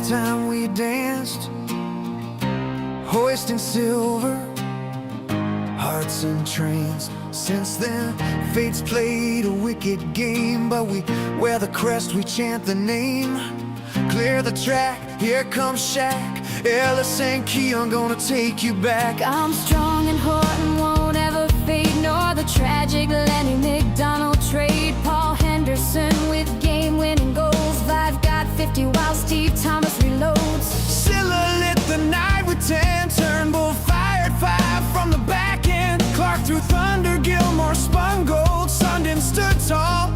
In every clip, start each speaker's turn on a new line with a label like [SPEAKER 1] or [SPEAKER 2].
[SPEAKER 1] last time we danced, hoisting silver, hearts and trains. Since then, fate's played a wicked game, but we wear the crest, we chant the name. Clear the track, here comes Shaq, Ellis and Keon gonna take you back.
[SPEAKER 2] I'm strong and Horton won't ever fade, nor the tragic Lenny McDonald trade. Paul Henderson with game-winning goals, Vive got 50 while Steve Thomas reloads.
[SPEAKER 1] Silla lit the night with 10, Turnbull fired 5 from the back end. Clark threw thunder, Gilmore spun gold, Sundin stood tall,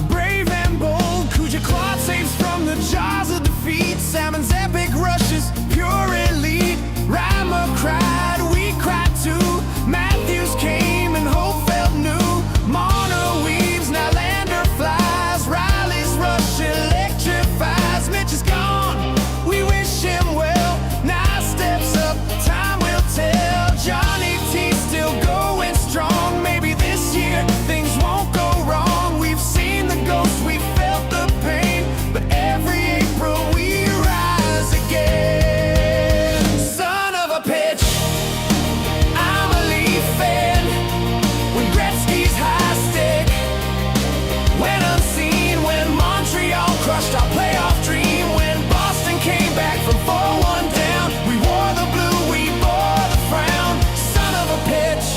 [SPEAKER 1] brave and bold. Kuja clawed saves from the jaws of defeat, Salmon's epic rushes, pure elite. Rima cried, we cried too, Matthews came and hope felt new. Marner weaves, now Lander flies, Riley's rush electrifies. Mitch is gone, we wish him well, now steps up, time will tell. Johnny T still going strong, maybe this year things won't go wrong. We've seen the ghost, we felt the pain, but every April we rise again. Son of a pitch, I'm a Leaf fan. When Gretzky's high stick went unseen, when Montreal crushed our playoff dream, when Boston came back from 4-1 down, we wore the blue, we bore the frown. Son of a pitch,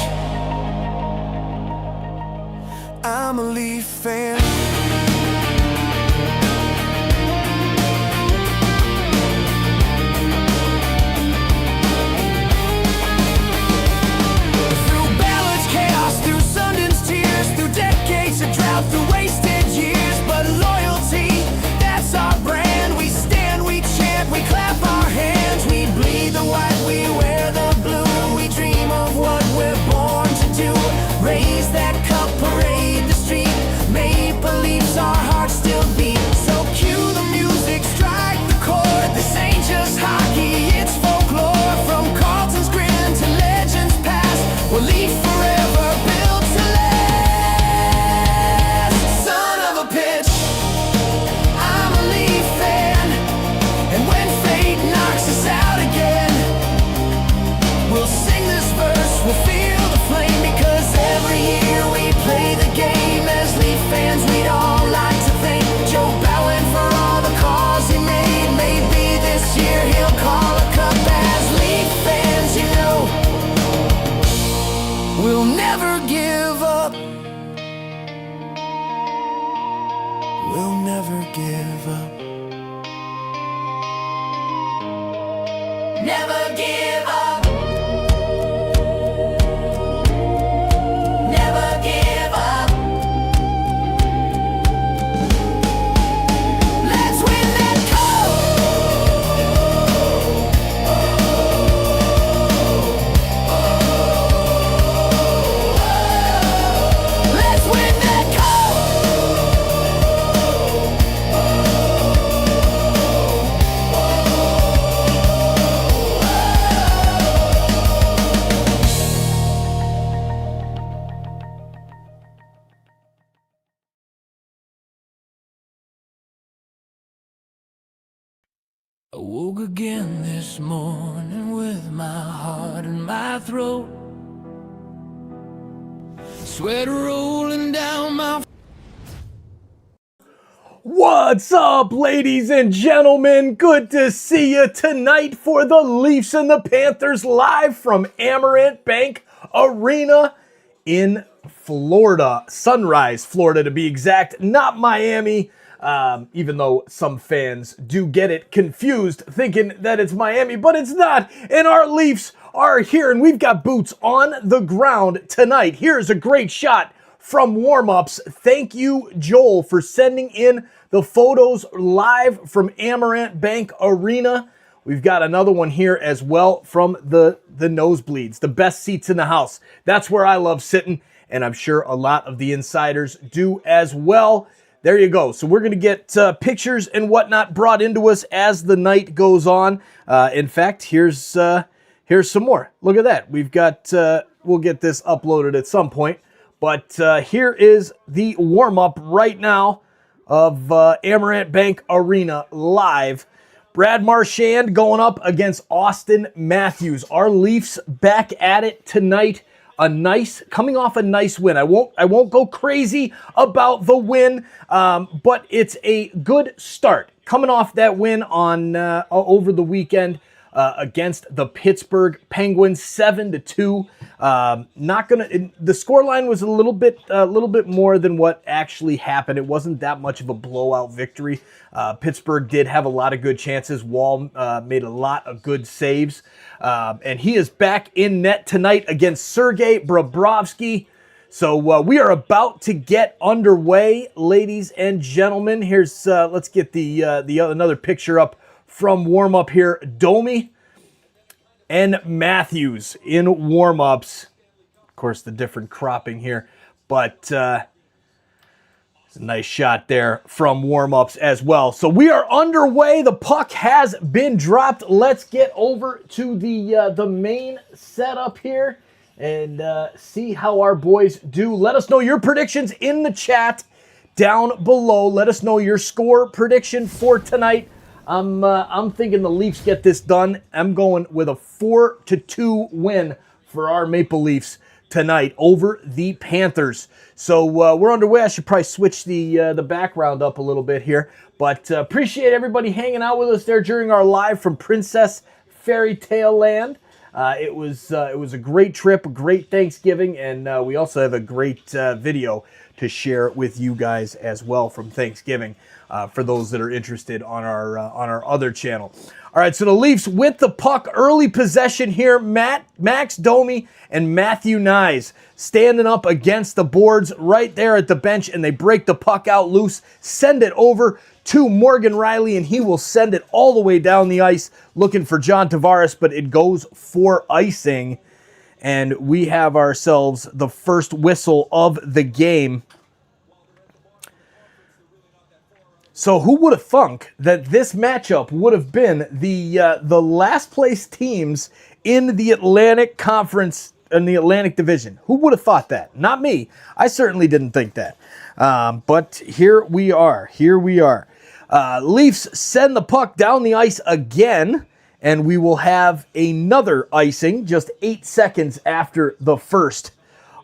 [SPEAKER 1] I'm a Leaf fan. Through Ballard's chaos, through Sundin's tears, through decades of drought, through wasted years, but loyalty, that's our brand. We stand, we chant, we clap our hands, we bleed the white, we wear the blue. We dream of what we're born to do, raise that cup, parade the street. Maple Leafs, our hearts still beat. So cue the music, strike the chord. This ain't just hockey, it's folklore. From Carlton's grin to legends past, we'll leave forever, built to last. Son of a pitch, I'm a Leaf fan, and when fate knocks us out again, we'll sing this verse, we'll feel the flame, because every year we play the game. As Leaf fans, we'd all like to thank Joe Bowen for all the calls he made. Maybe this year he'll call a cup. As Leaf fans, you know, we'll never give up. We'll never give up. Never give up. Never give up. Let's win that cup. Let's win that cup. I woke again this morning with my heart in my throat, sweat rolling down my.
[SPEAKER 3] What's up, ladies and gentlemen? Good to see you tonight for the Leafs and the Panthers live from Amerant Bank Arena in Florida. Sunrise, Florida to be exact, not Miami. Even though some fans do get it confused thinking that it's Miami, but it's not. And our Leafs are here, and we've got boots on the ground tonight. Here's a great shot from warm-ups. Thank you, Joel, for sending in the photos live from Amerant Bank Arena. We've got another one here as well from the nosebleeds, the best seats in the house. That's where I love sitting, and I'm sure a lot of the insiders do as well. There you go. So we're going to get pictures and whatnot brought into us as the night goes on. In fact, here's some more. Look at that. We've got, we'll get this uploaded at some point. But here is the warm-up right now of Amerant Bank Arena live. Brad Marchand going up against Austin Matthews. Our Leafs back at it tonight. Coming off a nice win. I won't go crazy about the win, but it's a good start. Coming off that win on over the weekend against the Pittsburgh Penguins, 7-2. The scoreline was a little bit more than what actually happened. It wasn't that much of a blowout victory. Pittsburgh did have a lot of good chances. Wall made a lot of good saves, and he is back in net tonight against Sergei Bobrovsky. So we are about to get underway, ladies and gentlemen. Here's let's get the another picture up from warm up here. Domi and Matthews in warm ups. Of course, the different cropping here, but it's a nice shot there from warm ups as well. So we are underway. The puck has been dropped. Let's get over to the main setup here and see how our boys do. Let us know your predictions in the chat down below. Let us know your score prediction for tonight. I'm thinking the Leafs get this done. I'm going with a 4-2 win for our Maple Leafs tonight over the Panthers. So we're underway. I should probably switch the background up a little bit here, but appreciate everybody hanging out with us there during our live from Princess Fairy Tale Land. It was a great trip, a great Thanksgiving, and we also have a great video to share with you guys as well from Thanksgiving for those that are interested on our other channel. All right, so the Leafs with the puck, early possession here. Max Domi and Matthew Knies standing up against the boards right there at the bench, and they break the puck out loose, send it over to Morgan Rielly, and he will send it all the way down the ice looking for John Tavares, but it goes for icing, and we have ourselves the first whistle of the game. So who would have thunk that this matchup would have been the last place teams in the Atlantic Conference, in the Atlantic Division? Who would have thought that? Not me. I certainly didn't think that. But here we are. Leafs send the puck down the ice again, and we will have another icing just 8 seconds after the first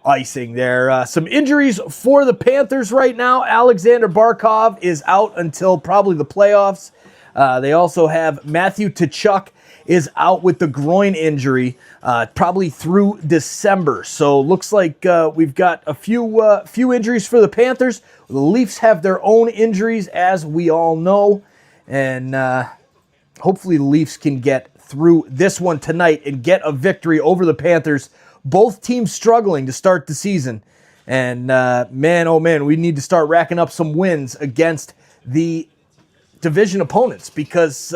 [SPEAKER 3] icing there. Some injuries for the Panthers right now. Alexander Barkov is out until probably the playoffs. They also have Matthew Tkachuk is out with the groin injury, probably through December. So looks like we've got a few injuries for the Panthers. The Leafs have their own injuries, as we all know, and hopefully the Leafs can get through this one tonight and get a victory over the Panthers. Both teams struggling to start the season, and man, oh man, we need to start racking up some wins against the division opponents, because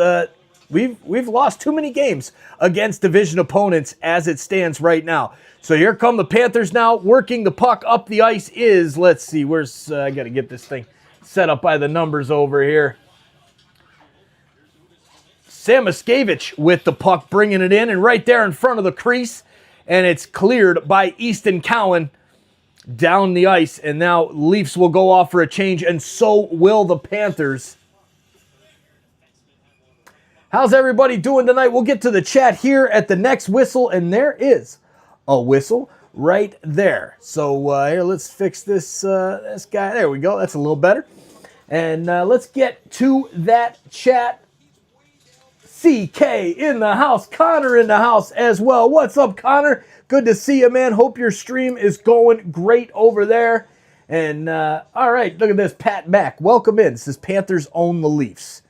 [SPEAKER 3] we've lost too many games against division opponents as it stands right now. So here come the Panthers now, working the puck up the ice is, let's see, where's, I got to get this thing set up by the numbers over here. Samoskevich with the puck, bringing it in, and right there in front of the crease, and it's cleared by Easton Cowan down the ice, and now Leafs will go off for a change, and so will the Panthers. How's everybody doing tonight? We'll get to the chat here at the next whistle, and there is a whistle right there. So here, let's fix this guy. There we go. That's a little better. And let's get to that chat. CK in the house. Connor in the house as well. What's up, Connor? Good to see you, man. Hope your stream is going great over there. And all right, look at this. Pat Mack, welcome in. It says Panthers own the Leafs.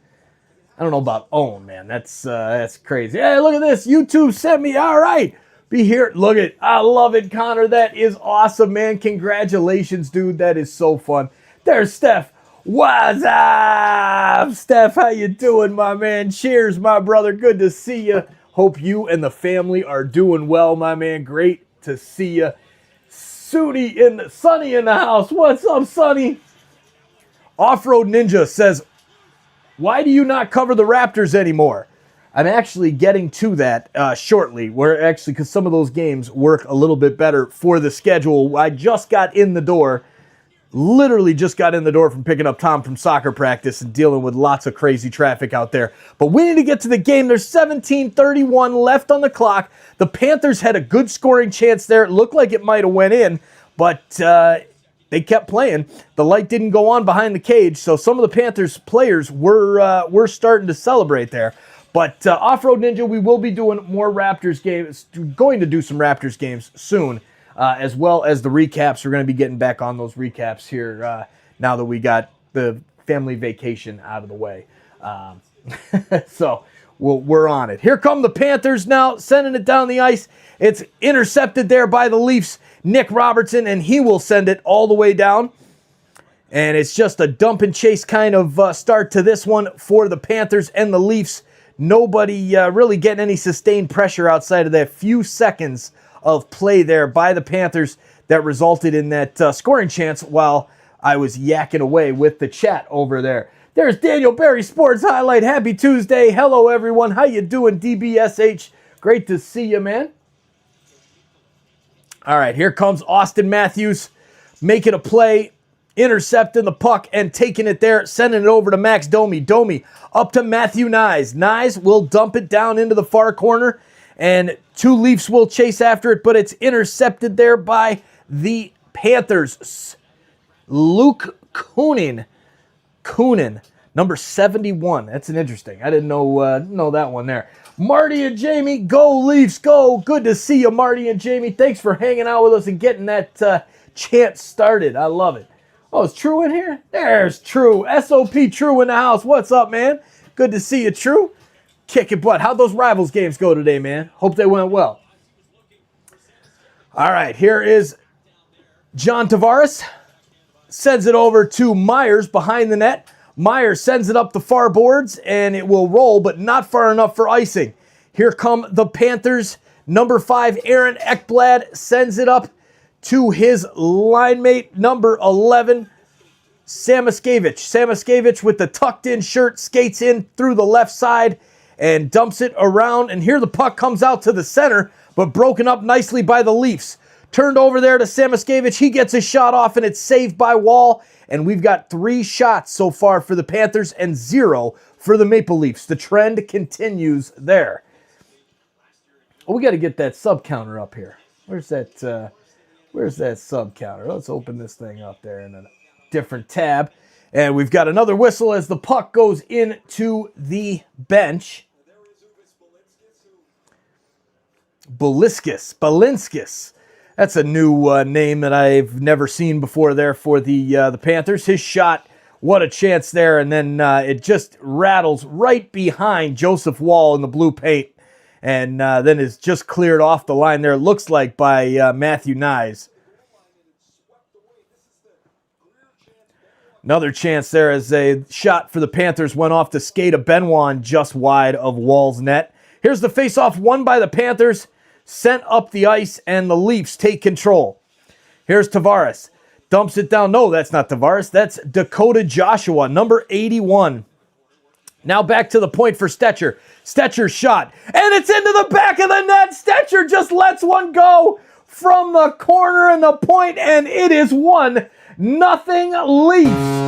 [SPEAKER 3] I don't know about own, man. That's crazy. Hey, look at this. YouTube sent me. All right. Be here. Look at it. I love it, Connor. That is awesome, man. Congratulations, dude. That is so fun. There's Steph. What's up, Steph? How you doing, my man? Cheers, my brother. Good to see you. Hope you and the family are doing well, my man. Great to see you. Sunny in the house. What's up, Sunny? Off-Road Ninja says, why do you not cover the Raptors anymore? I'm actually getting to that shortly. Because some of those games work a little bit better for the schedule. I just got in the door Literally just got in the door from picking up Tom from soccer practice and dealing with lots of crazy traffic out there. But we need to get to the game. There's 17:31 left on the clock. The Panthers had a good scoring chance there. It looked like it might have went in, but they kept playing. The light didn't go on behind the cage, so some of the Panthers players were starting to celebrate there. But Off-Road Ninja, we will be doing more Raptors games, going to do some Raptors games soon, as well as the recaps. We're going to be getting back on those recaps here now that we got the family vacation out of the way. So we're on it. Here come the Panthers now, sending it down the ice. It's intercepted there by the Leafs, Nick Robertson, and he will send it all the way down. And it's just a dump and chase kind of start to this one for the Panthers and the Leafs. Nobody really getting any sustained pressure outside of that few seconds of play there by the Panthers that resulted in that scoring chance while I was yakking away with the chat over there. There's Daniel Barry Sports Highlight. Happy Tuesday. Hello, everyone. How you doing, DBSH? Great to see you, man. All right, here comes Austin Matthews making a play, intercepting the puck and taking it there, sending it over to Max Domi. Domi up to Matthew Nyes. Nyes will dump it down into the far corner, and two Leafs will chase after it, but it's intercepted there by the Panthers. Luke Kunin, number 71. That's an interesting. I didn't know that one there. Marty and Jamie, go Leafs, go. Good to see you, Marty and Jamie. Thanks for hanging out with us and getting that chant started. I love it. Oh, is True in here? There's True. SOP True in the house. What's up, man? Good to see you, True. Kicking butt. How'd those Rivals games go today, man? Hope they went well. All right, here is John Tavares. Sends it over to Myers behind the net. Myers sends it up the far boards, and it will roll, but not far enough for icing. Here come the Panthers. Number 5, Aaron Ekblad, sends it up to his line mate, number 11, Samoskevich. Samoskevich with the tucked-in shirt skates in through the left side and dumps it around. And here the puck comes out to the center, but broken up nicely by the Leafs. Turned over there to Samoskevich. He gets a shot off, and it's saved by Wall. And we've got 3 shots so far for the Panthers and 0 for the Maple Leafs. The trend continues there. Oh, we got to get that sub counter up here. Where's that sub counter? Let's open this thing up there in a different tab. And we've got another whistle as the puck goes into the bench. Balinskis. That's a new name that I've never seen before there for the Panthers. His shot, what a chance there. And then it just rattles right behind Joseph Wall in the blue paint. And then is just cleared off the line there, it looks like, by Matthew Nyes. Another chance there as a shot for the Panthers went off the skate of Benoit just wide of Wall's net. Here's the faceoff won by the Panthers. Sent up the ice, and the Leafs take control. Here's Tavares. Dumps it down. No, that's not Tavares. That's Dakota Joshua, number 81. Now back to the point for Stetcher. Stetcher's shot, and it's into the back of the net. Stetcher just lets one go from the corner and the point, and it is 1-0 Leafs.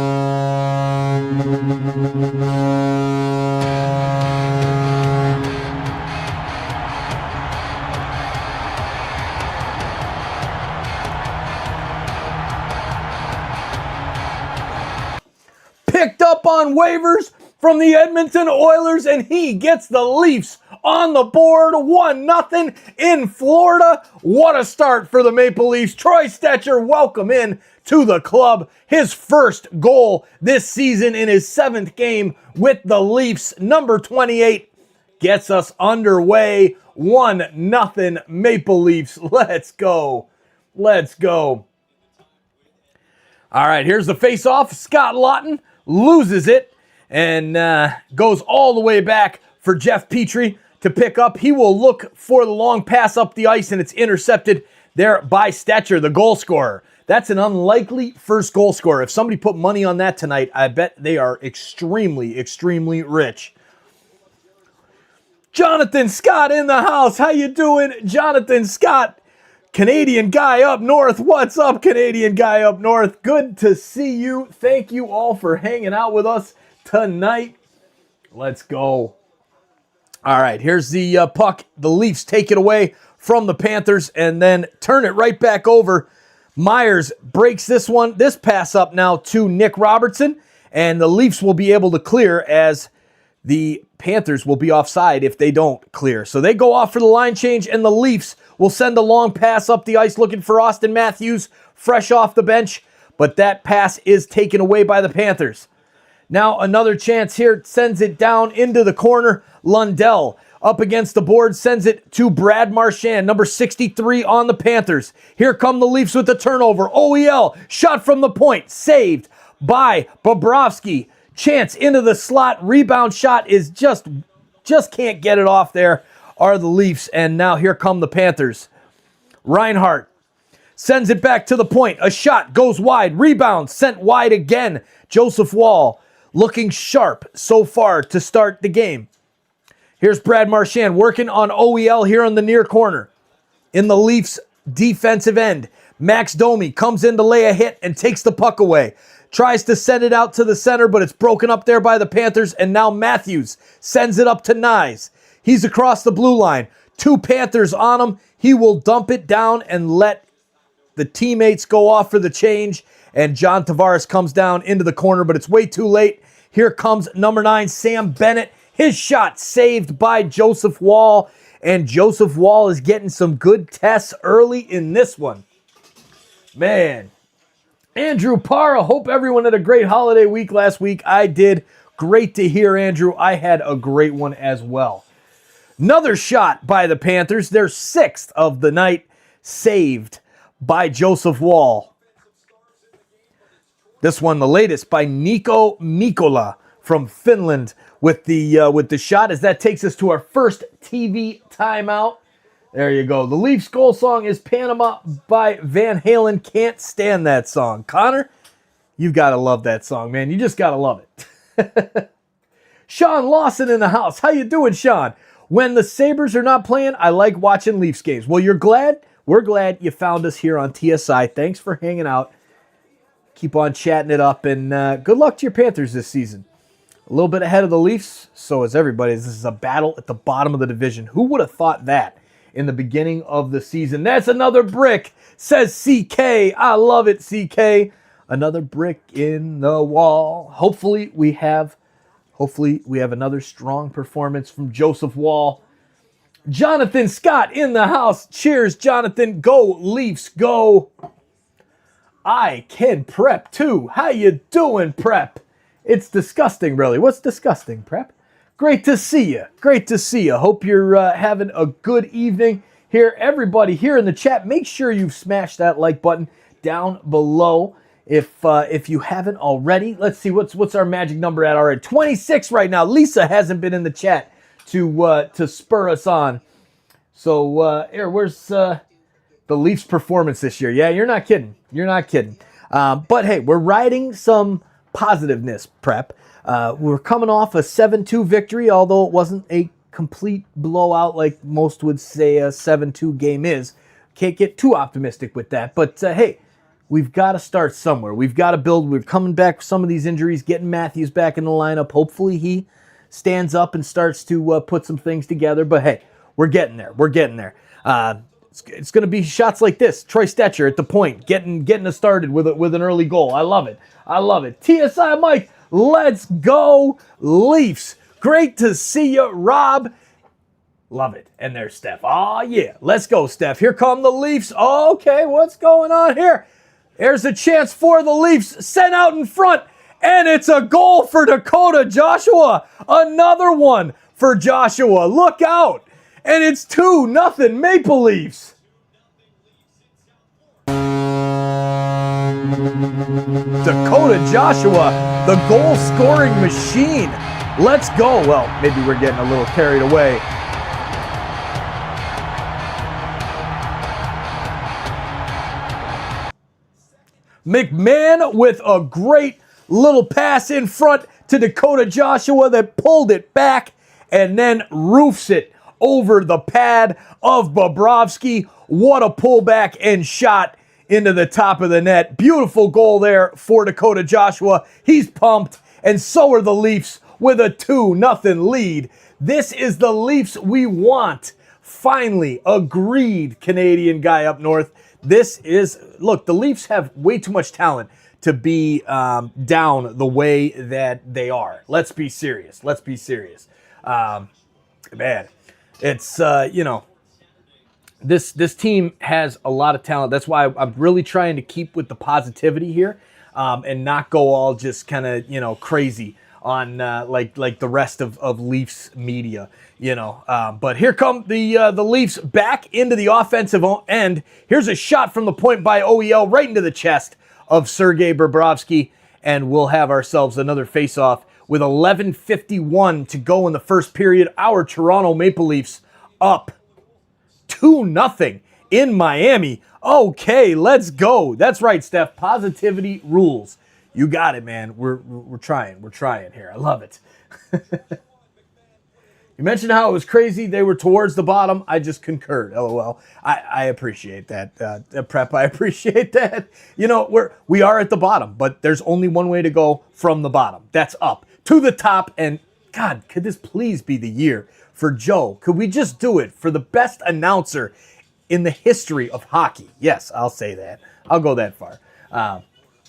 [SPEAKER 3] Picked up on waivers from the Edmonton Oilers, and he gets the Leafs on the board. 1-0 in Florida. What a start for the Maple Leafs. Troy Stetcher, welcome in to the club. His first goal this season in his 7th game with the Leafs. Number 28 gets us underway. 1-0 Maple Leafs. Let's go. Let's go. All right, here's the face-off. Scott Lawton loses it and goes all the way back for Jeff Petrie to pick up. He will look for the long pass up the ice, and it's intercepted there by Stetcher, the goal scorer. That's an unlikely first goal scorer. If somebody put money on that tonight, I bet they are extremely, extremely rich. Jonathan Scott in the house. How you doing, Jonathan Scott? Canadian guy up north. What's up, Canadian guy up north? Good to see you. Thank you all for hanging out with us tonight. Let's go. All right, here's the puck. The Leafs take it away from the Panthers and then turn it right back over. Myers breaks this pass up now to Nick Robertson, and the Leafs will be able to clear as the Panthers will be offside if they don't clear. So they go off for the line change, and the Leafs will send a long pass up the ice looking for Austin Matthews, fresh off the bench, but that pass is taken away by the Panthers. Now another chance here, sends it down into the corner. Lundell up against the board, sends it to Brad Marchand, number 63 on the Panthers. Here come the Leafs with the turnover. OEL, shot from the point, saved by Bobrovsky. Chance into the slot, rebound shot is just can't get it off there, are the Leafs, and now here come the Panthers. Reinhart sends it back to the point. A shot goes wide, rebound sent wide again. Joseph Woll looking sharp so far to start the game. Here's Brad Marchand working on OEL here on the near corner. In the Leafs defensive end, Max Domi comes in to lay a hit and takes the puck away. Tries to send it out to the center, but it's broken up there by the Panthers, and now Matthews sends it up to Nyes. He's across the blue line. 2 Panthers on him. He will dump it down and let the teammates go off for the change, and John Tavares comes down into the corner, but it's way too late. Here comes number 9, Sam Bennett. His shot saved by Joseph Woll, and Joseph Woll is getting some good tests early in this one. Man. Andrew Parra, hope everyone had a great holiday week last week. I did. Great to hear, Andrew. I had a great one as well. Another shot by the Panthers, their 6th of the night, saved by Joseph Woll. This one, the latest, by Nico Mikkola from Finland with the shot, as that takes us to our first TV timeout. There you go. The Leafs goal song is Panama by Van Halen. Can't stand that song. Connor, you've got to love that song, man. You just got to love it. Sean Lawson in the house. How you doing, Sean? When the Sabres are not playing, I like watching Leafs games. Well, you're glad? We're glad you found us here on TSI. Thanks for hanging out. Keep on chatting it up, and good luck to your Panthers this season. A little bit ahead of the Leafs, so is everybody. This is a battle at the bottom of the division. Who would have thought that in the beginning of the season? That's another brick, says CK. I love it, CK. Another brick in the wall. Hopefully we have another strong performance from Joseph Woll. Jonathan Scott in the house. Cheers, Jonathan. Go Leafs, go. I can prep too. How you doing, prep? It's disgusting, really. What's disgusting, prep? Great to see you. Great to see you. Hope you're having a good evening here. Everybody here in the chat, make sure you've smashed that like button down below if you haven't already. Let's see, what's our magic number at already? 26 right now. Lisa hasn't been in the chat to spur us on. So here, where's the Leafs performance this year? Yeah, you're not kidding. You're not kidding. But hey, we're riding some positiveness, prep. We're coming off a 7-2 victory, although it wasn't a complete blowout like most would say a 7-2 game is. Can't get too optimistic with that. But hey, we've got to start somewhere. We've got to build. We're coming back with some of these injuries, getting Matthews back in the lineup. Hopefully he stands up and starts to put some things together. But hey, we're getting there. We're getting there. It's going to be shots like this. Troy Stetcher at the point, getting us started with an early goal. I love it. I love it. TSI Mike, let's go Leafs. Great to see you, Rob. Love it. And there's Steph. Oh, yeah. Let's go, Steph. Here come the Leafs. Okay, what's going on here? There's a chance for the Leafs. Sent out in front. And it's a goal for Dakota Joshua. Another one for Joshua. Look out. And it's 2-0 Maple Leafs. Dakota Joshua, the goal-scoring machine. Let's go. Well, maybe we're getting a little carried away. McMahon with a great little pass in front to Dakota Joshua that pulled it back and then roofs it over the pad of Bobrovsky. What a pullback and shot into the top of the net. Beautiful goal there for Dakota Joshua. He's pumped, and so are the Leafs with a 2-0 lead. This is the Leafs we want. Finally, agreed, Canadian guy up north. This is, look, the Leafs have way too much talent to be down the way that they are. Let's be serious. Let's be serious. Man, it's, this team has a lot of talent. That's why I'm really trying to keep with the positivity here and not go all just kind of, crazy on like the rest of Leafs media, But here come the Leafs back into the offensive end. Here's a shot from the point by OEL right into the chest of Sergei Bobrovsky, and we'll have ourselves another face-off with 11:51 to go in the first period. Our Toronto Maple Leafs up 2-0 in Miami. Okay, let's go. That's right, Steph. Positivity rules. You got it, man. We're trying. We're trying here. I love it. You mentioned how it was crazy. They were towards the bottom. I just concurred. LOL. I appreciate that, Prep. I appreciate that. We are at the bottom, but there's only one way to go from the bottom. That's up to the top. And God, could this please be the year for Joe? Could we just do it for the best announcer in the history of hockey? Yes, I'll say that. I'll go that far.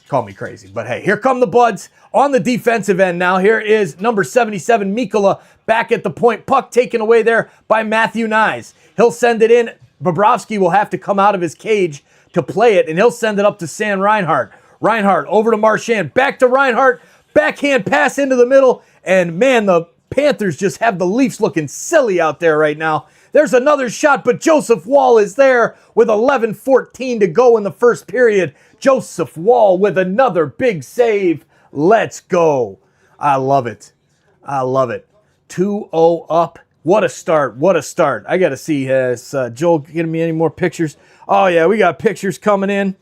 [SPEAKER 3] Call me crazy, but hey, here come the Buds on the defensive end now. Here is number 77, Mikkola, back at the point. Puck taken away there by Matthew Nyes. He'll send it in. Bobrovsky will have to come out of his cage to play it, and he'll send it up to Sam Reinhart. Reinhart over to Marchand, back to Reinhart, backhand pass into the middle, and man, the Panthers just have the Leafs looking silly out there right now. There's another shot, but Joseph Woll is there with 11:14 to go in the first period. Joseph Woll with another big save. Let's go. I love it. I love it. 2-0 up. What a start. What a start. I got to see, has Joel getting me any more pictures? Oh, yeah, we got pictures coming in.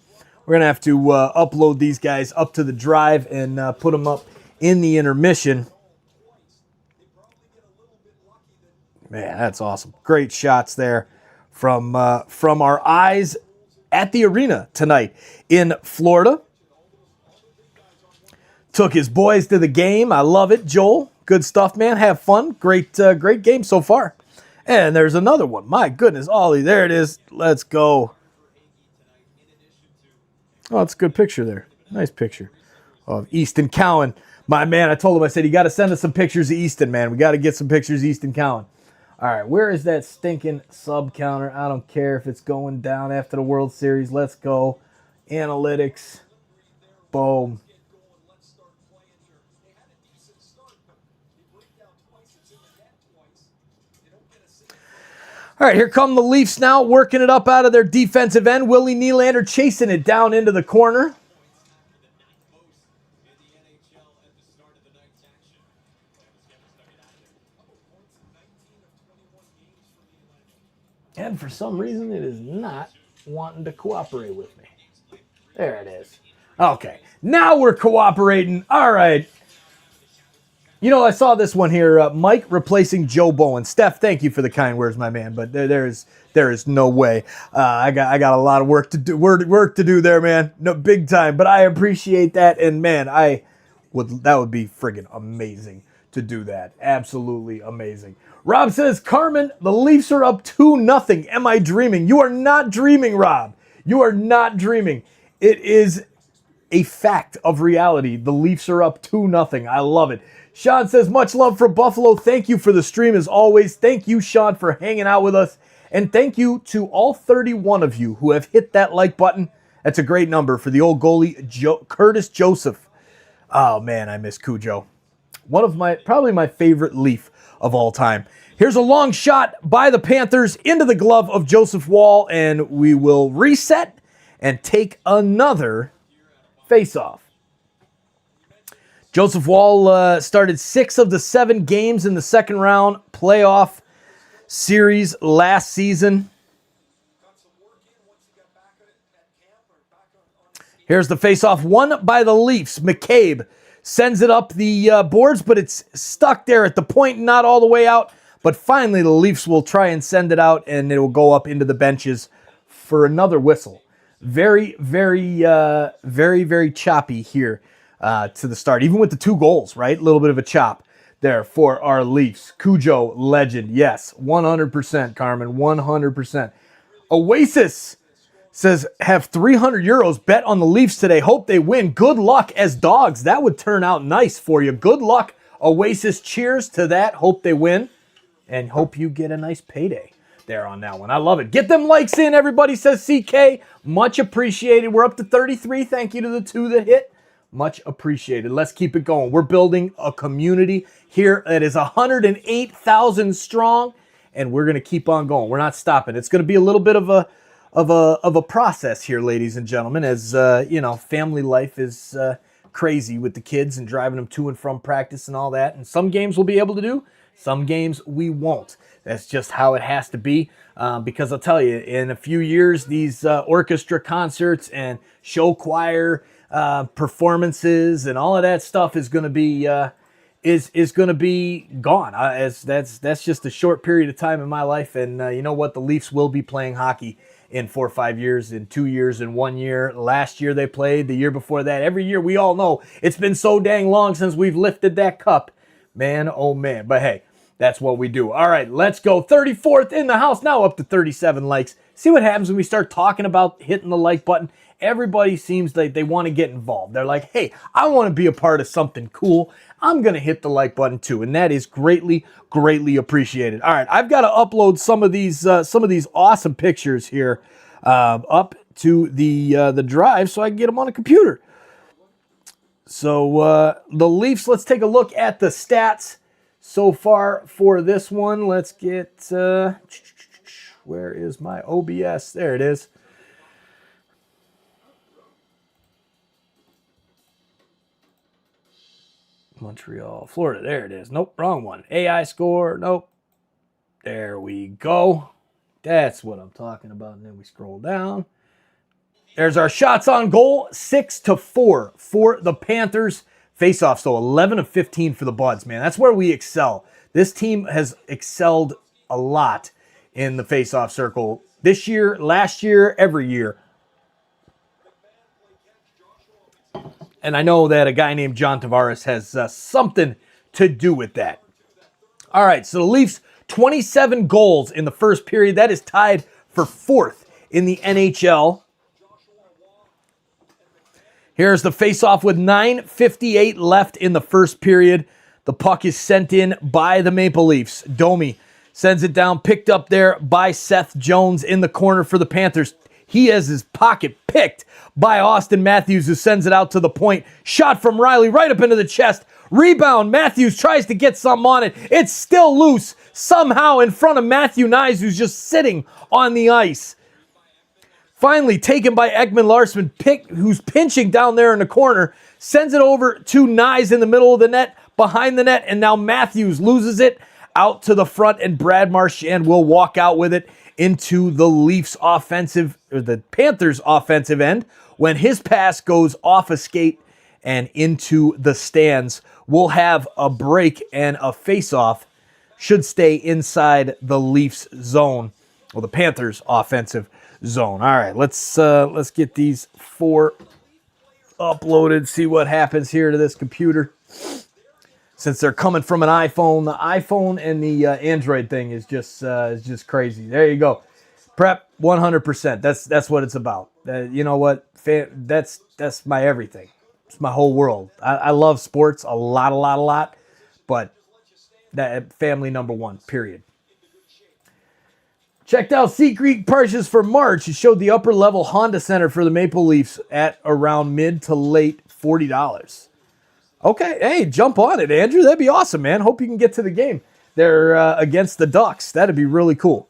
[SPEAKER 3] We're going to have to upload these guys up to the drive and put them up in the intermission. Man, that's awesome. Great shots there from our eyes at the arena tonight in Florida. Took his boys to the game. I love it, Joel. Good stuff, man. Have fun. Great game so far. And there's another one. My goodness, Ollie. There it is. Let's go. Oh, it's a good picture there. Nice picture of Easton Cowan. My man, I told him, I said, you got to send us some pictures of Easton, man. We got to get some pictures of Easton Cowan. All right, where is that stinking sub counter? I don't care if it's going down after the World Series. Let's go. Analytics. Boom. All right, here come the Leafs now, working it up out of their defensive end. Willie Nylander chasing it down into the corner. And for some reason, it is not wanting to cooperate with me. There it is. Okay, now we're cooperating. All right. I saw this one here. Mike replacing Joe Bowen. Steph, thank you for the kind words, my man. But there is no way. I got a lot of work to do. Work to do there, man. No, big time. But I appreciate that. And man, that would be friggin' amazing to do that. Absolutely amazing. Rob says, Carmen, the Leafs are up 2-0. Am I dreaming? You are not dreaming, Rob. You are not dreaming. It is a fact of reality. The Leafs are up 2-0. I love it. Sean says, much love for Buffalo. Thank you for the stream as always. Thank you, Sean, for hanging out with us. And thank you to all 31 of you who have hit that like button. That's a great number for the old goalie, Curtis Joseph. Oh, man, I miss Cujo. Probably my favorite Leaf of all time. Here's a long shot by the Panthers into the glove of Joseph Woll, and we will reset and take another face-off. Joseph Woll started 6 of the 7 games in the second round playoff series last season. Here's the face-off won by the Leafs. McCabe sends it up the boards, but it's stuck there at the point, not all the way out. But finally, the Leafs will try and send it out, and it will go up into the benches for another whistle. Very, very, very choppy here to the start. Even with the 2 goals, right? A little bit of a chop there for our Leafs. Cujo, legend. Yes, 100%, Carmen, 100%. Oasis says, have 300 euros bet on the Leafs today. Hope they win. Good luck as dogs. That would turn out nice for you. Good luck, Oasis. Cheers to that. Hope they win. And hope you get a nice payday there on that one. I love it. Get them likes in, everybody, says CK. Much appreciated. We're up to 33. Thank you to the 2 that hit. Much appreciated. Let's keep it going. We're building a community here that is 108,000 strong, and we're going to keep on going. We're not stopping. It's going to be a little bit of a process here, ladies and gentlemen, as you know, family life is crazy with the kids and driving them to and from practice and all that. And some games we'll be able to do, some games we won't. That's just how it has to be, because I'll tell you, in a few years, these orchestra concerts and show choir performances and all of that stuff is going to be is going to be gone. As that's just a short period of time in my life, and you know what? The Leafs will be playing hockey in 4 or 5 years, in 2 years, in 1 year. Last year they played, the year before that. Every year, we all know it's been so dang long since we've lifted that cup. Man, oh man. But hey, that's what we do. All right, let's go. 34th in the house, now up to 37 likes. See what happens when we start talking about hitting the like button. Everybody seems like they want to get involved. They're like, hey, I want to be a part of something cool. I'm going to hit the like button too, and that is greatly, greatly appreciated. All right, I've got to upload some of these awesome pictures here up to the drive so I can get them on a computer. So the Leafs, let's take a look at the stats so far for this one. Let's get, where is my OBS? There it is. Montreal, Florida. There it is. Nope, wrong one. AI score. Nope. There we go. That's what I'm talking about. And then we scroll down. There's our shots on goal. 6-4 for the Panthers. Face-off, so 11 of 15 for the Buds, man. That's where we excel. This team has excelled a lot in the face-off circle this year, last year, every year. And I know that a guy named John Tavares has something to do with that. All right, so the Leafs, 27 goals in the first period. That is tied for 4th in the NHL. Here's the face-off with 9:58 left in the first period. The puck is sent in by the Maple Leafs. Domi sends it down, picked up there by Seth Jones in the corner for the Panthers. He has his pocket picked by Austin Matthews, who sends it out to the point. Shot from Riley right up into the chest. Rebound. Matthews tries to get something on it. It's still loose somehow in front of Matthew Nyes, who's just sitting on the ice. Finally taken by Ekman Larsson, who's pinching down there in the corner. Sends it over to Nyes in the middle of the net, behind the net, and now Matthews loses it out to the front, and Brad Marchand will walk out with it into the Leafs offensive, or the Panthers offensive end, when his pass goes off a skate and into the stands. We'll have a break, and a face-off should stay inside the Leafs zone, or the Panthers offensive zone. All right, let's get these 4 uploaded, see what happens here to this computer. Since they're coming from an iPhone, the iPhone and the Android thing is just crazy. There you go. Prep 100%. That's what it's about. You know what? That's my everything. It's my whole world. I love sports a lot. But that family number one. Period. Checked out SeatGeek purchase for March. It showed the upper level Honda Center for the Maple Leafs at around mid to late $40. Okay, hey, jump on it, Andrew. That'd be awesome, man. Hope you can get to the game there against the Ducks. That'd be really cool.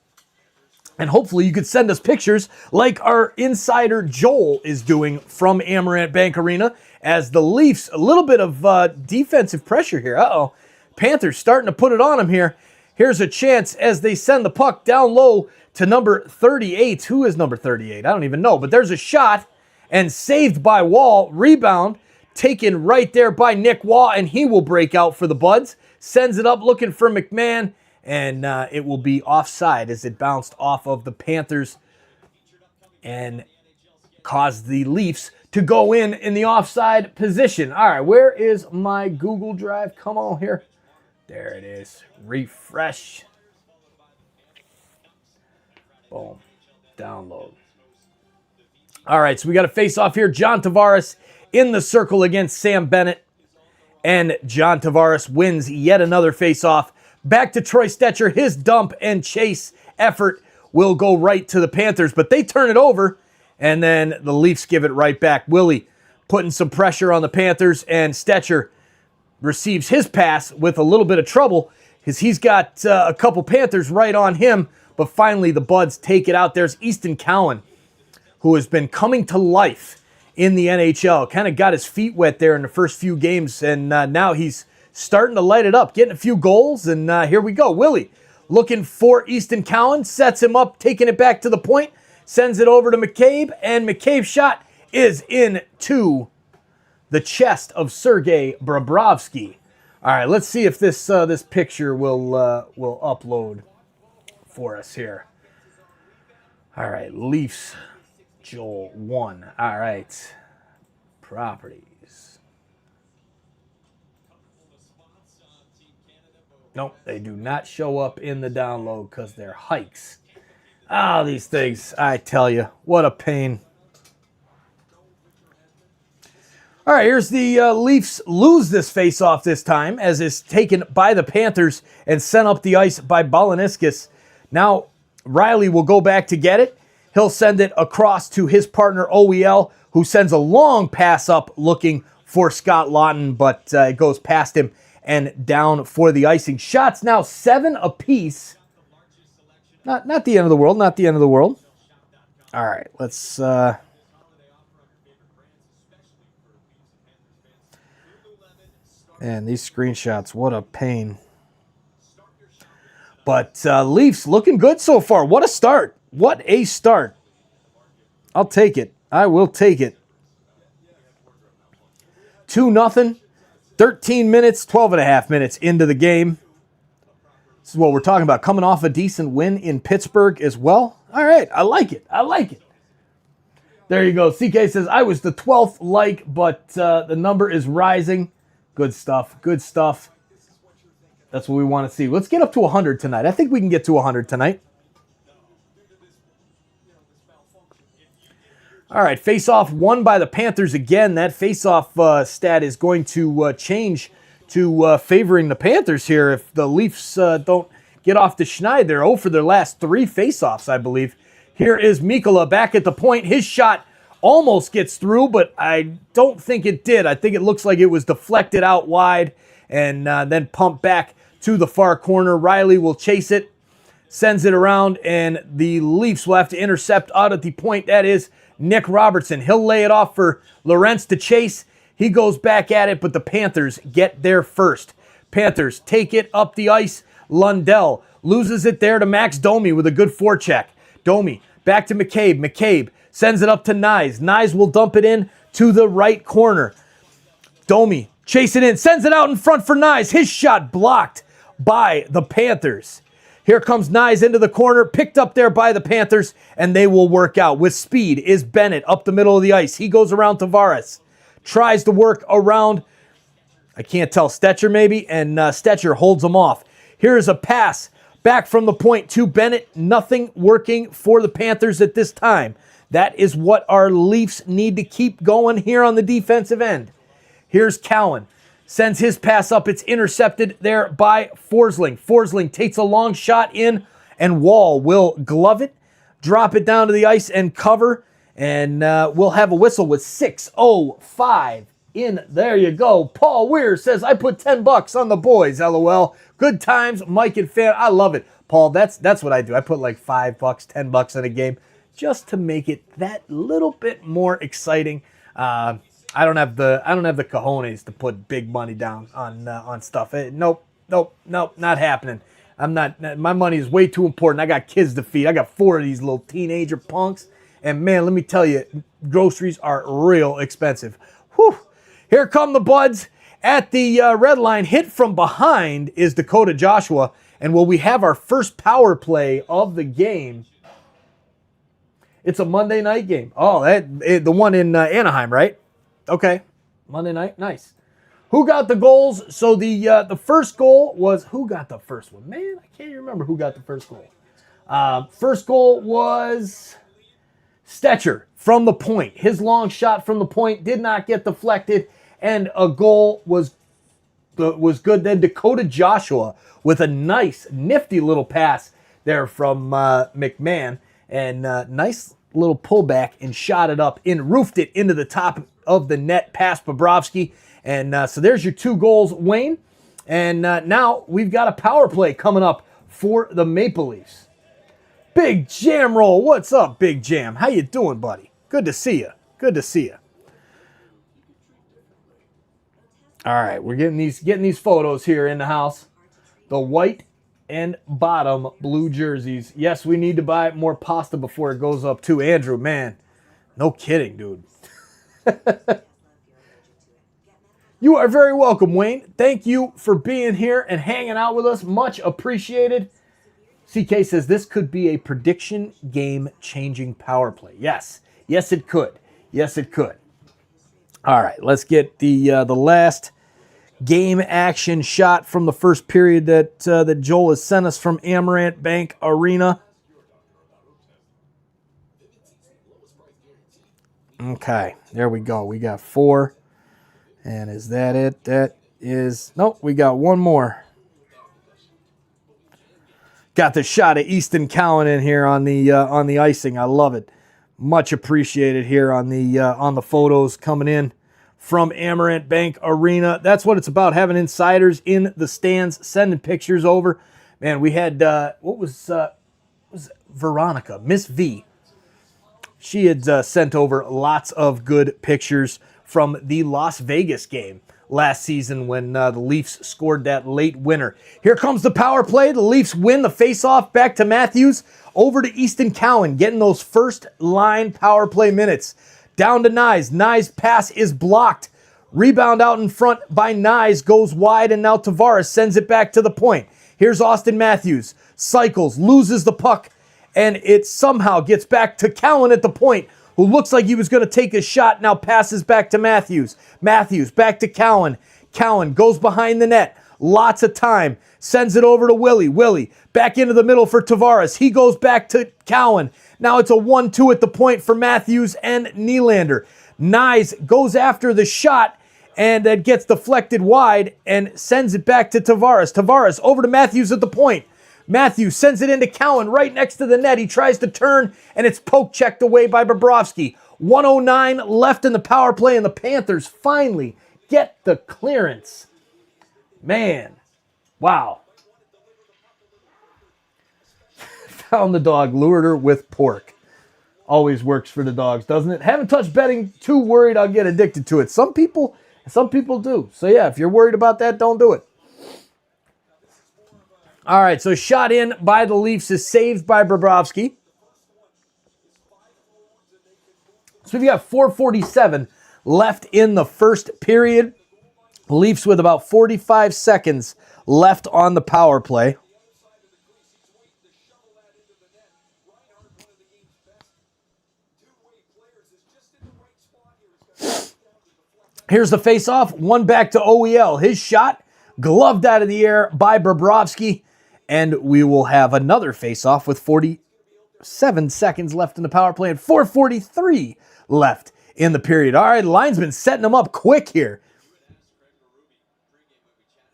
[SPEAKER 3] And hopefully you could send us pictures like our insider Joel is doing from Amarant Bank Arena, as the Leafs, a little bit of defensive pressure here. Uh-oh. Panthers starting to put it on them here. Here's a chance as they send the puck down low to number 38. Who is number 38? I don't even know, but there's a shot, and saved by Wall. Rebound taken right there by Nick Waugh, and he will break out for the Buds. Sends it up looking for McMahon, and it will be offside as it bounced off of the Panthers and caused the Leafs to go in the offside position. All right, where is my Google Drive? Come on here. There it is. Refresh. Boom. Download. All right, so we got a face-off here. John Tavares in the circle against Sam Bennett. And John Tavares wins yet another face-off. Back to Troy Stecher. His dump and chase effort will go right to the Panthers, but they turn it over, and then the Leafs give it right back. Willie putting some pressure on the Panthers, and Stecher receives his pass with a little bit of trouble because he's got a couple Panthers right on him, but finally the Buds take it out. There's Easton Cowan, who has been coming to life in the NHL. Kind of got his feet wet there in the first few games, and now he's starting to light it up, getting a few goals, and here we go. Willie looking for Easton Cowan, sets him up, taking it back to the point, sends it over to McCabe, and McCabe's shot is into the chest of Sergei Bobrovsky. All right, let's see if this this picture will upload for us here. All right, Leafs Joel 1. All right. Properties. Nope, they do not show up in the download because they're hikes. Ah, these things, I tell you, what a pain. All right, here's the Leafs lose this face-off this time as it's taken by the Panthers and sent up the ice by Balaniskis. Now, Riley will go back to get it. He'll send it across to his partner, OEL, who sends a long pass up looking for Scott Laughton, but it goes past him and down for the icing. Shots now 7 apiece. Not the end of the world, not the end of the world. All right, let's... Man, these screenshots, what a pain. But Leafs looking good so far. What a start. What a start. I'll take it. I will take it. 2-0. 13 minutes, 12 and a half minutes into the game. This is what we're talking about. Coming off a decent win in Pittsburgh as well. All right. I like it. I like it. There you go. CK says, I was the 12th like, but the number is rising. Good stuff. Good stuff. That's what we want to see. Let's get up to 100 tonight. I think we can get to 100 tonight. All right, face-off won by the Panthers again. That face-off stat is going to change to favoring the Panthers here if the Leafs don't get off the schneid. They're 0 for their last 3 face-offs, I believe. Here is Mikkola back at the point. His shot almost gets through, but I don't think it did. I think it looks like it was deflected out wide and then pumped back to the far corner. Riley will chase it, sends it around, and the Leafs will have to intercept out at the point. That is Nick Robertson. He'll lay it off for Lorentz to chase. He goes back at it, but the Panthers get there first. Panthers take it up the ice. Lundell loses it there to Max Domi with a good forecheck. Domi back to McCabe. McCabe sends it up to Nyes. Nyes will dump it in to the right corner. Domi chase it in, sends it out in front for Nyes. His shot blocked by the Panthers. Here comes Nyes into the corner, picked up there by the Panthers, and they will work out. With speed is Bennett up the middle of the ice. He goes around Tavares, tries to work around, I can't tell, Stecher maybe, and Stecher holds him off. Here is a pass back from the point to Bennett. Nothing working for the Panthers at this time. That is what our Leafs need to keep going here on the defensive end. Here's Cowan. Sends his pass up. It's intercepted there by Forsling. Forsling takes a long shot in, and Wall will glove it, drop it down to the ice and cover, and we'll have a whistle with 6:05 in. There you go. Paul Weir says, I put $10 on the boys, LOL. Good times, Mike and Fan. I love it. Paul, that's what I do. I put like $5, $10 in a game just to make it that little bit more exciting. I don't have the cojones to put big money down on stuff. Nope, not happening. I'm not. My money is way too important. I got kids to feed. I got 4 of these little teenager punks, and man, let me tell you, groceries are real expensive. Whew. Here come the Buds at the red line. Hit from behind is Dakota Joshua, And will we have our first power play of the game? It's a Monday night game. Oh, the one in Anaheim, right? Okay, Monday night, nice. Who got the goals? So the first goal was, who got the first one? Man, I can't even remember who got the first goal. First goal was Stetcher from the point. His long shot from the point did not get deflected, and a goal was good. Then Dakota Joshua with a nice, nifty little pass there from McMahon, and nice little pullback and shot it up and roofed it into the top of the net past Bobrovsky. And so there's your 2 goals, Wayne. And now we've got a power play coming up for the Maple Leafs. Big Jam Roll. What's up, Big Jam? How you doing, buddy? Good to see you. Good to see you. All right, we're getting these photos here in the house. The white and bottom blue jerseys. Yes, we need to buy more pasta before it goes up too. Andrew, man, no kidding, dude. You are very welcome, Wayne. Thank you for being here and hanging out with us. Much appreciated. CK says this could be a prediction game-changing power play. Yes. Yes, it could. Yes, it could. All right, let's get the last game action shot from the first period that Joel has sent us from Amarant Bank Arena. Okay, there we go. We got 4. And is that it? That is, nope, we got one more. Got the shot of Easton Cowan in here on the icing. I love it. Much appreciated here on the photos coming in from Amarant Bank Arena. That's what it's about, having insiders in the stands, sending pictures over. Man, we had, what was Veronica, Miss V. She had sent over lots of good pictures from the Las Vegas game last season when the Leafs scored that late winner. Here comes the power play. The Leafs win the faceoff back to Matthews. Over to Easton Cowan, getting those first line power play minutes. Down to Nyes. Nyes' pass is blocked. Rebound out in front by Nyes, goes wide, and now Tavares sends it back to the point. Here's Austin Matthews. Cycles, loses the puck, and it somehow gets back to Cowan at the point, who looks like he was going to take a shot, now passes back to Matthews. Matthews back to Cowan. Cowan goes behind the net. Lots of time. Sends it over to Willie. Willie back into the middle for Tavares. He goes back to Cowan. Now it's a 1-2 at the point for Matthews and Nylander. Nyes goes after the shot, and that gets deflected wide and sends it back to Tavares. Tavares over to Matthews at the point. Matthews sends it into Cowan right next to the net. He tries to turn, and it's poke checked away by Bobrovsky. 1:09 left in the power play, and the Panthers finally get the clearance. Man, wow. Found the dog, lured her with pork. Always works for the dogs, doesn't it? Haven't touched betting, too worried I'll get addicted to it. Some people do. So yeah, if you're worried about that, don't do it. All right, so shot in by the Leafs is saved by Bobrovsky. So we've got 4:47 left in the first period. Leafs with about 45 seconds left on the power play. Here's the face-off, one back to OEL. His shot gloved out of the air by Bobrovsky. And we will have another face-off with 47 seconds left in the power play and 4:43 left in the period. All right, linesman setting them up quick here.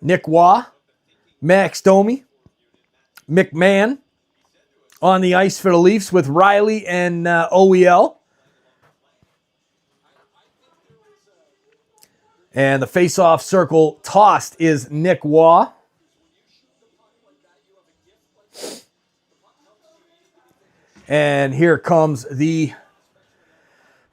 [SPEAKER 3] Nick Waugh, Max Domi, McMahon on the ice for the Leafs with Riley and OEL. And the face-off circle tossed is Nick Waugh. And here comes the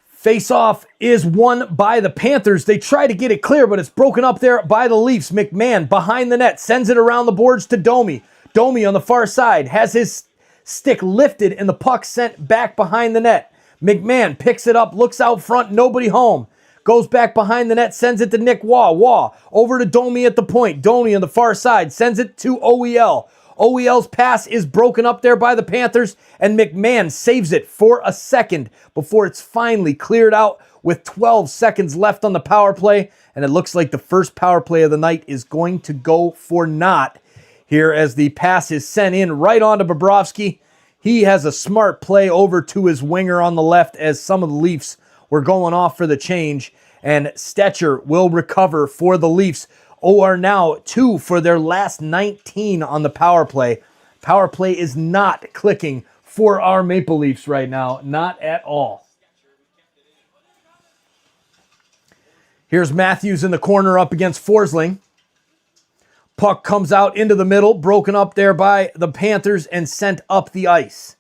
[SPEAKER 3] face-off is won by the Panthers. They try to get it clear, but it's broken up there by the Leafs. McMahon behind the net sends it around the boards to Domi. Domi on the far side has his stick lifted and the puck sent back behind the net. McMahon picks it up, looks out front, nobody home. Goes back behind the net, sends it to Nick Waugh. Waugh over to Domi at the point. Domi on the far side sends it to OEL. OEL's pass is broken up there by the Panthers, and McMahon saves it for a second before it's finally cleared out with 12 seconds left on the power play. And it looks like the first power play of the night is going to go for naught here as the pass is sent in right onto Bobrovsky. He has a smart play over to his winger on the left as some of the Leafs were going off for the change. And Stetcher will recover for the Leafs. Are now 2 for their last 19 on the power play. Power play is not clicking for our Maple Leafs right now. Not at all. Here's Matthews in the corner up against Forsling. Puck comes out into the middle, broken up there by the Panthers and sent up the ice.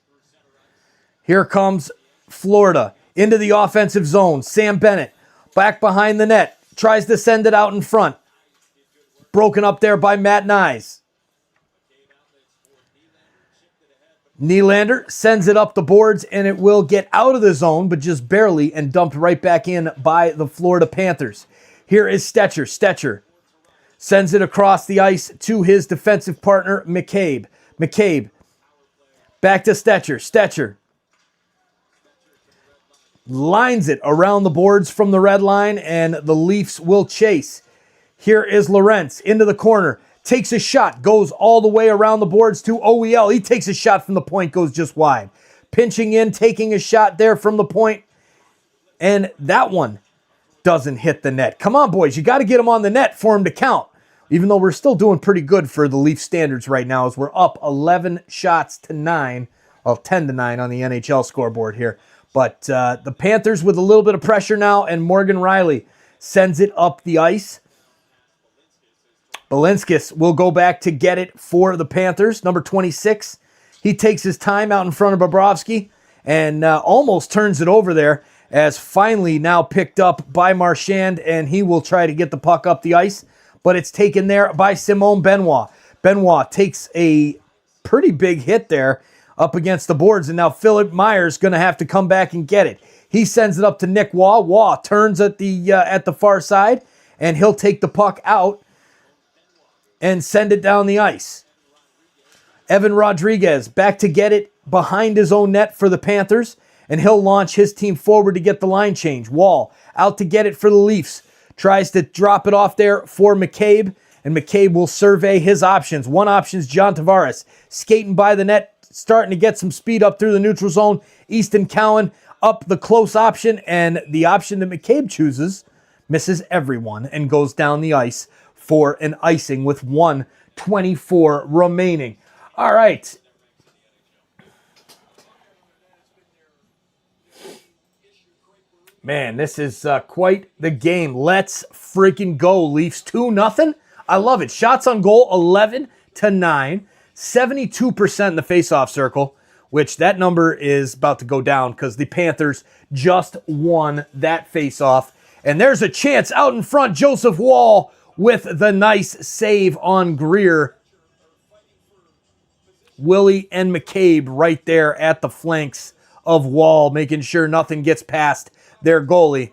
[SPEAKER 3] Here comes Florida into the offensive zone. Sam Bennett back behind the net. Tries to send it out in front. Broken up there by Matt Nyes. Nylander sends it up the boards, and it will get out of the zone, but just barely, and dumped right back in by the Florida Panthers. Here is Stetcher. Stetcher sends it across the ice to his defensive partner, McCabe. McCabe back to Stetcher. Stetcher lines it around the boards from the red line, and the Leafs will chase. Here is Lorentz into the corner. Takes a shot. Goes all the way around the boards to OEL. He takes a shot from the point. Goes just wide. Pinching in. Taking a shot there from the point. And that one doesn't hit the net. Come on, boys. You got to get him on the net for him to count. Even though we're still doing pretty good for the Leaf standards right now as we're up 11 shots to 9. Well, 10 to 9 on the NHL scoreboard here. But the Panthers with a little bit of pressure now. And Morgan Rielly sends it up the ice. Balinskis will go back to get it for the Panthers, number 26. He takes his time out in front of Bobrovsky and almost turns it over there as finally now picked up by Marchand, and he will try to get the puck up the ice, but it's taken there by Simone Benoit. Benoit takes a pretty big hit there up against the boards, and now Philip Myers going to have to come back and get it. He sends it up to Nick Waugh. Waugh turns at the far side, and he'll take the puck out and send it down the ice. Evan Rodriguez back to get it behind his own net for the Panthers, and he'll launch his team forward to get the line change. Wall out to get it for the Leafs. Tries to drop it off there for McCabe, and McCabe will survey his options. One option is John Tavares skating by the net, starting to get some speed up through the neutral zone. Easton Cowan up the close option, and the option that McCabe chooses misses everyone and goes down the ice for an icing with 1:24 remaining. All right. Man, this is quite the game. Let's freaking go, Leafs. 2-0. I love it. Shots on goal, 11 to 9. 72% in the faceoff circle, which that number is about to go down because the Panthers just won that faceoff. And there's a chance out in front. Joseph Woll with the nice save on Greer. Willie and McCabe right there at the flanks of Woll, making sure nothing gets past their goalie.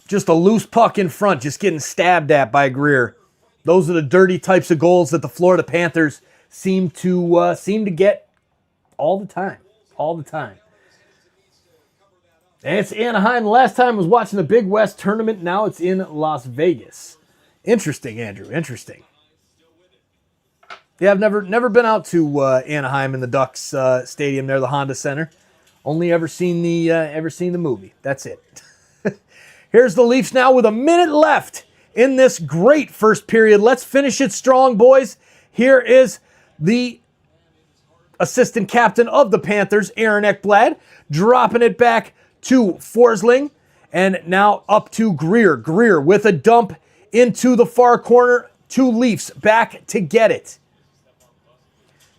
[SPEAKER 3] Just a loose puck in front, just getting stabbed at by Greer. Those are the dirty types of goals that the Florida Panthers seem to get all the time. All the time. And it's Anaheim. The last time I was watching the Big West tournament. Now it's in Las Vegas. Interesting, Andrew. Interesting. Yeah, I've never been out to Anaheim in the Ducks stadium there, the Honda Center. Only ever seen the movie. That's it. Here's the Leafs now with a minute left in this great first period. Let's finish it strong, boys. Here is the assistant captain of the Panthers, Aaron Ekblad, dropping it back to Forsling, and now up to Greer. Greer with a dump into the far corner to Leafs, back to get it.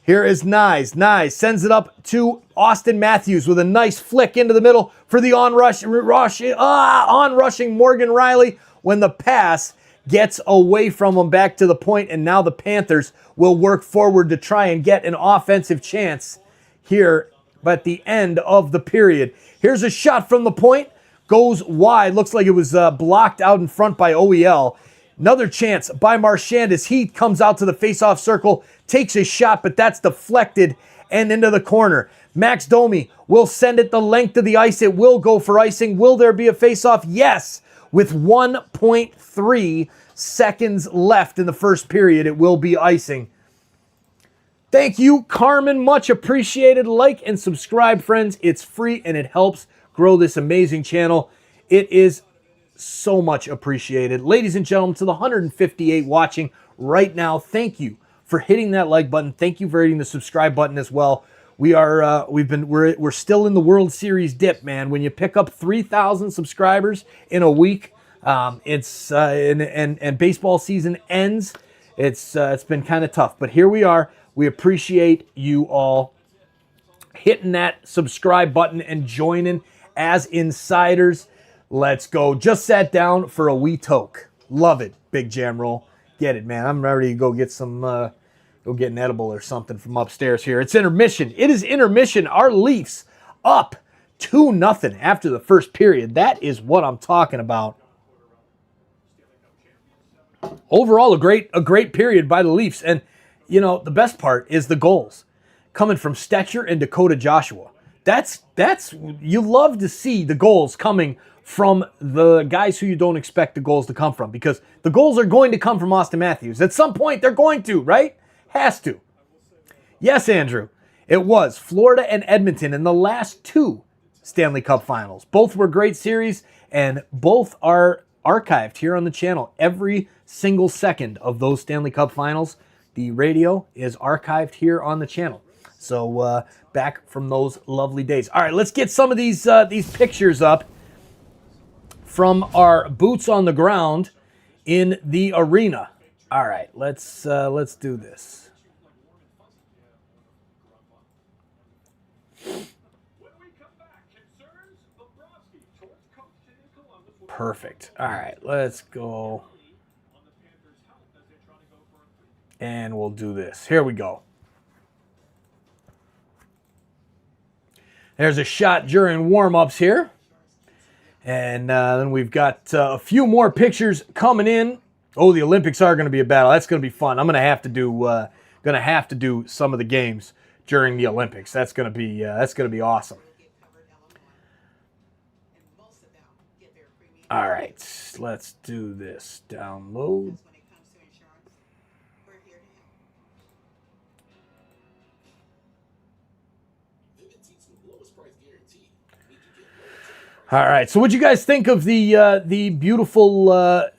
[SPEAKER 3] Here is Nyes. Nyes sends it up to Austin Matthews with a nice flick into the middle for the onrushing Morgan Rielly when the pass gets away from him back to the point, and now the Panthers will work forward to try and get an offensive chance here at the end of the period. Here's a shot from the point. Goes wide. Looks like it was blocked out in front by OEL. Another chance by Marchand as he comes out to the faceoff circle, takes a shot, but that's deflected and into the corner. Max Domi will send it the length of the ice. It will go for icing. Will there be a faceoff? Yes. With 1.3 seconds left in the first period, it will be icing. Thank you, Carmen. Much appreciated. Like and subscribe, friends. It's free and it helps grow this amazing channel. It is so much appreciated. Ladies and gentlemen, to the 158 watching right now, thank you for hitting that like button. Thank you for hitting the subscribe button as well. We're still in the World Series dip, man. When you pick up 3,000 subscribers in a week, and baseball season ends, it's been kind of tough. But here we are. We appreciate you all hitting that subscribe button and joining as insiders. Let's go. Just sat down for a wee toke. Love it, Big Jam Roll. Get it, man. I'm ready to go get some, go get an edible or something from upstairs here. It's intermission. It is intermission. Our Leafs up 2-0 after the first period. That is what I'm talking about. Overall, a great period by the Leafs. And, you know, the best part is the goals coming from Stetcher and Dakota Joshua. That's you love to see the goals coming from the guys who you don't expect the goals to come from, because the goals are going to come from Austin Matthews. At some point, they're going to, right? Has to. Yes, Andrew. It was Florida and Edmonton in the last two Stanley Cup finals. Both were great series, and both are archived here on the channel. Every single second of those Stanley Cup finals, the radio is archived here on the channel. So back from those lovely days. All right, let's get some of these pictures up from our boots on the ground in the arena. All right, let's do this. Perfect. All right, let's go. And we'll do this. Here we go. There's a shot during warm-ups here. And then we've got a few more pictures coming in. Oh, the Olympics are going to be a battle. That's going to be fun. I'm going to have to do some of the games during the Olympics. That's going to be awesome. All right, let's do this. Download. All right, so what'd you guys think of the beautiful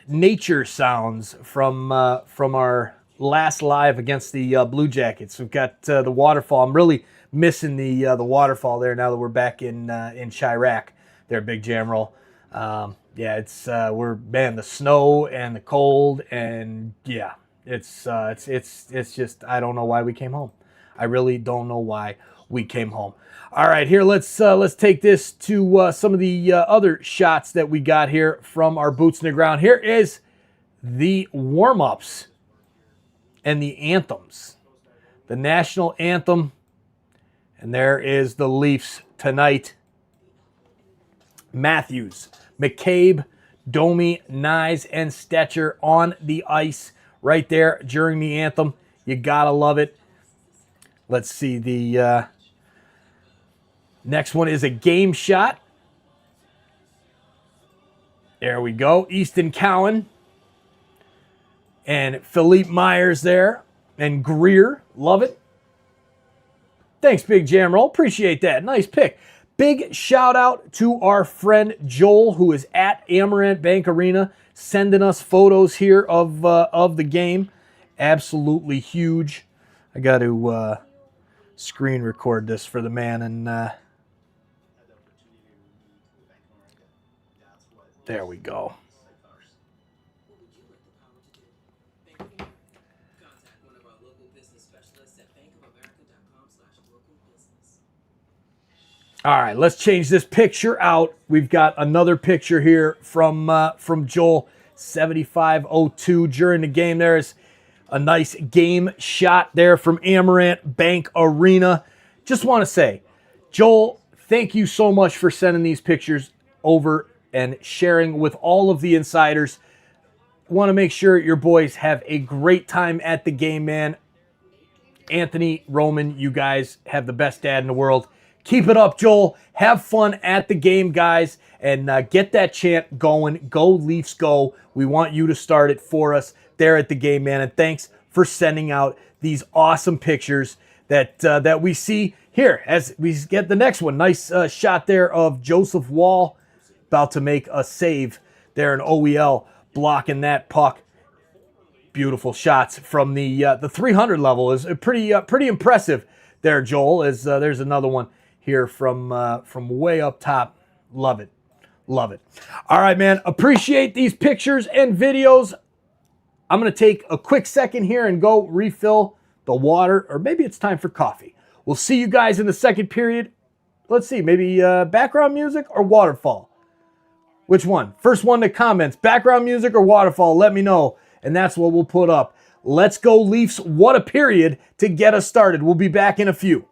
[SPEAKER 3] nature sounds from our last live against the Blue Jackets? We've got the waterfall. I'm really missing the waterfall there now that we're back in Chirac. There, Big Jam Roll. Yeah, it's the snow and the cold, and yeah, it's just, I don't know why we came home. I really don't know why we came home. All right, here, let's take this to some of the other shots that we got here from our boots in the ground. Here is the warm-ups and the anthems. The national anthem, and there is the Leafs tonight. Matthews, McCabe, Domi, Nyes, and Stetcher on the ice right there during the anthem. You gotta love it. Let's see, the next one is a game shot. There we go. Easton Cowan and Philippe Myers there. And Greer. Love it. Thanks, Big Jam Roll. Appreciate that. Nice pick. Big shout out to our friend Joel, who is at Amarant Bank Arena, sending us photos here of the game. Absolutely huge. I got to screen record this for the man, and there we go. All right, let's change this picture out. We've got another picture here from Joel, 7502 during the game. There's a nice game shot there from Amarant Bank Arena. Just want to say, Joel, thank you so much for sending these pictures over and sharing with all of the insiders. want to make sure your boys have a great time at the game, man. Anthony, Roman, you guys have the best dad in the world. Keep it up, Joel. Have fun at the game, guys, and get that chant going. Go Leafs, go. We want you to start it for us there at the game, man. And thanks for sending out these awesome pictures that we see here as we get the next one. Nice shot there of Joseph Wall about to make a save there in OEL, blocking that puck. Beautiful shots from the 300 level is pretty impressive there, Joel. As there's another one here from way up top. Love it. Love it. All right, man. Appreciate these pictures and videos. I'm going to take a quick second here and go refill the water, or maybe it's time for coffee. We'll see you guys in the second period. Let's see, maybe background music or waterfall? Which one? First one that comments, background music or waterfall, let me know. And that's what we'll put up. Let's go Leafs. What a period to get us started. We'll be back in a few.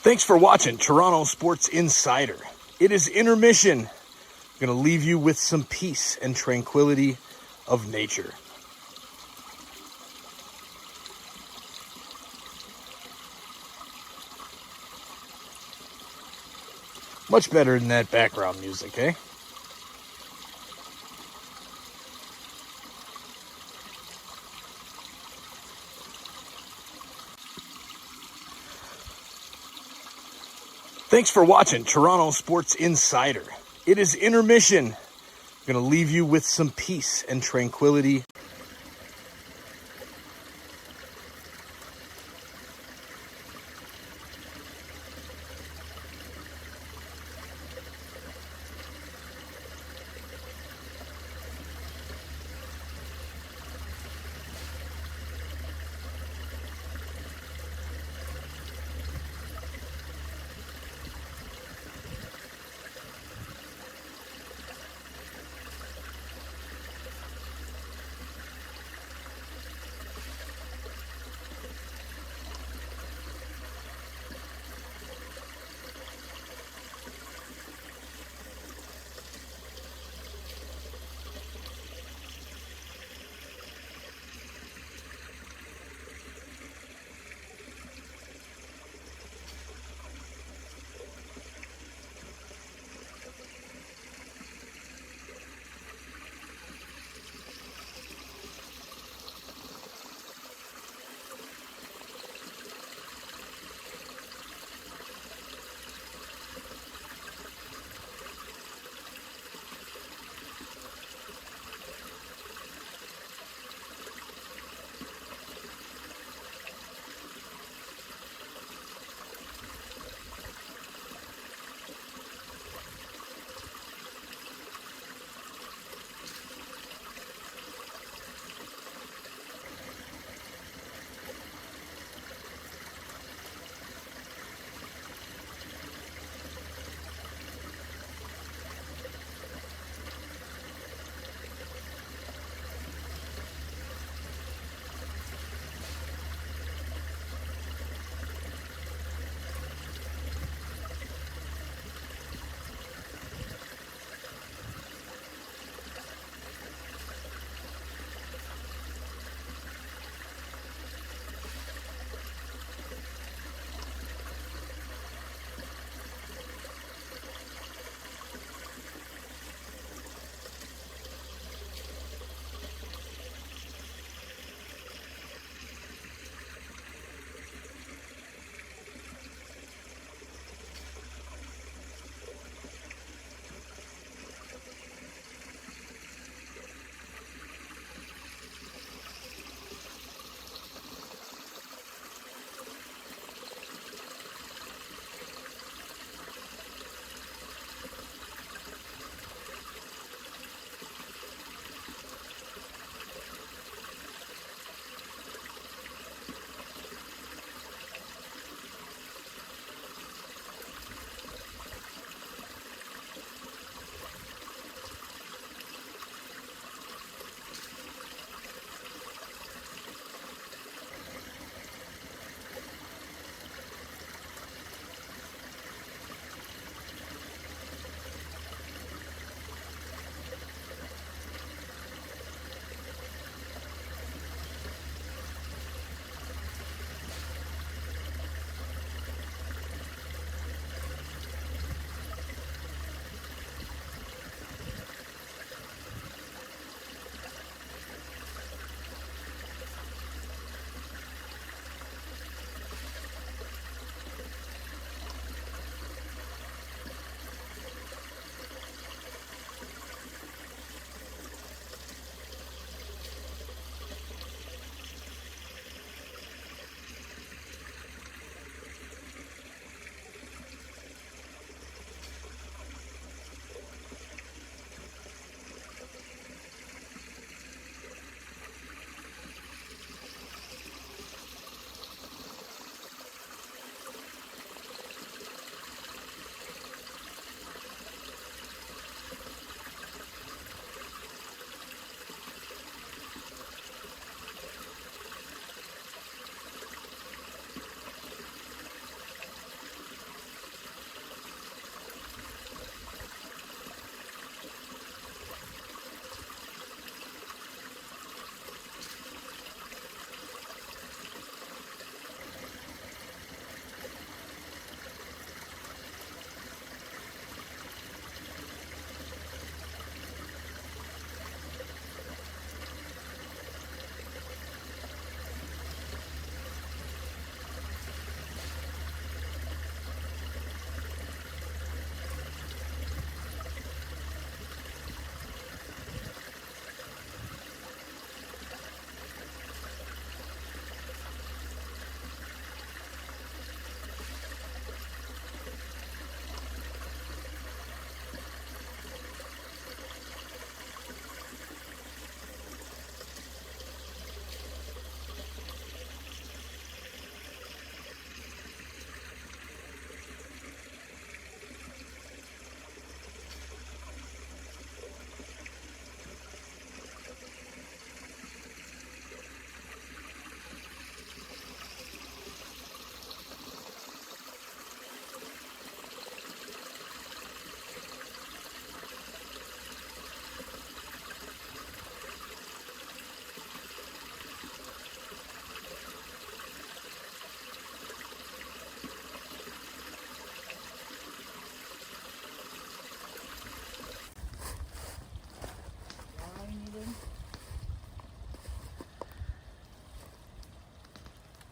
[SPEAKER 4] Thanks for watching Toronto Sports Insider.
[SPEAKER 3] It is intermission. I'm going to leave you with some peace and tranquility of nature. Much better than that background music, eh? Thanks for watching Toronto Sports Insider. It is intermission. I'm going to leave you with some peace and tranquility.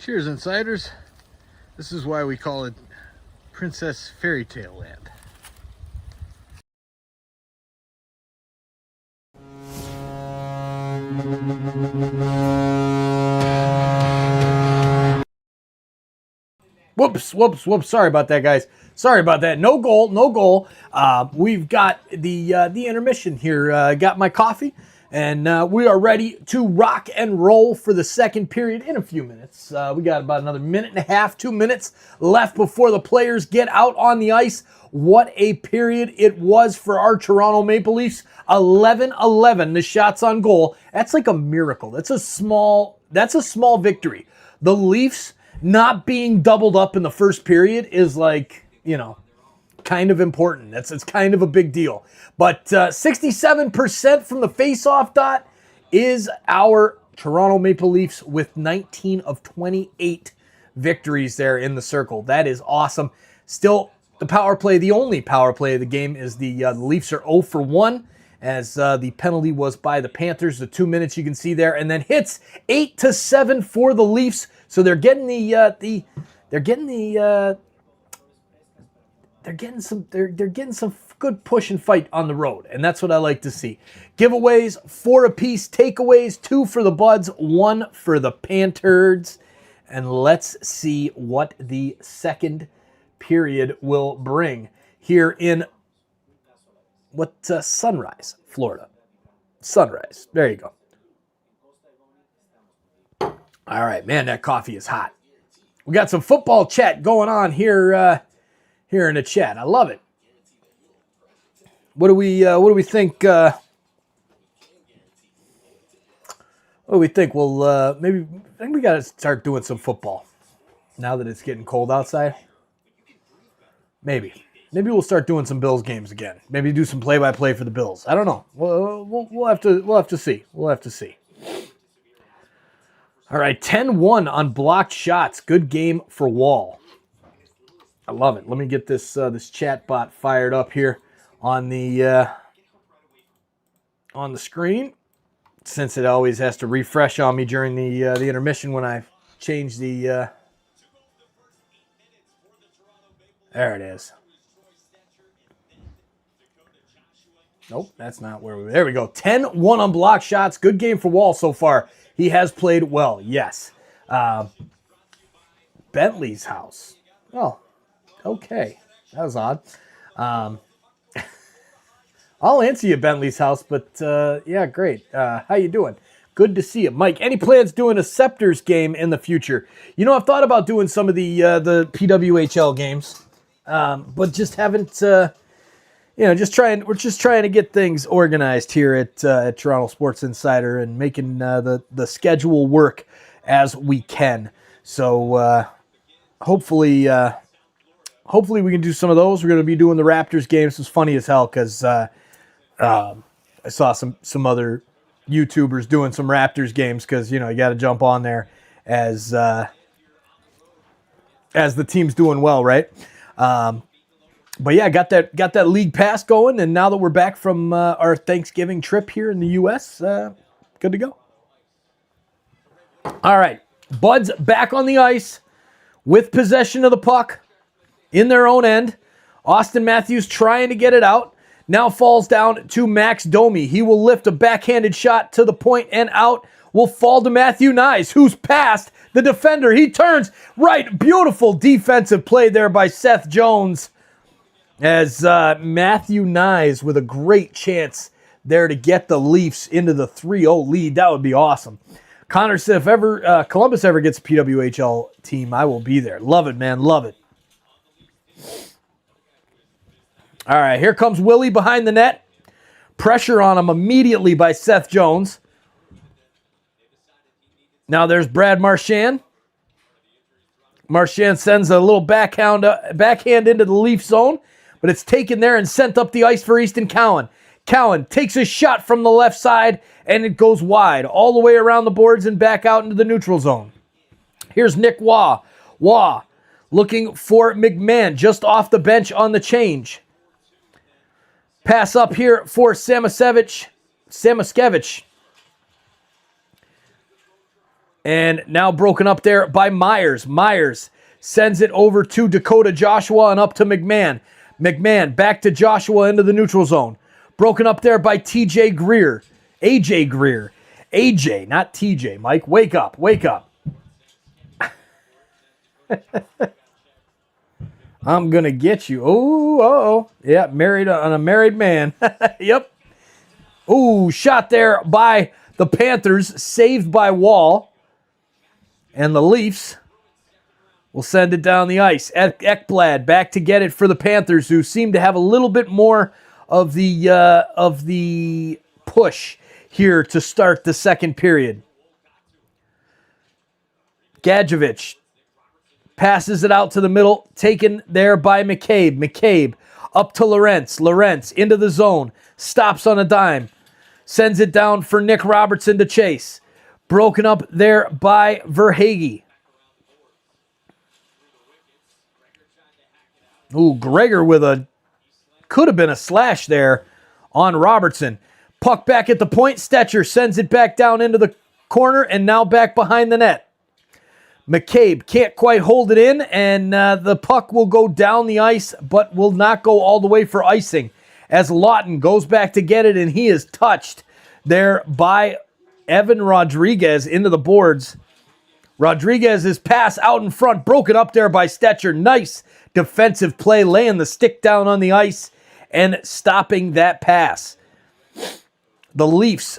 [SPEAKER 3] Cheers, insiders. This is why we call it Princess Fairy Tale Land. Whoops. Sorry about that, guys. Sorry about that. No goal. We've got the intermission here. Got my coffee, and we are ready to rock and roll for the second period in a few minutes. We got about another minute and a half, 2 minutes left before the players get out on the ice. What a period it was for our Toronto Maple Leafs. 11-11, the shots on goal. That's like a miracle. That's a small victory. The Leafs not being doubled up in the first period is like, kind of important. It's kind of a big deal. But 67% from the face-off dot is our Toronto Maple Leafs with 19 of 28 victories there in the circle. That is awesome. Still, the power play, the only power play of the game is the Leafs are 0 for 1, as the penalty was by the Panthers. The 2 minutes you can see there, and then hits 8-7 for the Leafs. So they're getting some good push and fight on the road, and that's what I like to see. Giveaways 4 apiece, takeaways 2 for the Buds, 1 for the Panthers, and let's see what the second period will bring here in Sunrise, Florida. Sunrise. There you go. All right, man, that coffee is hot. We got some football chat going on here in the chat. I love it. What do we think? What do we think? Well, I think we got to start doing some football now that it's getting cold outside. Maybe we'll start doing some Bills games again. Maybe do some play-by-play for the Bills. I don't know. We'll have to see. We'll have to see. All right, 10-1 on blocked shots. Good game for Wall. I love it. Let me get this chat bot fired up here on the screen, since it always has to refresh on me during the intermission when I change the. There it is. Nope, that's not where we. There we go. 10-1 on block shots. Good game for Wall so far. He has played well. Yes. Bentley's house. Oh, okay. That was odd. I'll answer you, Bentley's house, but yeah, great. How you doing? Good to see you. Mike, any plans doing a Scepters game in the future? I've thought about doing some of the PWHL games, but just haven't. We're just trying to get things organized here at Toronto Sports Insider and making the schedule work as we can. So hopefully we can do some of those. We're going to be doing the Raptors games. It's funny as hell because I saw some other YouTubers doing some Raptors games because you got to jump on there as the team's doing well, right? But yeah, got that league pass going, and now that we're back from our Thanksgiving trip here in the U.S., good to go. All right, Buds back on the ice with possession of the puck in their own end. Austin Matthews trying to get it out. Now falls down to Max Domi. He will lift a backhanded shot to the point and out. Will fall to Matthew Nyes, who's past the defender. He turns right. Beautiful defensive play there by Seth Jones. As Matthew Nyes with a great chance there to get the Leafs into the 3-0 lead. That would be awesome. Connor said if Columbus ever gets a PWHL team, I will be there. Love it, man. Love it. All right, here comes Willie behind the net. Pressure on him immediately by Seth Jones. Now there's Brad Marchand. Marchand sends a little backhand into the Leaf zone, but it's taken there and sent up the ice for Easton Cowan. Cowan takes a shot from the left side, and it goes wide, all the way around the boards and back out into the neutral zone. Here's Nick Waugh. Waugh looking for McMahon just off the bench on the change. Pass up here for Samoskevich. And now broken up there by Myers. Myers sends it over to Dakota Joshua and up to McMahon. McMahon back to Joshua into the neutral zone. Broken up there by TJ Greer. AJ Greer. AJ, not TJ. Mike, wake up. Wake up. I'm going to get you. Oh, uh-oh. Yeah, married on a married man. Yep. Ooh, shot there by the Panthers. Saved by Wall. And the Leafs will send it down the ice. Ekblad back to get it for the Panthers, who seem to have a little bit more of the push here to start the second period. Gadjevich passes it out to the middle, taken there by McCabe. McCabe up to Lorentz. Lorentz into the zone, stops on a dime, sends it down for Nick Robertson to chase. Broken up there by Verhaeghe. Ooh, Gregor with could have been a slash there on Robertson. Puck back at the point. Stetcher sends it back down into the corner and now back behind the net. McCabe can't quite hold it in, and the puck will go down the ice, but will not go all the way for icing. As Lawton goes back to get it, and he is touched there by Evan Rodriguez into the boards. Rodriguez's pass out in front, broken up there by Stetcher. Nice defensive play, laying the stick down on the ice and stopping that pass. The Leafs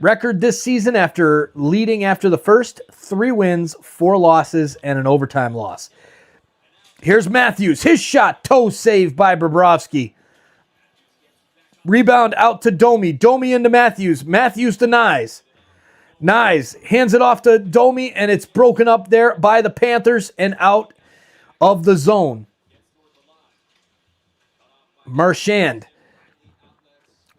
[SPEAKER 3] record this season after leading after the first, 3 wins, 4 losses, and an overtime loss. Here's Matthews. His shot, toe save by Bobrovsky. Rebound out to Domi. Domi into Matthews. Matthews to Nyes. Nyes hands it off to Domi, and it's broken up there by the Panthers and out of the zone. Marchand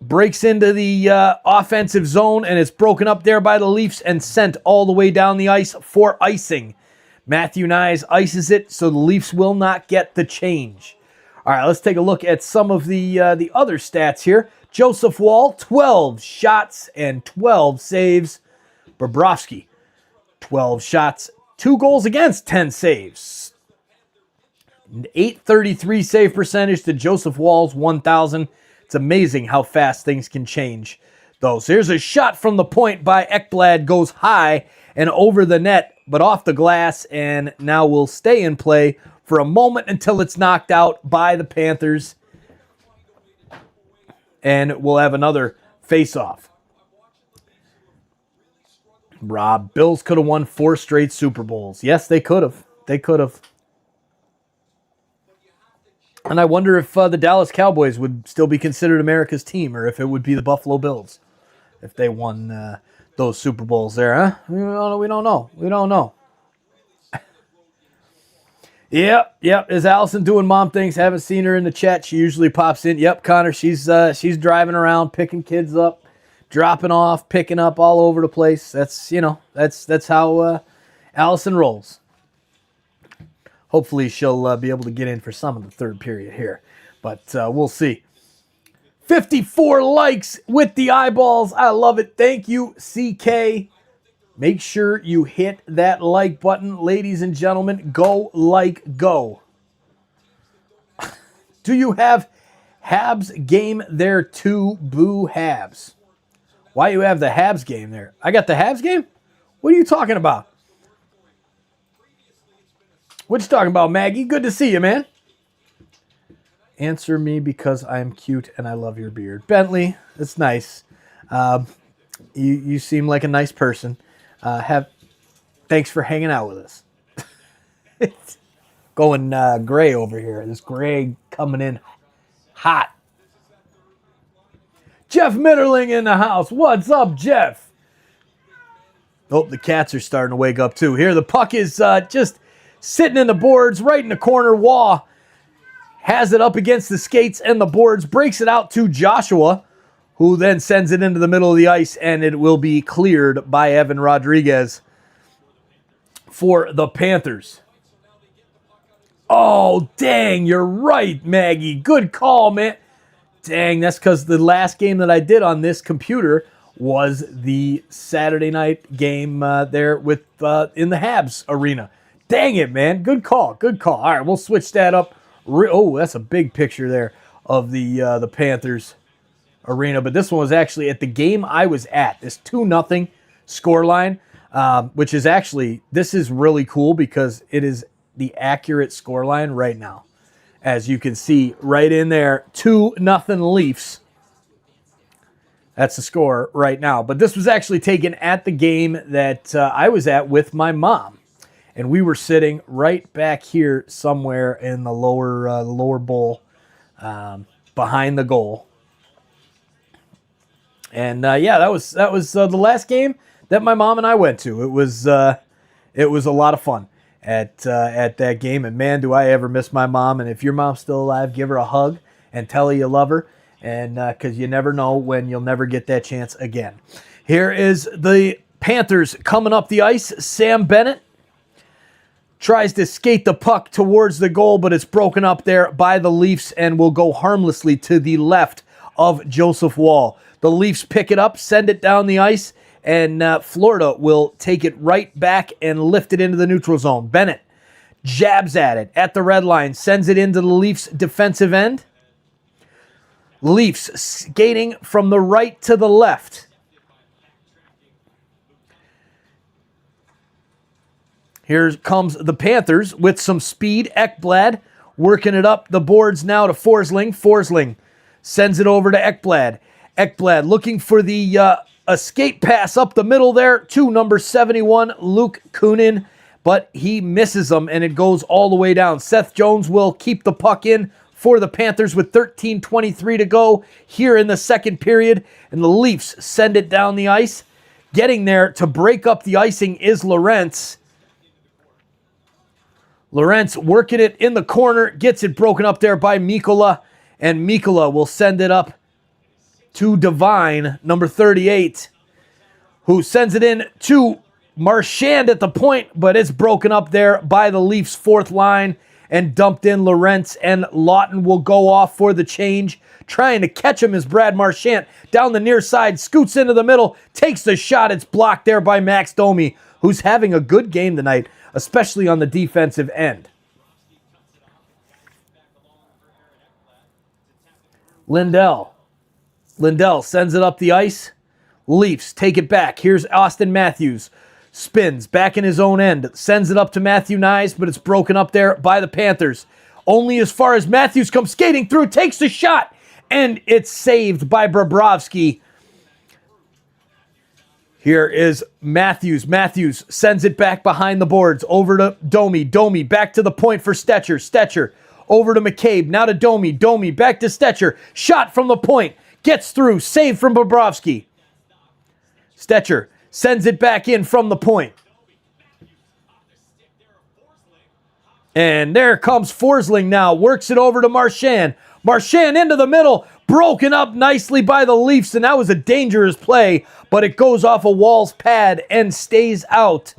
[SPEAKER 3] breaks into the offensive zone, and it's broken up there by the Leafs and sent all the way down the ice for icing. Matthew Nyes ices it, so the Leafs will not get the change. All right, let's take a look at some of the other stats here. Joseph Woll, 12 shots and 12 saves. Bobrovsky, 12 shots, 2 goals against, 10 saves. 833 save percentage to Joseph Woll's 1,000. It's amazing how fast things can change, though. So here's a shot from the point by Ekblad, goes high and over the net, but off the glass, and now will stay in play for a moment until it's knocked out by the Panthers. And we'll have another face-off. Rob, Bills could have won 4 straight Super Bowls. Yes, they could have. They could have. And I wonder if the Dallas Cowboys would still be considered America's team, or if it would be the Buffalo Bills if they won those Super Bowls there, huh? We don't know. We don't know. Yep. Is Allison doing mom things? Haven't seen her in the chat. She usually pops in. Yep, Connor, she's driving around, picking kids up, dropping off, picking up all over the place. That's how Allison rolls. Hopefully she'll be able to get in for some of the third period here, but we'll see. 54 likes with the eyeballs. I love it. Thank you, CK. Make sure you hit that like button, ladies and gentlemen. Go like go. Do you have Habs game there too? Boo Habs. Why you have the Habs game there? I got the Habs game? What are you talking about? What you talking about, Maggie? Good to see you, man. Answer me because I'm cute and I love your beard. Bentley, it's nice. You seem like a nice person. Thanks for hanging out with us. It's going gray over here. This gray coming in hot. Jeff Mitterling in the house. What's up, Jeff? Oh, the cats are starting to wake up too. Here, the puck is just sitting in the boards, right in the corner. Waugh has it up against the skates and the boards, breaks it out to Joshua, who then sends it into the middle of the ice, and it will be cleared by Evan Rodriguez for the Panthers. Oh, dang, you're right, Maggie. Good call, man. Dang, that's because the last game that I did on this computer was the Saturday night game there with in the Habs arena. Dang it, man. Good call. Good call. All right, we'll switch that up. Oh, that's a big picture there of the Panthers arena. But this one was actually at the game I was at. This 2-0 scoreline, which is actually, this is really cool because it is the accurate scoreline right now. As you can see right in there, 2-0 Leafs. That's the score right now. But this was actually taken at the game that I was at with my mom. And we were sitting right back here somewhere in the lower bowl behind the goal. And yeah, that was the last game that my mom and I went to. It was a lot of fun at that game. And man, do I ever miss my mom. And if your mom's still alive, give her a hug and tell her you love her. And because you never know when you'll never get that chance again. Here is the Panthers coming up the ice. Sam Bennett tries to skate the puck towards the goal, but it's broken up there by the Leafs and will go harmlessly to the left of Joseph Woll. The Leafs pick it up, send it down the ice, and Florida will take it right back and lift it into the neutral zone. Bennett jabs at it at the red line, sends it into the Leafs defensive end. Leafs skating from the right to the left. Here comes the Panthers with some speed. Ekblad working it up the boards now to Forsling. Forsling sends it over to Ekblad. Ekblad looking for the escape pass up the middle there to number 71, Luke Kunin, but he misses them and it goes all the way down. Seth Jones will keep the puck in for the Panthers with 13:23 to go here in the second period, and the Leafs send it down the ice. Getting there to break up the icing is Lorentz. Lorentz working it in the corner, gets it broken up there by Mikkola, and Mikkola will send it up to Devine, number 38, who sends it in to Marchand at the point, but it's broken up there by the Leafs' fourth line and dumped in Lorentz, and Lawton will go off for the change. Trying to catch him is Brad Marchand down the near side, scoots into the middle, takes the shot. It's blocked there by Max Domi, who's having a good game tonight, especially on the defensive end. Lindell sends it up the ice. Leafs take it back. Here's Austin Matthews. Spins back in his own end. Sends it up to Matthew Nyes, but it's broken up there by the Panthers. Only as far as Matthews comes skating through, takes the shot, and it's saved by Bobrovsky. Here is Matthews. Matthews sends it back behind the boards over to Domi. Domi back to the point for Stetcher. Stetcher over to McCabe. Now to Domi. Domi back to Stetcher. Shot from the point. Gets through. Save from Bobrovsky. Stetcher sends it back in from the point. And there comes Forsling now. Works it over to Marchand. Marchand into the middle. Broken up nicely by the Leafs. And that was a dangerous play. But it goes off a Woll's pad and stays out.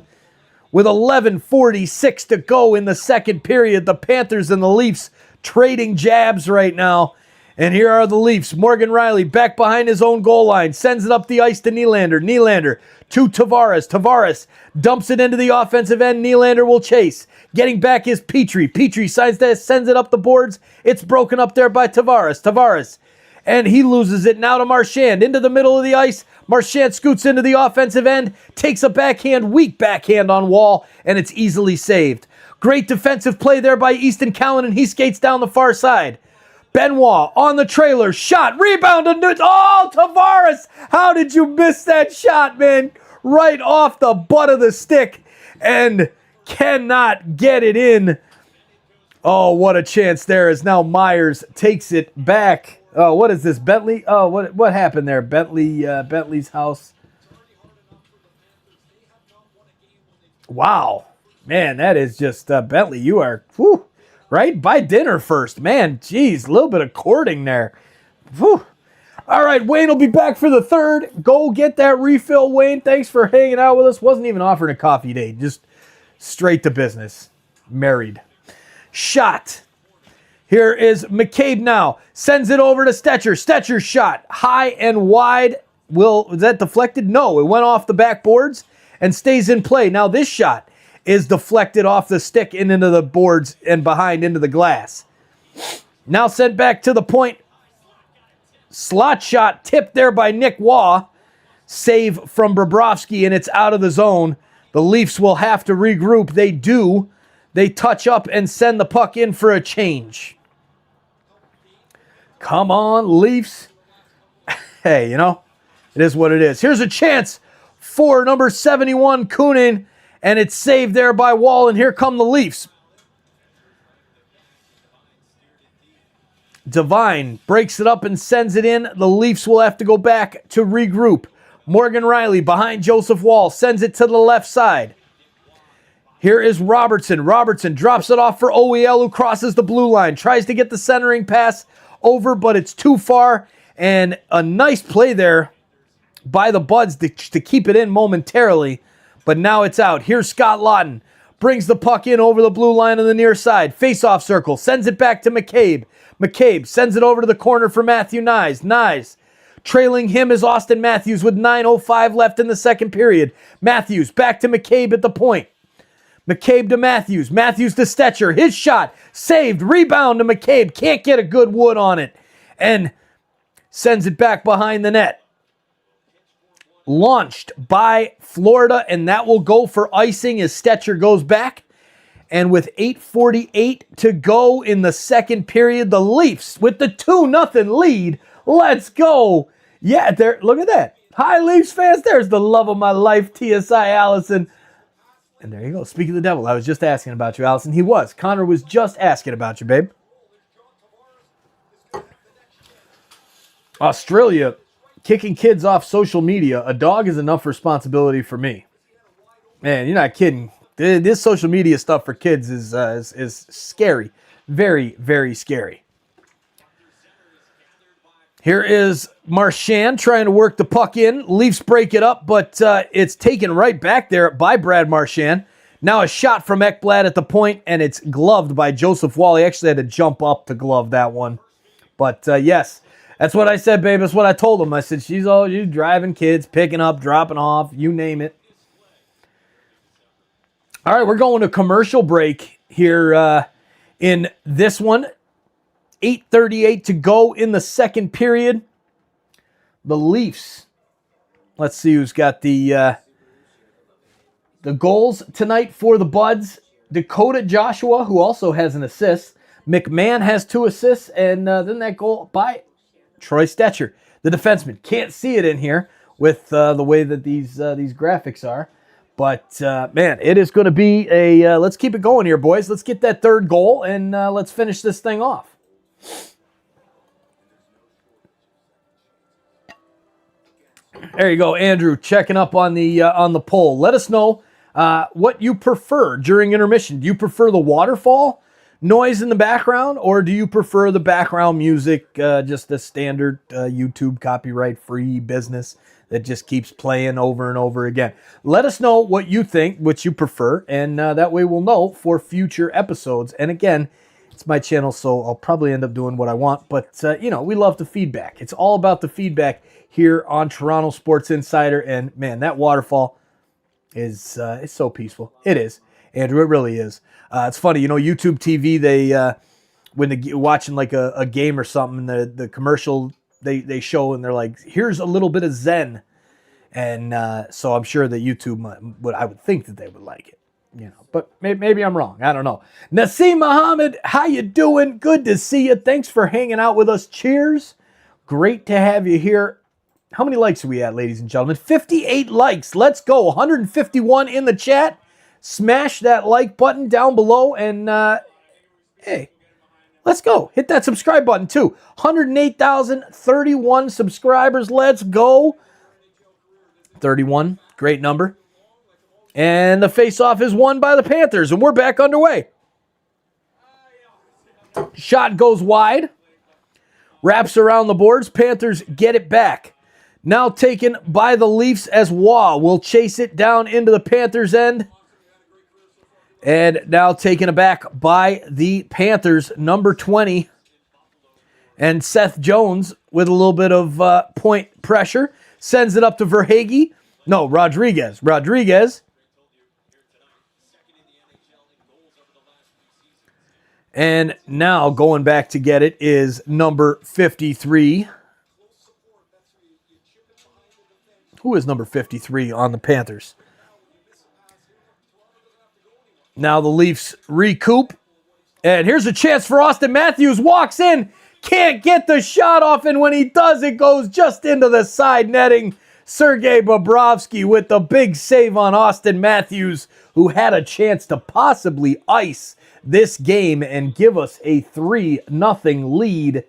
[SPEAKER 3] With 11:46 to go in the second period, the Panthers and the Leafs trading jabs right now. And here are the Leafs. Morgan Rielly back behind his own goal line. Sends it up the ice to Nylander. Nylander to Tavares. Tavares dumps it into the offensive end. Nylander will chase. Getting back is Petrie. Petrie sends it up the boards. It's broken up there by Tavares. Tavares. And he loses it now to Marchand. Into the middle of the ice. Marchand scoots into the offensive end. Takes a backhand, weak backhand on Woll. And it's easily saved. Great defensive play there by Easton Cowan. And he skates down the far side. Benoit on the trailer, shot, rebound, Tavares! How did you miss that shot, man? Right off the butt of the stick, and cannot get it in. Oh, what a chance there as now Myers takes it back. Oh, what is this, Bentley? Oh, what happened there? Bentley's house. Wow, man, that is just, Bentley, you are, whew. Right? Buy dinner first. Man, geez, a little bit of courting there. Whew. All right, Wayne will be back for the third. Go get that refill, Wayne. Thanks for hanging out with us. Wasn't even offering a coffee date. Just straight to business. Married. Shot. Here is McCabe now. Sends it over to Stetcher. Stetcher's shot. High and wide. is that deflected? No, it went off the backboards and stays in play. Now this shot is deflected off the stick and into the boards and behind into the glass. Now sent back to the point. Slot shot tipped there by Nick Waugh. Save from Bobrovsky, and it's out of the zone. The Leafs will have to regroup. They do. They touch up and send the puck in for a change. Come on, Leafs. Hey, you know, it is what it is. Here's a chance for number 71, Kunin, and it's saved there by Wall, and here come the Leafs. Devine breaks it up and sends it in. The Leafs will have to go back to regroup. Morgan Riley behind Joseph Wall sends it to the left side. Here is Robertson. Robertson drops it off for OEL, who crosses the blue line. Tries to get the centering pass over, but it's too far. And a nice play there by the Buds to keep it in momentarily. But now it's out. Here's Scott Lawton. Brings the puck in over the blue line on the near side. Face-off circle. Sends it back to McCabe. McCabe sends it over to the corner for Matthew Nyes. Nyes. Trailing him is Austin Matthews with 9:05 left in the second period. Matthews back to McCabe at the point. McCabe to Matthews. Matthews to Stetcher. His shot saved. Rebound to McCabe. Can't get a good wood on it. And sends it back behind the net. Launched by Florida, and that will go for icing as Stetcher goes back. And with 8:48 to go in the second period, the Leafs with the 2-0 lead. Let's go. Yeah, there. Look at that. Hi, Leafs fans. There's the love of my life, TSI Allison. And there you go. Speaking of the devil, I was just asking about you, Allison. He was. Connor was just asking about you, babe. Australia kicking kids off social media. A dog is enough responsibility for me. Man, you're not kidding. This social media stuff for kids is scary. Very, very scary. Here is Marchand trying to work the puck in. Leafs break it up, but it's taken right back there by Brad Marchand. Now a shot from Ekblad at the point, and it's gloved by Joseph Wall. He actually had to jump up to glove that one. But yes, that's what I said, babe. That's what I told him. I said, she's driving kids, picking up, dropping off, you name it. All right, we're going to commercial break here in this one. 8:38 to go in the second period. The Leafs. Let's see who's got the goals tonight for the Buds. Dakota Joshua, who also has an assist. McMahon has 2 assists, and then that goal by Troy Stetcher, the defenseman. Can't see it in here with the way that these graphics are. But, man, it is going to be a let's keep it going here, boys. Let's get that third goal, and let's finish this thing off. There you go, Andrew, checking up on the poll. Let us know what you prefer during intermission. Do you prefer the waterfall noise in the background, or do you prefer the background music, just the standard YouTube copyright-free business that just keeps playing over and over again? Let us know what you think, what you prefer, and that way we'll know for future episodes. And again, it's my channel, so I'll probably end up doing what I want. But, we love the feedback. It's all about the feedback here on Toronto Sports Insider. And, man, that waterfall is it's so peaceful. It is, Andrew. It really is. It's funny, YouTube TV, they when they're watching like a game or something, the commercial they show, and they're like, here's a little bit of Zen. And so I'm sure that YouTube I would think that they would like it. But maybe I'm wrong. I don't know. Naseem Muhammad, how you doing? Good to see you. Thanks for hanging out with us. Cheers. Great to have you here. How many likes are we at, ladies and gentlemen? 58 likes. Let's go. 151 in the chat. Smash that like button down below, and hey, let's go. Hit that subscribe button too. 108,031 subscribers. Let's go. 31, great number. And the face-off is won by the Panthers, and we're back underway. Shot goes wide. Wraps around the boards. Panthers get it back. Now taken by the Leafs as Waugh will chase it down into the Panthers' end. And now taken aback by the Panthers, number 20. And Seth Jones with a little bit of point pressure. Sends it up to Verhage. No, Rodriguez. Rodriguez. And now going back to get it is number 53. Who is number 53 on the Panthers? Now the Leafs recoup. And here's a chance for Austin Matthews. Walks in. Can't get the shot off. And when he does, it goes just into the side netting. Sergei Bobrovsky with the big save on Austin Matthews, who had a chance to possibly ice this game and give us a 3-0 lead.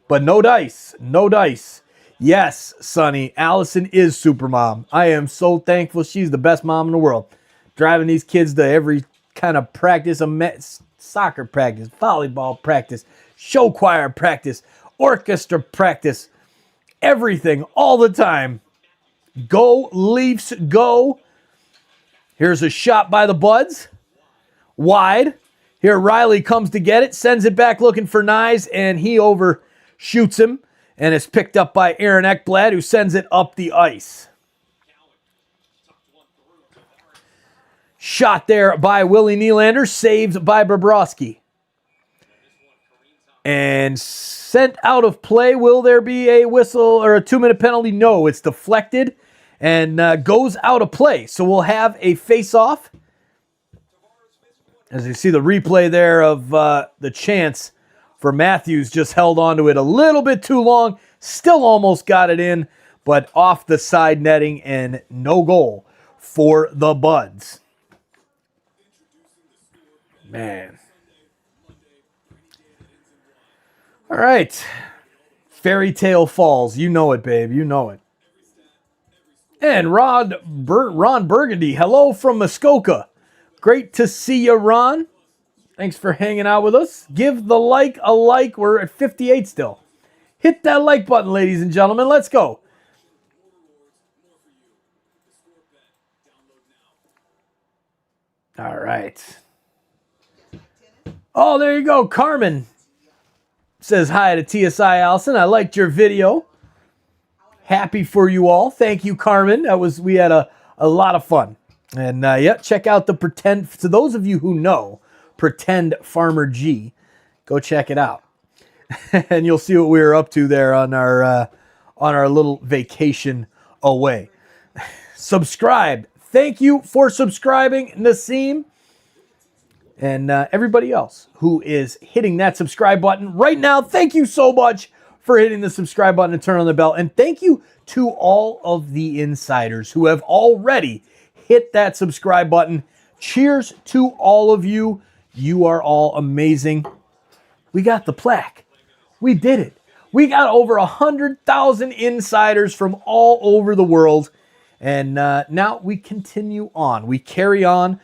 [SPEAKER 3] But no dice. No dice. Yes, Sonny, Allison is supermom. I am so thankful. She's the best mom in the world. Driving these kids to every kind of practice, soccer practice, volleyball practice, show choir practice, orchestra practice, everything, all the time. Go, Leafs, go. Here's a shot by the Buds. Wide. Here Riley comes to get it, sends it back looking for Nyes, and he overshoots him. And it's picked up by Aaron Ekblad, who sends it up the ice. Shot there by Willie Nylander, saved by Bobrovsky. And sent out of play. Will there be a whistle or a 2-minute penalty? No, it's deflected and goes out of play. So we'll have a face-off. As you see the replay there of the chance for Matthews, just held onto it a little bit too long. Still almost got it in, but off the side netting and no goal for the Buds. Man. All right. Fairy Tale Falls. You know it, babe. You know it. And Ron Burgundy. Hello from Muskoka. Great to see you, Ron. Thanks for hanging out with us. Give the like a like. We're at 58 still. Hit that like button, ladies and gentlemen. Let's go. All right. Oh, there you go. Carmen says hi to TSI Allison. I liked your video. Happy for you all. Thank you, Carmen. We had a lot of fun. And yeah, check out the Pretend. To those of you who know Pretend Farmer G, go check it out. And you'll see what we were up to there on our little vacation away. Subscribe. Thank you for subscribing, Nassim. And everybody else who is hitting that subscribe button right now, thank you so much for hitting the subscribe button and turn on the bell. And thank you to all of the insiders who have already hit that subscribe button. Cheers to all of you. You are all amazing. We got the plaque. We did it. We got over 100,000 insiders from all over the world. And now we continue on. We carry on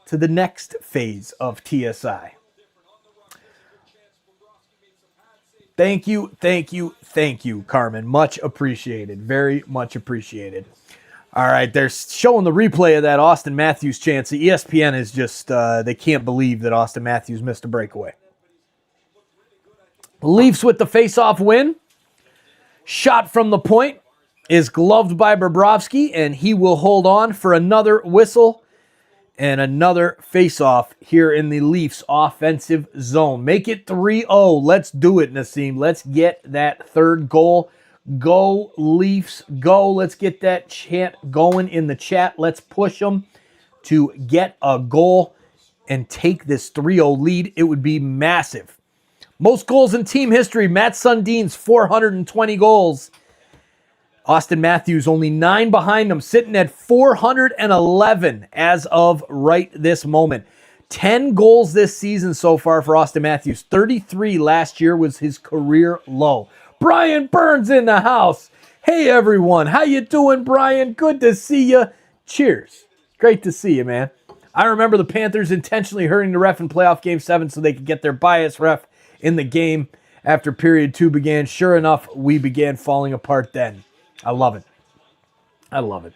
[SPEAKER 3] to the next phase of TSI. Thank you, thank you, thank you, Carmen. Much appreciated. Very much appreciated. All right, they're showing the replay of that Austin Matthews chance. The ESPN is just, they can't believe that Austin Matthews missed a breakaway. Leafs with the face-off win. Shot from the point is gloved by Bobrovsky, and he will hold on for another whistle and another face-off here in the Leafs offensive zone. Make it 3-0. Let's do it, Nassim. Let's get that third goal. Go, Leafs, go. Let's get that chant going in the chat. Let's push them to get a goal and take this 3-0 lead. It would be massive. Most goals in team history. Matt Sundin's 420 goals. Austin Matthews only 9 behind him, sitting at 411 as of right this moment. 10 goals this season so far for Austin Matthews. 33 last year was his career low. Brian Burns in the house. Hey, everyone. How you doing, Brian? Good to see you. Cheers. Great to see you, man. I remember the Panthers intentionally hurting the ref in playoff Game 7 so they could get their bias ref in the game after period 2 began. Sure enough, we began falling apart then. I love it. I love it.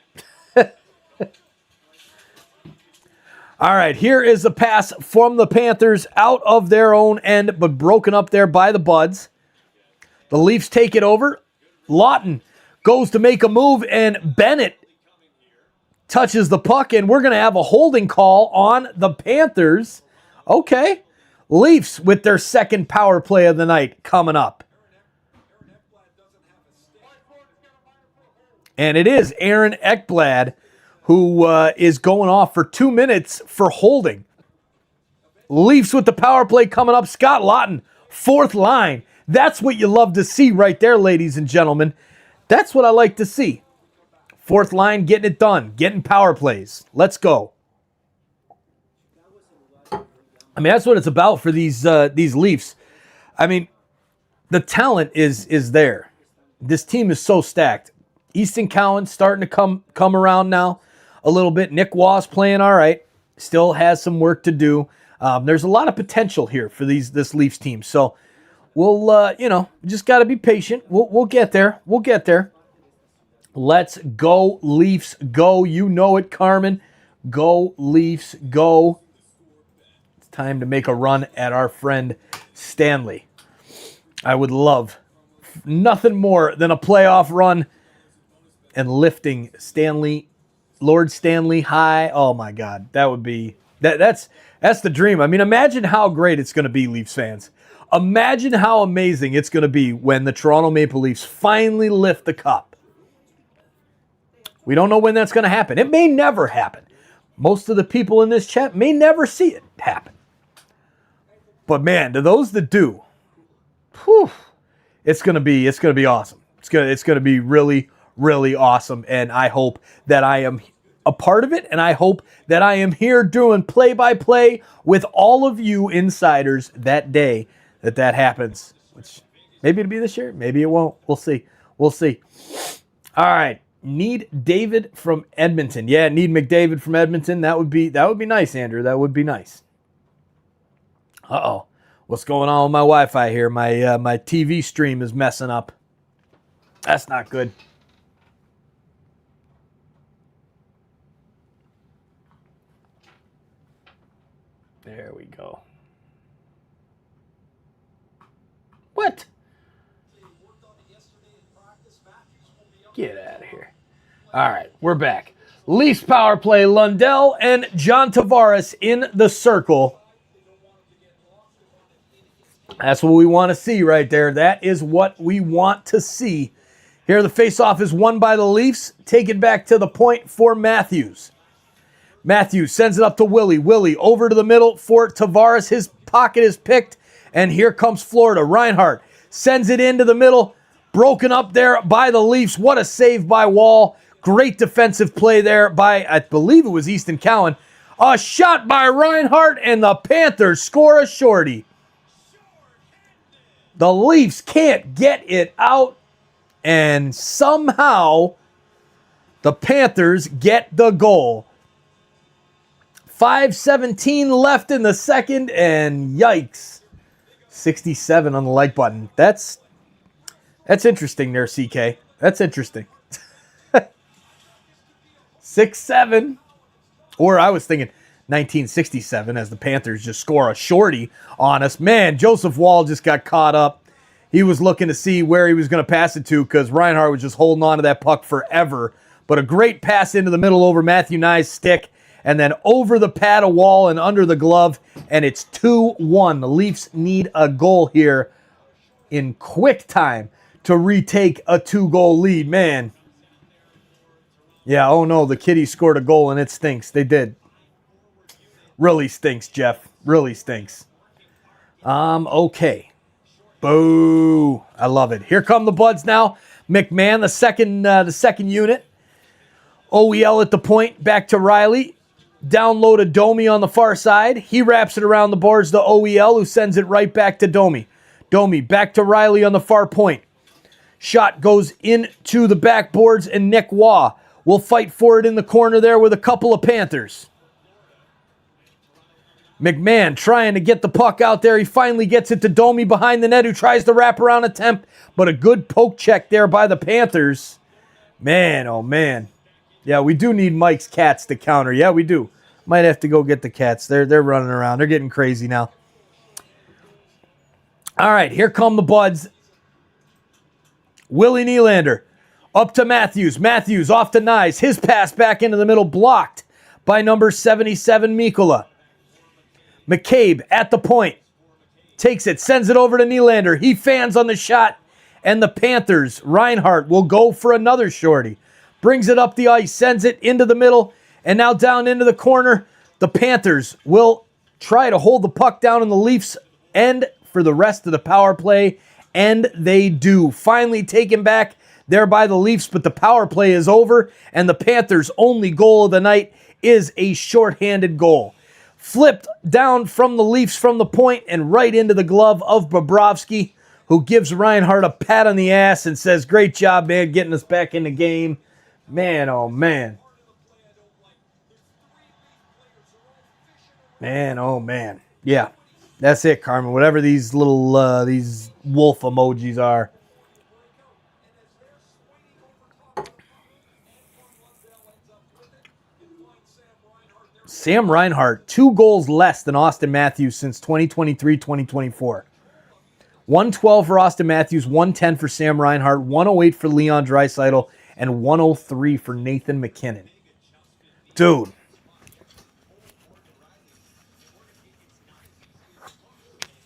[SPEAKER 3] All right, here is the pass from the Panthers out of their own end, but broken up there by the Buds. The Leafs take it over. Lawton goes to make a move, and Bennett touches the puck, and we're going to have a holding call on the Panthers. Okay. Leafs with their second power play of the night coming up. And it is Aaron Ekblad who is going off for 2 minutes for holding. Leafs with the power play coming up. Scott Laughton, fourth line. That's what you love to see right there, ladies and gentlemen. That's what I like to see. Fourth line getting it done, getting power plays. Let's go. I mean, that's what it's about for these Leafs. I mean, the talent is there. This team is so stacked. Easton Cowan's starting to come around now a little bit. Nick Waugh's playing all right. Still has some work to do. There's a lot of potential here for this Leafs team. So we'll, just got to be patient. We'll get there. We'll get there. Let's go, Leafs, go. You know it, Carmen. Go, Leafs, go. It's time to make a run at our friend Stanley. I would love nothing more than a playoff run and lifting Lord Stanley high. Oh, my God. That would be... That's the dream. I mean, imagine how great it's going to be, Leafs fans. Imagine how amazing it's going to be when the Toronto Maple Leafs finally lift the cup. We don't know when that's going to happen. It may never happen. Most of the people in this chat may never see it happen. But man, to those that do, it's going to be awesome. It's going to be really, really awesome. And I hope that I am a part of it. And I hope that I am here doing play-by-play with all of you insiders that day that happens. Which maybe it'll be this year. Maybe it won't. We'll see. We'll see. All right. Need David from Edmonton. Yeah, need McDavid from Edmonton. That would be nice, Andrew. That would be nice. Uh-oh. What's going on with my Wi-Fi here? My TV stream is messing up. That's not good. There we go. What? Get out of here. All right, we're back. Leafs power play, Lundell and John Tavares in the circle. That's what we want to see right there. That is what we want to see. Here the faceoff is won by the Leafs. Taken back to the point for Matthews. Matthews sends it up to Willie. Willie over to the middle for Tavares. His pocket is picked, and here comes Florida. Reinhart sends it into the middle. Broken up there by the Leafs. What a save by Wall. Great defensive play there by, I believe it was Easton Cowan. A shot by Reinhart, and the Panthers score a shorty. The Leafs can't get it out, and somehow the Panthers get the goal. 5:17 left in the second, and yikes. 67 on the like button. That's interesting there, CK. That's interesting. 6-7. Or I was thinking 1967 as the Panthers just score a shorty on us. Man, Joseph Wall just got caught up. He was looking to see where he was going to pass it to because Reinhart was just holding on to that puck forever. But a great pass into the middle over Matthew Nye's stick. And then over the pad of Wall and under the glove. And it's 2-1. The Leafs need a goal here in quick time to retake a 2-goal lead. Man. Yeah, oh no, the Kitties scored a goal and it stinks. They did. Really stinks, Jeff. Really stinks. Okay. Boo. I love it. Here come the Buds now. McMahon, the second unit. OEL at the point. Back to Riley. Down low to Domi on the far side. He wraps it around the boards to OEL, who sends it right back to Domi. Domi back to Riley on the far point. Shot goes into the backboards, and Nick Waugh will fight for it in the corner there with a couple of Panthers. McMahon trying to get the puck out there. He finally gets it to Domi behind the net, who tries the wraparound attempt, but a good poke check there by the Panthers. Man, oh man. Yeah, we do need Mike's Cats to counter. Yeah, we do. Might have to go get the Cats. They're running around. They're getting crazy now. All right, here come the Buds. Willie Nylander Up to Matthews. Matthews off to Nyes. His pass back into the middle, blocked by number 77, Mikkola. McCabe at the point. Takes it, sends it over to Nylander. He fans on the shot, and the Panthers, Reinhart, will go for another shorty. Brings it up the ice, sends it into the middle, and now down into the corner. The Panthers will try to hold the puck down in the Leafs' end for the rest of the power play, and they do. Finally taken back there by the Leafs, but the power play is over, and the Panthers' only goal of the night is a shorthanded goal. Flipped down from the Leafs from the point and right into the glove of Bobrovsky, who gives Reinhart a pat on the ass and says, "Great job, man, getting us back in the game." Man, oh man. Man, oh man. Yeah, that's it, Carmen. Whatever these little, these wolf emojis are. Sam Reinhart, 2 goals less than Austin Matthews since 2023-2024. 112 for Austin Matthews, 110 for Sam Reinhart, 108 for Leon Draisaitl, and 103 for Nathan MacKinnon. Dude.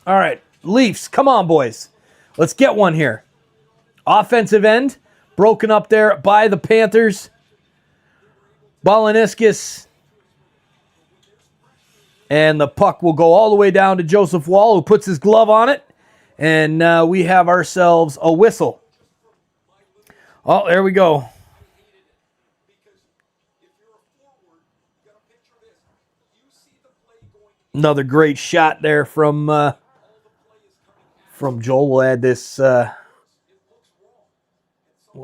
[SPEAKER 3] All right, Leafs, come on, boys. Let's get one here. Offensive end, broken up there by the Panthers. Balaniskis. And the puck will go all the way down to Joseph Wall, who puts his glove on it. And we have ourselves a whistle. Oh, there we go. Another great shot there from Joel. We'll add this. We'll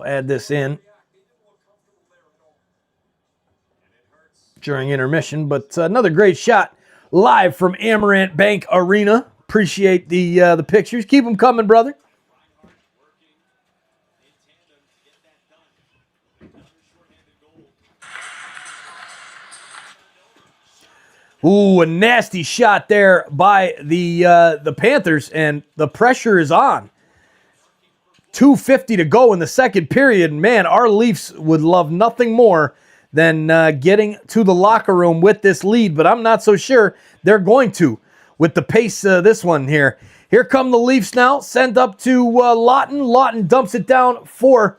[SPEAKER 3] add this in during intermission. But another great shot live from Amarant Bank Arena. Appreciate the pictures. Keep them coming, brother. Ooh, a nasty shot there by the Panthers, and the pressure is on. 2:50 to go in the second period. Man, our Leafs would love nothing more than getting to the locker room with this lead, but I'm not so sure they're going to with the pace of this one here. Here come the Leafs now. Send up to Lawton. Lawton dumps it down for,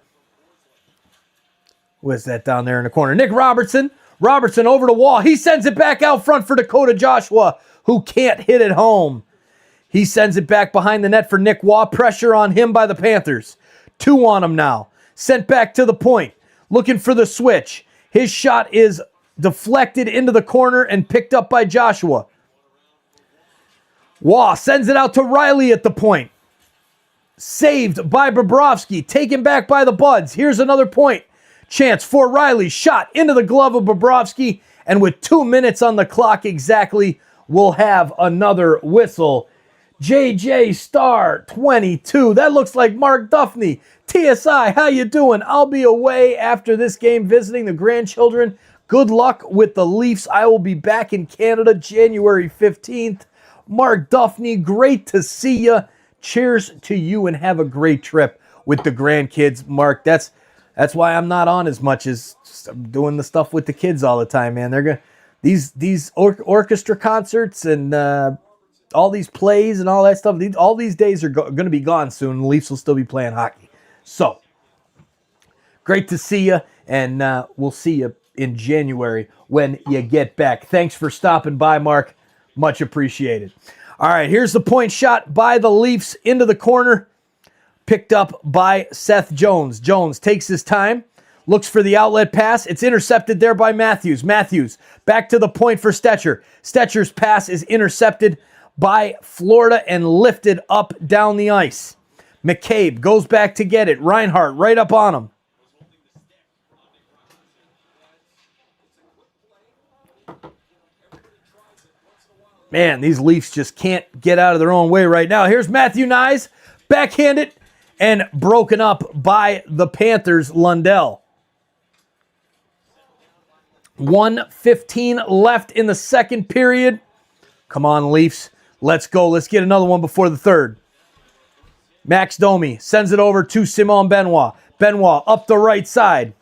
[SPEAKER 3] who is that down there in the corner? Nick Robertson. Robertson over to Wall. He sends it back out front for Dakota Joshua, who can't hit it home. He sends it back behind the net for Nick Waugh. Pressure on him by the Panthers. 2 on him now. Sent back to the point. Looking for the switch. His shot is deflected into the corner and picked up by Joshua. Waugh sends it out to Riley at the point. Saved by Bobrovsky. Taken back by the Buds. Here's another point. Chance for Riley. Shot into the glove of Bobrovsky. And with 2 minutes on the clock exactly, we'll have another whistle. JJ Star 22. That looks like Mark Duffney. TSI, how you doing? I'll be away after this game visiting the grandchildren. Good luck with the Leafs. I will be back in Canada January 15th. Mark Duffney, great to see you. Cheers to you and have a great trip with the grandkids. Mark, that's why I'm not on as much as I'm doing the stuff with the kids all the time, man. They're gonna these orchestra concerts and all these plays and all that stuff. All these days are going to be gone soon. The Leafs will still be playing hockey. So great to see you, and we'll see you in January when you get back. Thanks for stopping by, Mark. Much appreciated. All right, here's the point shot by the Leafs into the corner. Picked up by Seth Jones. Jones takes his time, looks for the outlet pass. It's intercepted there by Matthews. Matthews back to the point for Stetcher. Stetcher's pass is intercepted by Florida and lifted up down the ice. McCabe goes back to get it. Reinhart right up on him. Man, these Leafs just can't get out of their own way right now. Here's Matthew Nyes, backhanded and broken up by the Panthers, Lundell. 1:15 left in the second period. Come on, Leafs. Let's go. Let's get another one before the third. Max Domi sends it over to Simon Benoit. Benoit up the right side.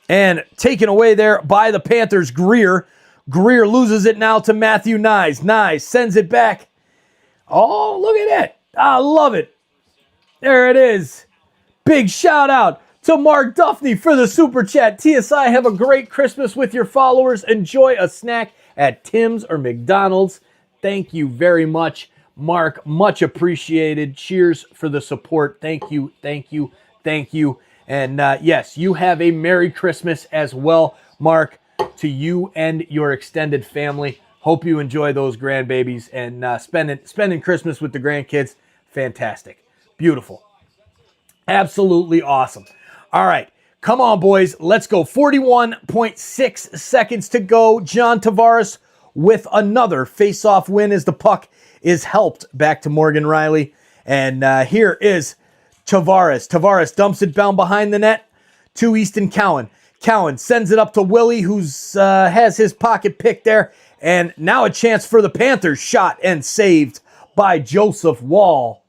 [SPEAKER 3] And taken away there by the Panthers, Greer. Greer loses it now to Matthew Nyes. Nyes sends it back. Oh, look at it. I love it. There it is. Big shout out to Mark Duffney for the super chat. TSI, have a great Christmas with your followers. Enjoy a snack at Tim's or McDonald's. Thank you very much, Mark. Much appreciated. Cheers for the support. Thank you, thank you, thank you. And yes, you have a Merry Christmas as well, Mark, to you and your extended family. Hope you enjoy those grandbabies and spending Christmas with the grandkids. Fantastic. Beautiful. Absolutely awesome. All right. Come on, boys. Let's go. 41.6 seconds to go. John Tavares with another face-off win as the puck is helped back to Morgan Riley. And here is Tavares. Tavares dumps it down behind the net to Easton Cowan. Cowan sends it up to Willie, who's has his pocket picked there. And now a chance for the Panthers. Shot and saved by Joseph Wall.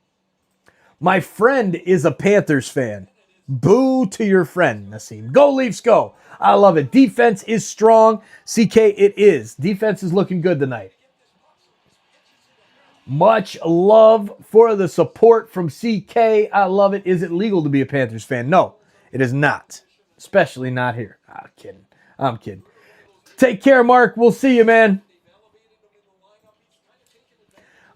[SPEAKER 3] My friend is a Panthers fan. Boo to your friend, Nassim. Go Leafs, go. I love it. Defense is strong. CK, it is. Defense is looking good tonight. Much love for the support from CK. I love it. Is it legal to be a Panthers fan? No, it is not. Especially not here. I'm kidding. I'm kidding. Take care, Mark. We'll see you, man.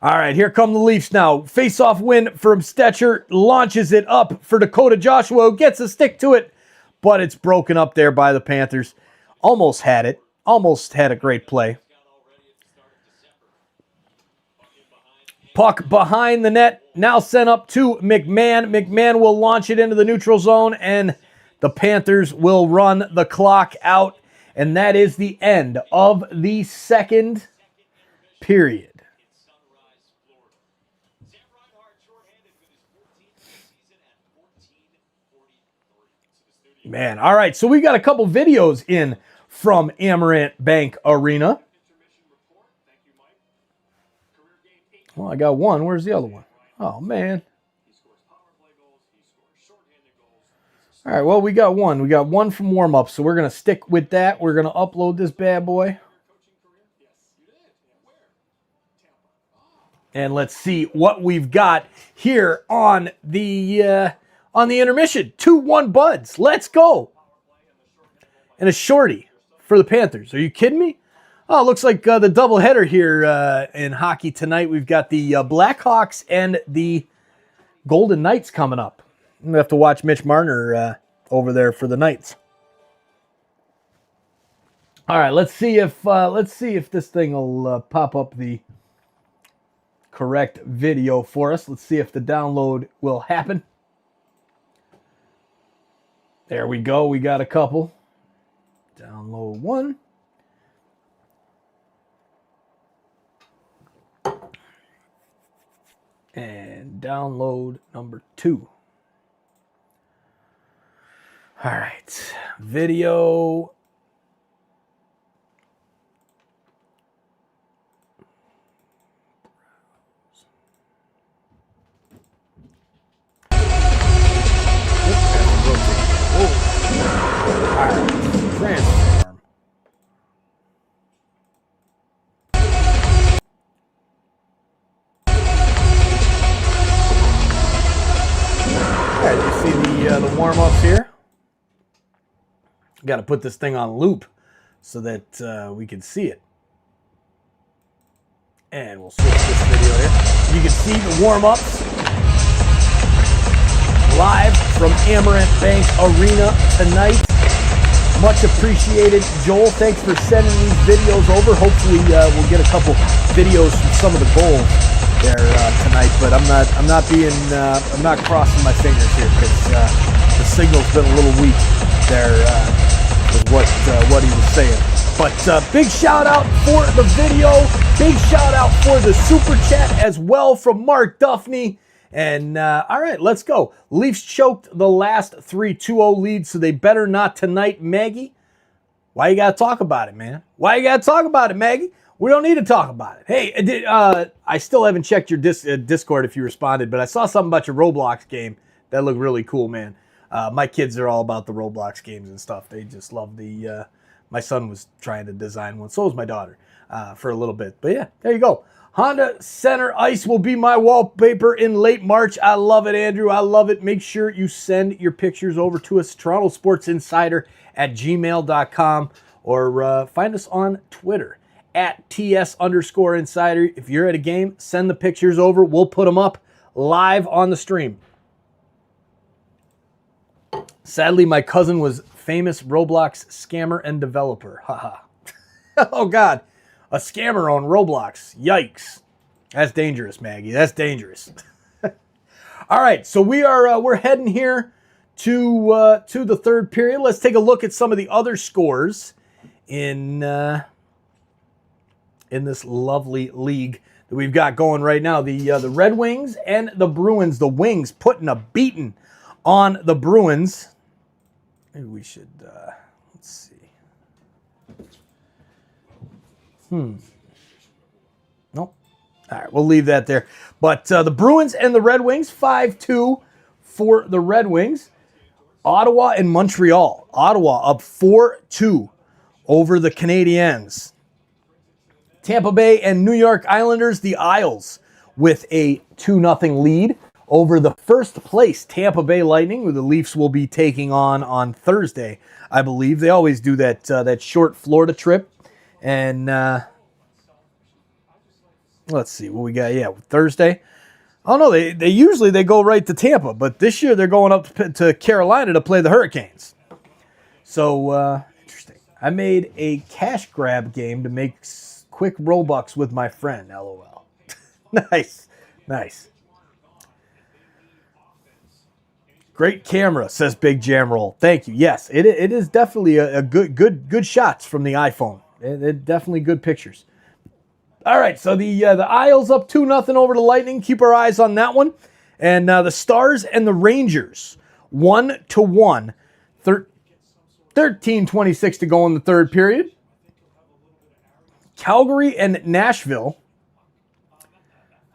[SPEAKER 3] All right, here come the Leafs now. Face-off win from Stetcher. Launches it up for Dakota Joshua, who gets a stick to it, but it's broken up there by the Panthers. Almost had it. Almost had a great play. Puck behind the net. Now sent up to McMahon. McMahon will launch it into the neutral zone, and the Panthers will run the clock out. And that is the end of the second period. Man, all right, so we got a couple videos in from Amarant Bank Arena. Well, I got one. Where's the other one? Oh, man. All right, well, we got one. We got one from warm-up, so we're going to stick with that. We're going to upload this bad boy. And let's see what we've got here on the intermission. 2-1 Buds. Let's go. And a shorty for the Panthers. Are you kidding me? Oh, it looks like the doubleheader here in hockey tonight. We've got the Blackhawks and the Golden Knights coming up. I'm going to have to watch Mitch Marner over there for the Knights. All right, let's see if this thing will pop up the correct video for us. Let's see if the download will happen. There we go. We got a couple. Download one. And download number 2. All right. Video. Transform. Alright, you see the warm-ups here? Got to put this thing on loop so that we can see it. And we'll switch this video here. You can see the warm-ups live from Amarant Bank Arena tonight. Much appreciated. Joel, thanks for sending these videos over. Hopefully we'll get a couple videos from some of the goals there tonight. But I'm not crossing my fingers here because the signal's been a little weak there with what he was saying. But big shout out for the video. Big shout out for the super chat as well from Mark Duffney. And, all right, let's go. Leafs choked the last 3 2-0 leads, so they better not tonight. Maggie, why you got to talk about it, man? Why you got to talk about it, Maggie? We don't need to talk about it. Hey, I still haven't checked your Discord if you responded, but I saw something about your Roblox game. That looked really cool, man. My kids are all about the Roblox games and stuff. They just love the... my son was trying to design one. So was my daughter for a little bit. But yeah, there you go. Honda Center Ice will be my wallpaper in late March. I love it, Andrew. I love it. Make sure you send your pictures over to us, Toronto Sports Insider at gmail.com, or find us on Twitter at TS_Insider. If you're at a game, send the pictures over. We'll put them up live on the stream. Sadly, my cousin was famous Roblox scammer and developer. Haha. Oh, God. A scammer on Roblox. Yikes. That's dangerous, Maggie. That's dangerous. All right, so we're heading here to the third period. Let's take a look at some of the other scores in this lovely league that we've got going right now. The Red Wings and the Bruins. The Wings putting a beating on the Bruins. Maybe we should let's see. Nope. All right, we'll leave that there. But the Bruins and the Red Wings, 5-2 for the Red Wings. Ottawa and Montreal. Ottawa up 4-2 over the Canadiens. Tampa Bay and New York Islanders, the Isles, with a 2-0 lead over the first place Tampa Bay Lightning, who the Leafs will be taking on Thursday, I believe. They always do that short Florida trip. And let's see what we got. Yeah, Thursday. Oh no, they usually go right to Tampa, but this year they're going up to Carolina to play the Hurricanes. So interesting. I made a cash grab game to make quick Robux with my friend. LOL. Nice, nice. Great camera, says Big Jam Roll. Thank you. Yes, it is definitely a good shots from the iPhone. It definitely good pictures. All right, so the Isles up 2-0 over the Lightning. Keep our eyes on that one. And the Stars and the Rangers 1-1. 13:26 to go in the third period. Calgary and Nashville.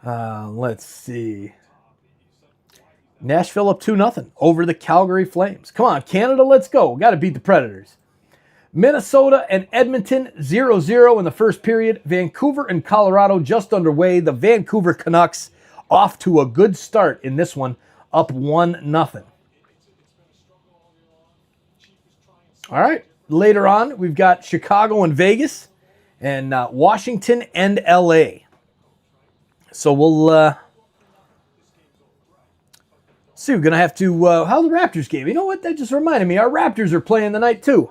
[SPEAKER 3] Let's see. Nashville up 2-0 over the Calgary Flames. Come on, Canada, let's go. Got to beat the Predators. Minnesota and Edmonton 0-0 in the first period. Vancouver and Colorado just underway. The Vancouver Canucks off to a good start in this one, up 1-0. All right, later on, we've got Chicago and Vegas and Washington and LA. So we'll see. We're going to have to, how's the Raptors game? You know what? That just reminded me. Our Raptors are playing tonight too.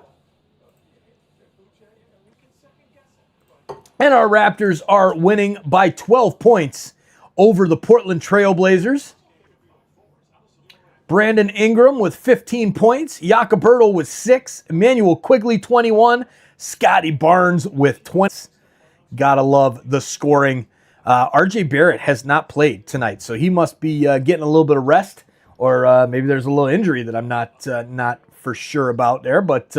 [SPEAKER 3] And our Raptors are winning by 12 points over the Portland Trail Blazers. Brandon Ingram with 15 points. Jakob Poeltl with 6. Emmanuel Quigley, 21. Scotty Barnes with 20. Gotta love the scoring. RJ Barrett has not played tonight, so he must be getting a little bit of rest, or maybe there's a little injury that I'm not for sure about there. But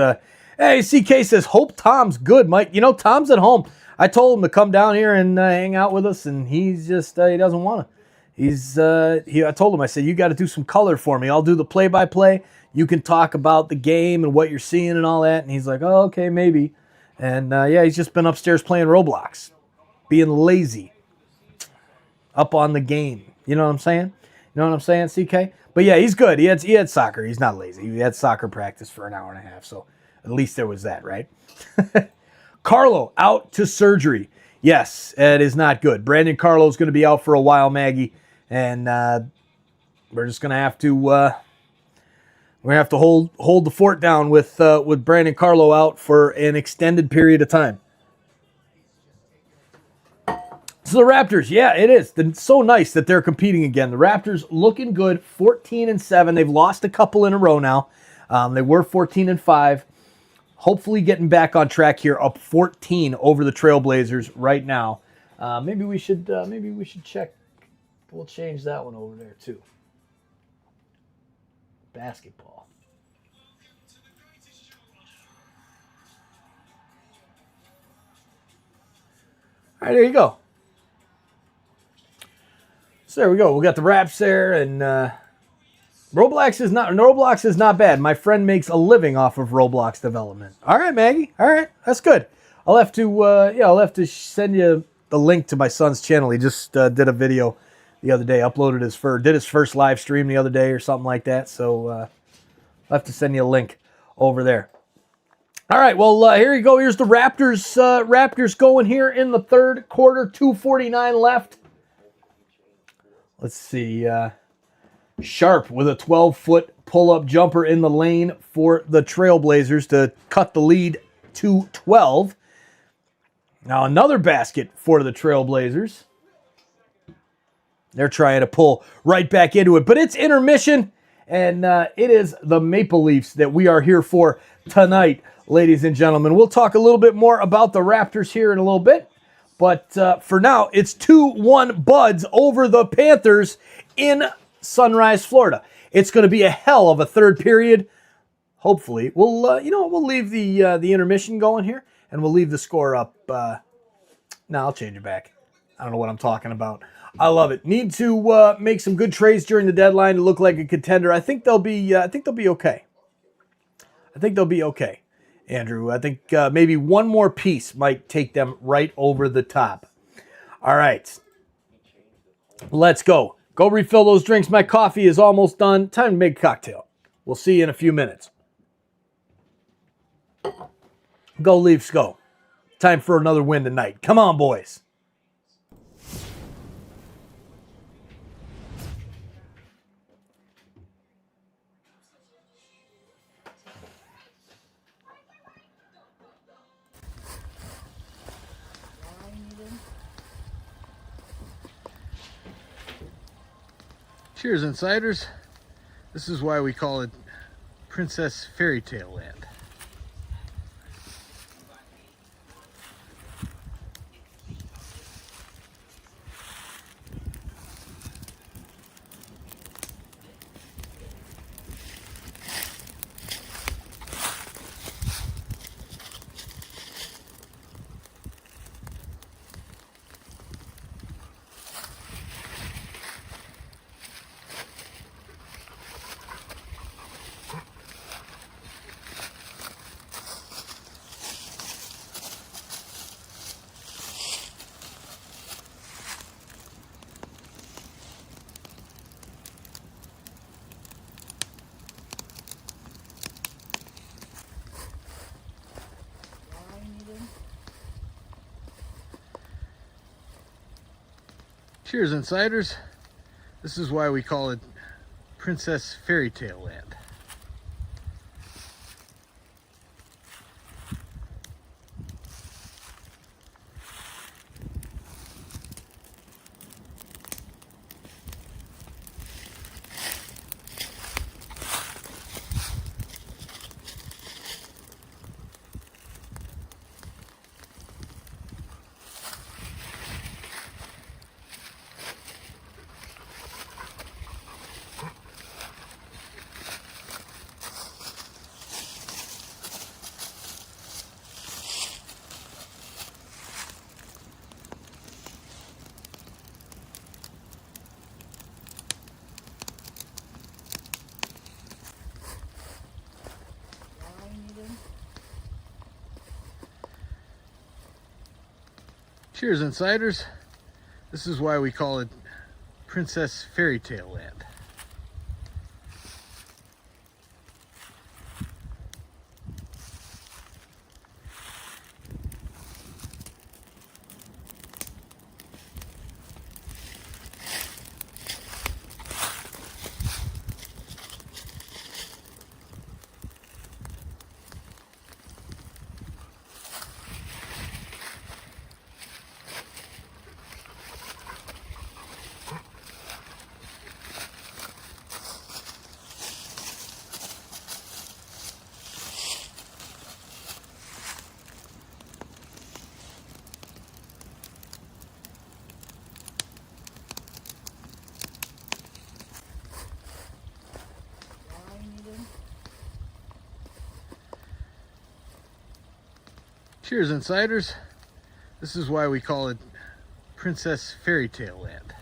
[SPEAKER 3] hey, CK says, hope Tom's good, Mike. You know, Tom's at home. I told him to come down here and hang out with us, and he's just, he doesn't want to. I told him, I said, you got to do some color for me. I'll do the play-by-play. You can talk about the game and what you're seeing and all that. And he's like, oh, okay, maybe. And yeah, he's just been upstairs playing Roblox, being lazy, up on the game. You know what I'm saying? You know what I'm saying, CK? But yeah, he's good. He had soccer. He's not lazy. He had soccer practice for an hour and a half. So at least there was that, right? Carlo out to surgery. Yes, it is not good. Brandon Carlo is going to be out for a while, Maggie, and we're just going to have to hold the fort down with Brandon Carlo out for an extended period of time. So the Raptors, yeah, it is. It's so nice that they're competing again. The Raptors looking good, 14-7. They've lost a couple in a row now. They were 14-5. Hopefully getting back on track here, up 14 over the Trailblazers right now. Maybe we should check. We'll change that one over there too. Basketball. All right, there you go. So there we go. We got the wraps there, and Roblox is not bad. My friend makes a living off of Roblox development. All right, Maggie. All right, that's good. I'll have to send you the link to my son's channel. He just did a video the other day. Did his first live stream the other day or something like that. So I'll have to send you a link over there. All right, well, here you go. Here's the Raptors. Raptors going here in the third quarter. 2:49 left. Let's see. Sharp with a 12-foot pull-up jumper in the lane for the Trailblazers to cut the lead to 12. Now another basket for the Trailblazers. They're trying to pull right back into it, but it's intermission, and it is the Maple Leafs that we are here for tonight, ladies and gentlemen. We'll talk a little bit more about the Raptors here in a little bit, but for now, it's 2-1 Buds over the Panthers in Sunrise, Florida. It's going to be a hell of a third period. Hopefully, we'll leave the intermission going here, and we'll leave the score up. No, I'll change it back. I don't know what I'm talking about. I love it. Need to make some good trades during the deadline to look like a contender. I think they'll be okay. I think they'll be okay, Andrew. I think maybe one more piece might take them right over the top. All right, let's go. Go refill those drinks. My coffee is almost done. Time to make a cocktail. We'll see you in a few minutes. Go Leafs, go. Time for another win tonight. Come on, boys.
[SPEAKER 4] Cheers, Insiders. This is why we call it Princess Fairy Tale Land. Cheers, Insiders. This is why we call it Princess Fairy Tale Land. Cheers, Insiders. This is why we call it Princess Fairy Tale Land. Cheers, Insiders. This is why we call it Princess Fairy Tale Land.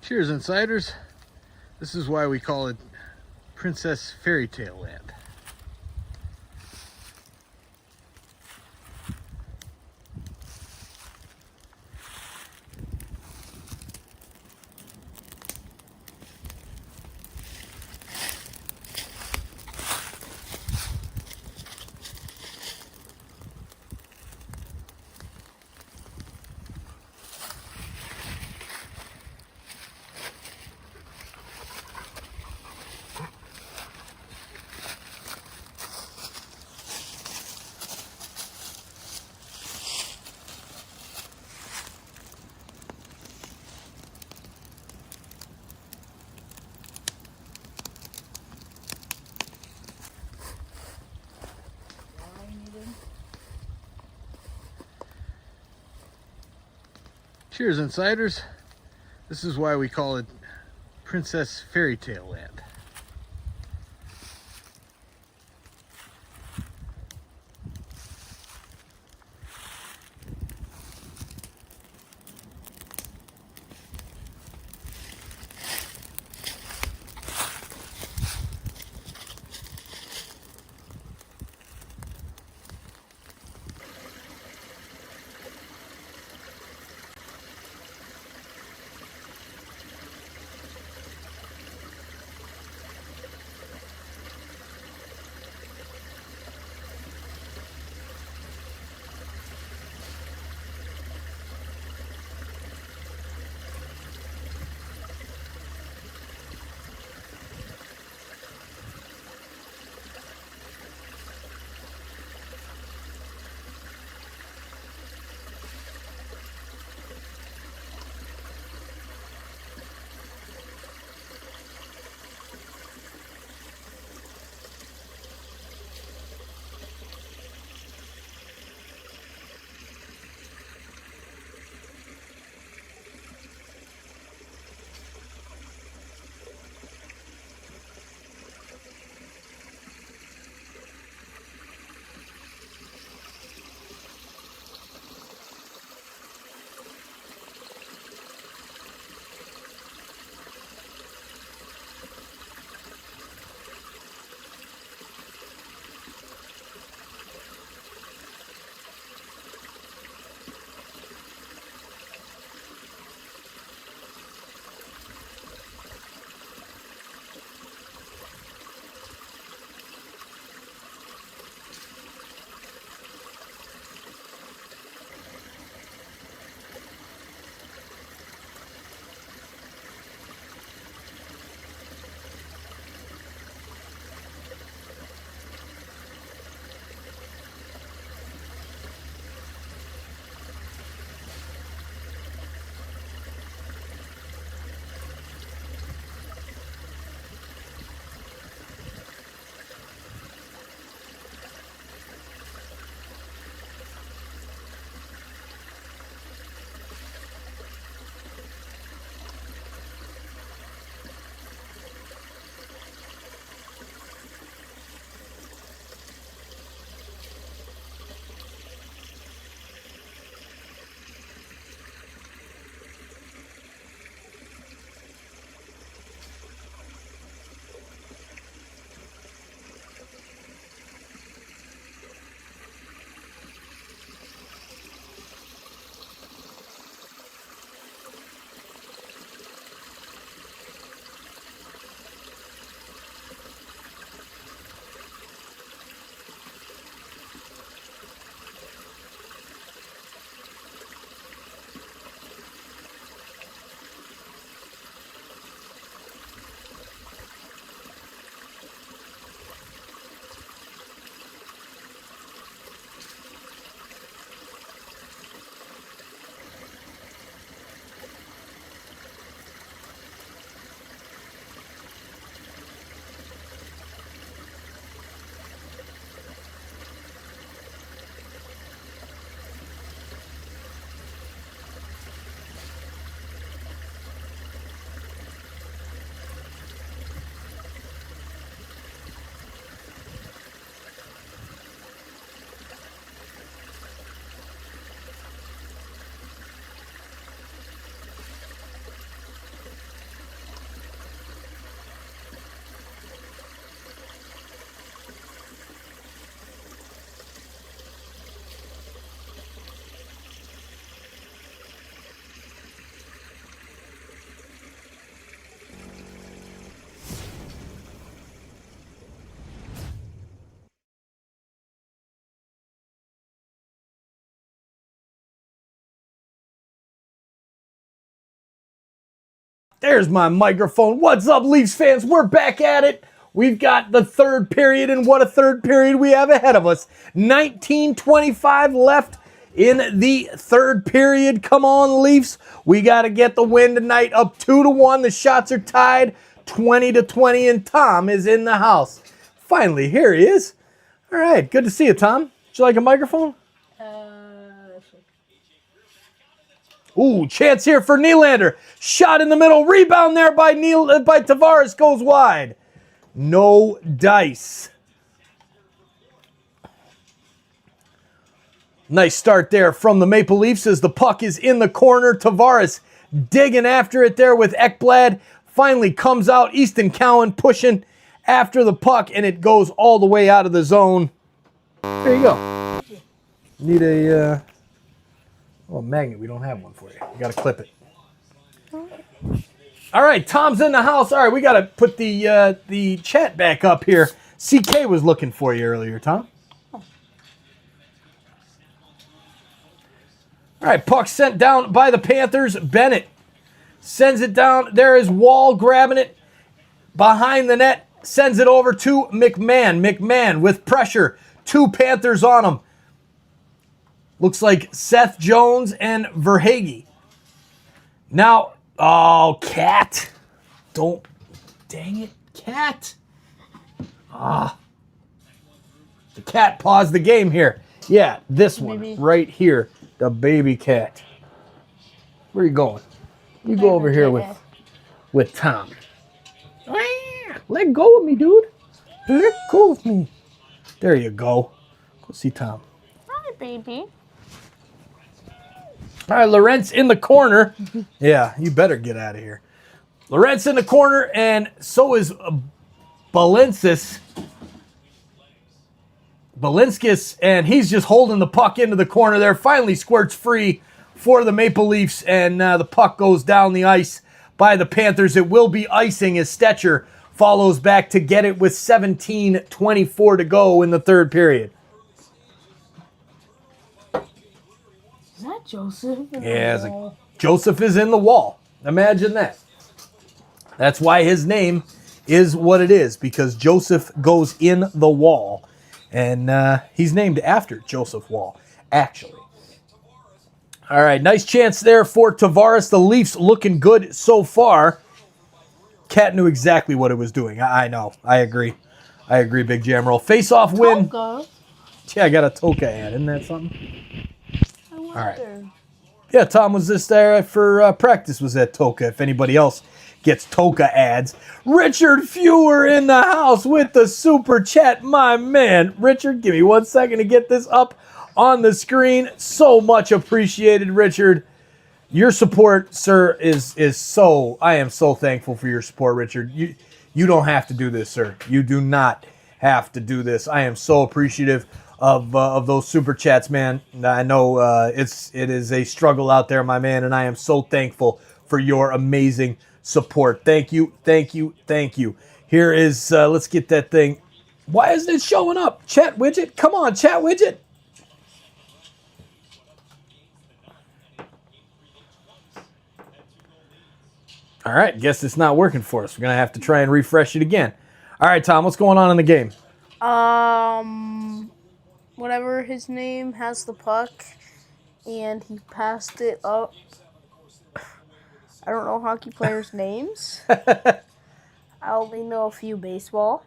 [SPEAKER 4] Cheers, Insiders. This is why we call it Princess Fairy Tale Land. Cheers, Insiders. This is why we call it Princess Fairy Tale Land.
[SPEAKER 3] There's my microphone. What's up, Leafs fans? We're back at it. We've got the third period, and what a third period we have ahead of us. 19:25 left in the third period. Come on, Leafs. We got to get the win tonight, up 2-1. The shots are tied 20-20, and Tom is in the house. Finally, here he is. All right, good to see you, Tom. Would you like a microphone? Ooh, chance here for Nylander. Shot in the middle. Rebound there by Tavares. Goes wide. No dice. Nice start there from the Maple Leafs as the puck is in the corner. Tavares digging after it there with Ekblad. Finally comes out. Easton Cowan pushing after the puck, and it goes all the way out of the zone. There you go. Need a magnet. We don't have one for you. You got to clip it. All right, Tom's in the house. All right, we got to put the chat back up here. CK was looking for you earlier, Tom. All right, puck sent down by the Panthers. Bennett sends it down. There is Wall grabbing it behind the net. Sends it over to McMahon. McMahon with pressure. 2 Panthers on him. Looks like Seth Jones and Verhaeghe. Now, oh, Cat. Don't. Dang it, Cat. The Cat paused the game here. Yeah, this one right here. The baby cat. Where are you going? You go over here with Tom. Let go of me, dude. Let go of me. There you go. Go see Tom.
[SPEAKER 5] Hi, baby.
[SPEAKER 3] All right, Lorentz in the corner. Yeah, you better get out of here. Lorentz in the corner, and so is Balinskis, and he's just holding the puck into the corner there. Finally squirts free for the Maple Leafs, and the puck goes down the ice by the Panthers. It will be icing as Stetcher follows back to get it with 17:24 to go in the third period.
[SPEAKER 5] Is that Joseph?
[SPEAKER 3] Yeah, Joseph is in the wall. Imagine that. That's why his name is what it is, because Joseph goes in the wall. And he's named after Joseph Wall, actually. All right, nice chance there for Tavares. The Leafs looking good so far. Cat knew exactly what it was doing. I know. I agree. Big Jam Roll. Face-off win.
[SPEAKER 5] Toka.
[SPEAKER 3] Yeah, I got a Toka ad. Isn't that something?
[SPEAKER 5] I wonder.
[SPEAKER 3] All right. Yeah, Tom was just there for practice was at Toka. If anybody else gets Toka ads. Richard Fewer in the house with the super chat. My man. Richard, give me 1 second to get this up on the screen. So much appreciated, Richard. Your support, sir, is so... I am so thankful for your support, Richard. You don't have to do this, sir. You do not have to do this. I am so appreciative of those super chats, man. I know it is a struggle out there, my man, and I am so thankful for your amazing support. Thank you. Here is, let's get that thing. Why isn't it showing up? Chat widget? Come on, chat widget. All right, guess it's not working for us. We're going to have to try and refresh it again. All right, Tom, what's going on in the game?
[SPEAKER 5] Whatever his name has the puck, and he passed it up. I don't know hockey players' names. I only know a few baseball.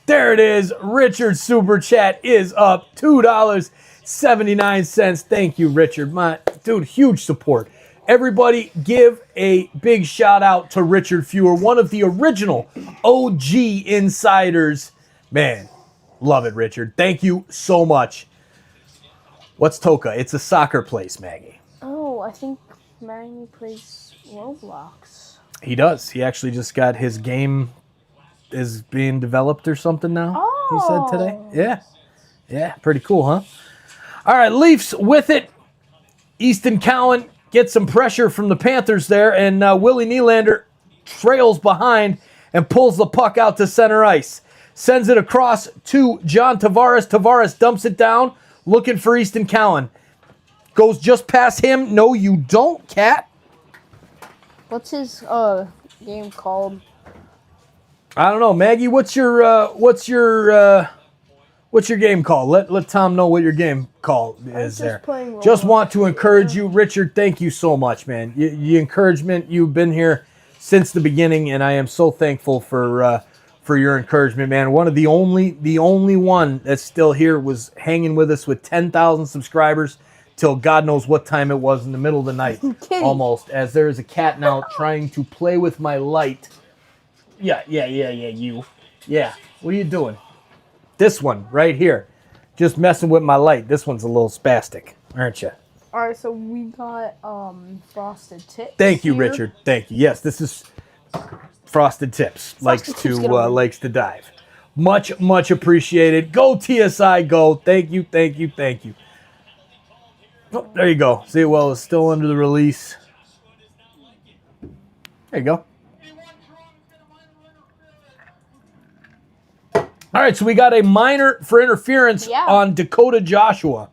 [SPEAKER 3] There it is. Richard's super chat is up $2.79. Thank you, Richard. My dude, huge support. Everybody give a big shout out to Richard Fewer, one of the original OG insiders. Man, love it, Richard. Thank you so much. What's Toka? It's a soccer place, Maggie.
[SPEAKER 5] Oh, I think Maggie plays Roblox.
[SPEAKER 3] He does. He actually just got his game is being developed or something now, he said today. Yeah, pretty cool, huh? All right, Leafs with it. Easton Cowan gets some pressure from the Panthers there, and Willie Nylander trails behind and pulls the puck out to center ice. Sends it across to John Tavares. Tavares dumps it down, looking for Easton Cowan. Goes just past him. No, you don't, Cat.
[SPEAKER 5] What's his game called?
[SPEAKER 3] I don't know, Maggie. What's your game called? Let Tom know what your game called is there. Just want to encourage you, Richard. Thank you so much, man. The encouragement, you've been here since the beginning, and I am so thankful for your encouragement, man. One of the only one that's still here was hanging with us with 10,000 subscribers till God knows what time it was in the middle of the night, almost. As there is a cat now trying to play with my light. Yeah, you. Yeah, what are you doing? This one right here, just messing with my light. This one's a little spastic, aren't you?
[SPEAKER 5] All right, so we got frosted tips.
[SPEAKER 3] Thank you,
[SPEAKER 5] here.
[SPEAKER 3] Richard. Thank you. Yes, this is Frosted Tips. Likes to dive. Much appreciated. Go TSI, go. Thank you. Oh, there you go. See, well, it's still under the release. There you go. All right, so we got a minor for interference on Dakota Joshua.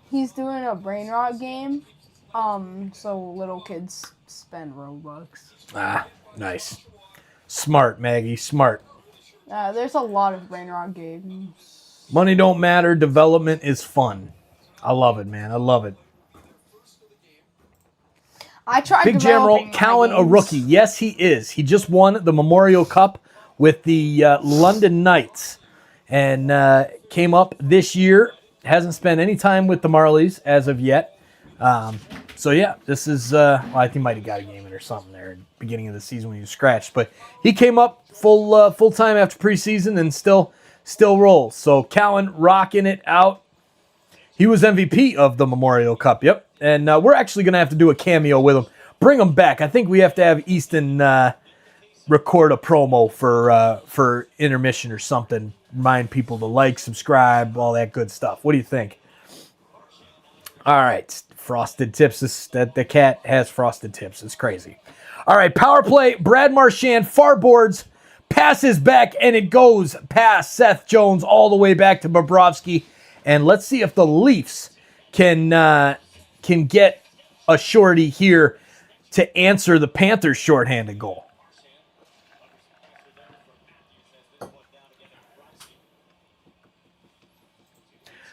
[SPEAKER 5] He's doing a brain rot game, so little kids spend Robux.
[SPEAKER 3] Ah, nice. Smart, Maggie, smart.
[SPEAKER 5] There's a lot of brain rot games.
[SPEAKER 3] Money don't matter. Development is fun. I love it, man. I love it.
[SPEAKER 5] I tried
[SPEAKER 3] Big General Cowan, a rookie. Yes, he is. He just won the Memorial Cup with the London Knights and came up this year. Hasn't spent any time with the Marlies as of yet. So, yeah, this is, I think he might have got a game in or something there at the beginning of the season when he was scratched. But he came up full time after preseason and still rolls. So, Cowan rocking it out. He was MVP of the Memorial Cup, yep. And we're actually going to have to do a cameo with him. Bring him back. I think we have to have Easton record a promo for Intermission or something. Remind people to like, subscribe, all that good stuff. What do you think? All right, Frosted Tips. The cat has Frosted Tips. It's crazy. All right, power play. Brad Marchand, far boards, passes back, and it goes past Seth Jones all the way back to Bobrovsky. And let's see if the Leafs can get a shorty here to answer the Panthers' shorthanded goal.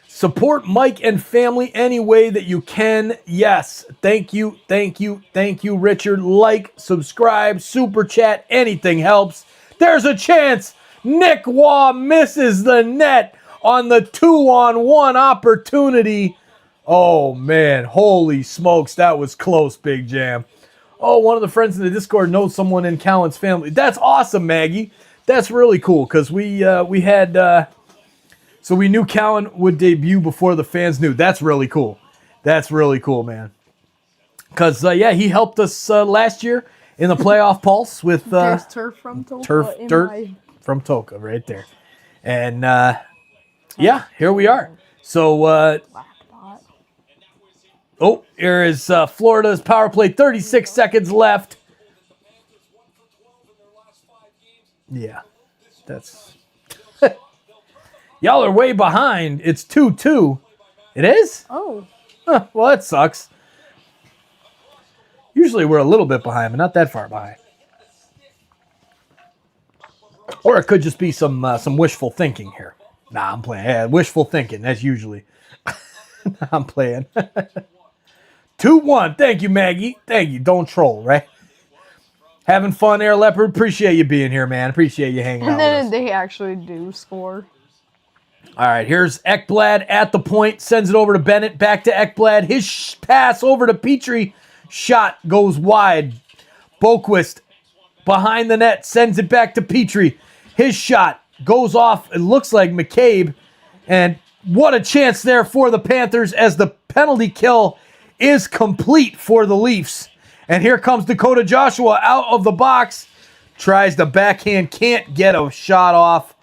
[SPEAKER 3] Support Mike and family any way that you can. Yes. Thank you, Richard. Like, subscribe, super chat, anything helps. There's a chance Nick Waugh misses the net on the 2-on-1 opportunity. Oh, man. Holy smokes. That was close, Big Jam. Oh, one of the friends in the Discord knows someone in Cowan's family. That's awesome, Maggie. That's really cool because we had... So we knew Cowan would debut before the fans knew. That's really cool. That's really cool, man. Because, he helped us last year in the playoff pulse with...
[SPEAKER 5] There's turf from Toka.
[SPEAKER 3] Dirt from Toka right there. And, here we are. So, here is Florida's power play. 36 seconds left. Yeah, that's... Y'all are way behind. It's 2-2. It is?
[SPEAKER 5] Oh.
[SPEAKER 3] Huh, well, that sucks. Usually we're a little bit behind, but not that far behind. Or it could just be some wishful thinking here. Nah, I'm playing. Yeah, wishful thinking, as usually. Nah, I'm playing. 2-1. Thank you, Maggie. Thank you. Don't troll, right? Having fun, Air Leopard. Appreciate you being here, man. Appreciate you hanging out with us.
[SPEAKER 5] And then they actually do score.
[SPEAKER 3] All right, here's Ekblad at the point. Sends it over to Bennett. Back to Ekblad. His pass over to Petrie. Shot goes wide. Boquist behind the net. Sends it back to Petrie. His shot goes off. It looks like McCabe. And what a chance there for the Panthers as the penalty kill is complete for the Leafs. And here comes Dakota Joshua out of the box. Tries the backhand. Can't get a shot off.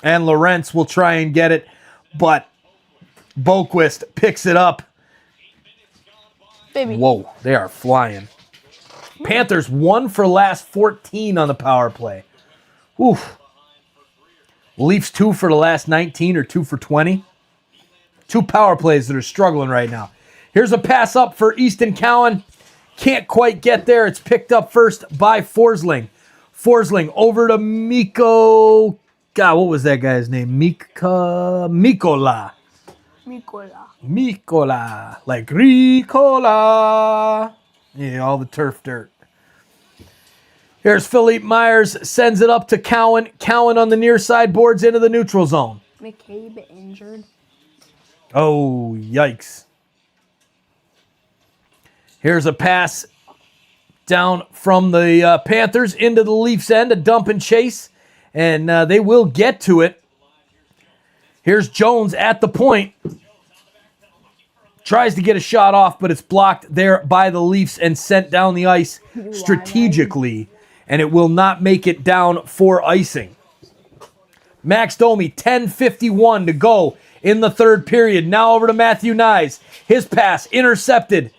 [SPEAKER 3] And Lorentz will try and get it, but Boquist picks it up.
[SPEAKER 5] Baby.
[SPEAKER 3] Whoa, they are flying. Panthers 1 for last 14 on the power play. Oof. Leafs 2 for the last 19 or 2 for 20. 2 power plays that are struggling right now. Here's a pass up for Easton Cowan. Can't quite get there. It's picked up first by Forsling. Forsling over to Mikko. God, what was that guy's name? Mikola.
[SPEAKER 5] Mikola.
[SPEAKER 3] Like Ricola. Yeah, all the turf dirt. Here's Philippe Myers. Sends it up to Cowan. Cowan on the near side boards into the neutral zone.
[SPEAKER 5] McCabe injured.
[SPEAKER 3] Oh, yikes. Here's a pass down from the Panthers into the Leafs end, a dump and chase, and they will get to it. Here's Jones at the point. Tries to get a shot off, but it's blocked there by the Leafs and sent down the ice strategically, and it will not make it down for icing. Max Domi, 10:51 to go in the third period. Now over to Matthew Nyes. His pass intercepted.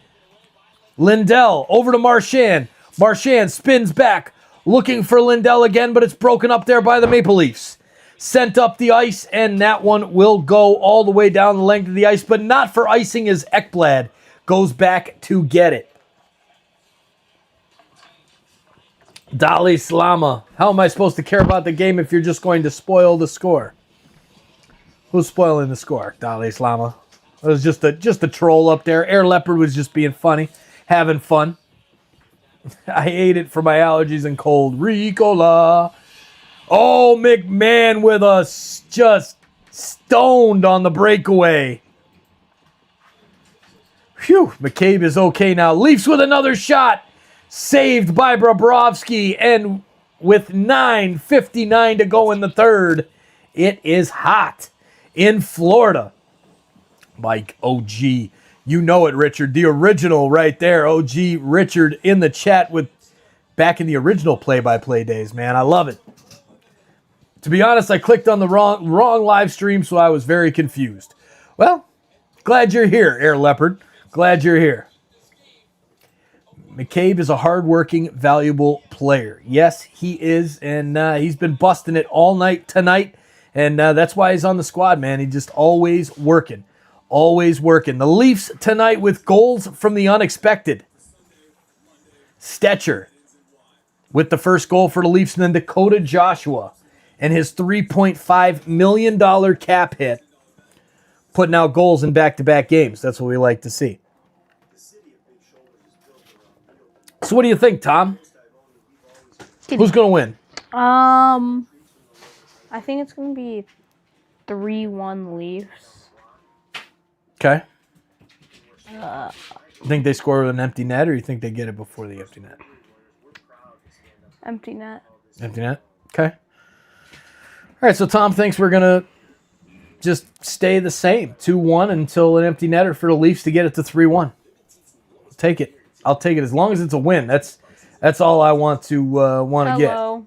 [SPEAKER 3] Lindell over to Marchand. Marchand spins back, looking for Lindell again, but it's broken up there by the Maple Leafs. Sent up the ice, and that one will go all the way down the length of the ice, but not for icing as Ekblad goes back to get it. Dali Slama. How am I supposed to care about the game if you're just going to spoil the score? Who's spoiling the score? Dali Slama. It was just a troll up there. Air Leopard was just being funny, having fun. I ate it for my allergies and cold. Ricola. Oh, McMahon with us, just stoned on the breakaway. Phew, McCabe is okay now. Leafs with another shot. Saved by Bobrovsky, and with 9:59 to go in the third, it is hot in Florida. Mike OG, you know it, Richard. The original right there. OG Richard in the chat with back in the original play-by-play days, man. I love it. To be honest, I clicked on the wrong live stream, so I was very confused. Well, glad you're here, Air Leopard. Glad you're here. McCabe is a hardworking, valuable player. Yes, he is, and he's been busting it all night tonight, and that's why he's on the squad, man. He's just always working. Always working. The Leafs tonight with goals from the unexpected. Stetcher with the first goal for the Leafs, and then Dakota Joshua and his $3.5 million cap hit, putting out goals in back-to-back games. That's what we like to see. So what do you think, Tom? Who's going to win?
[SPEAKER 5] I think it's going to be 3-1 Leafs.
[SPEAKER 3] Okay. Think they score with an empty net, or you think they get it before the empty net?
[SPEAKER 5] Empty net.
[SPEAKER 3] Empty net? Okay. All right, so Tom thinks we're going to just stay the same, 2-1 until an empty netter for the Leafs to get it to 3-1. Take it. I'll take it as long as it's a win. That's all I want to get.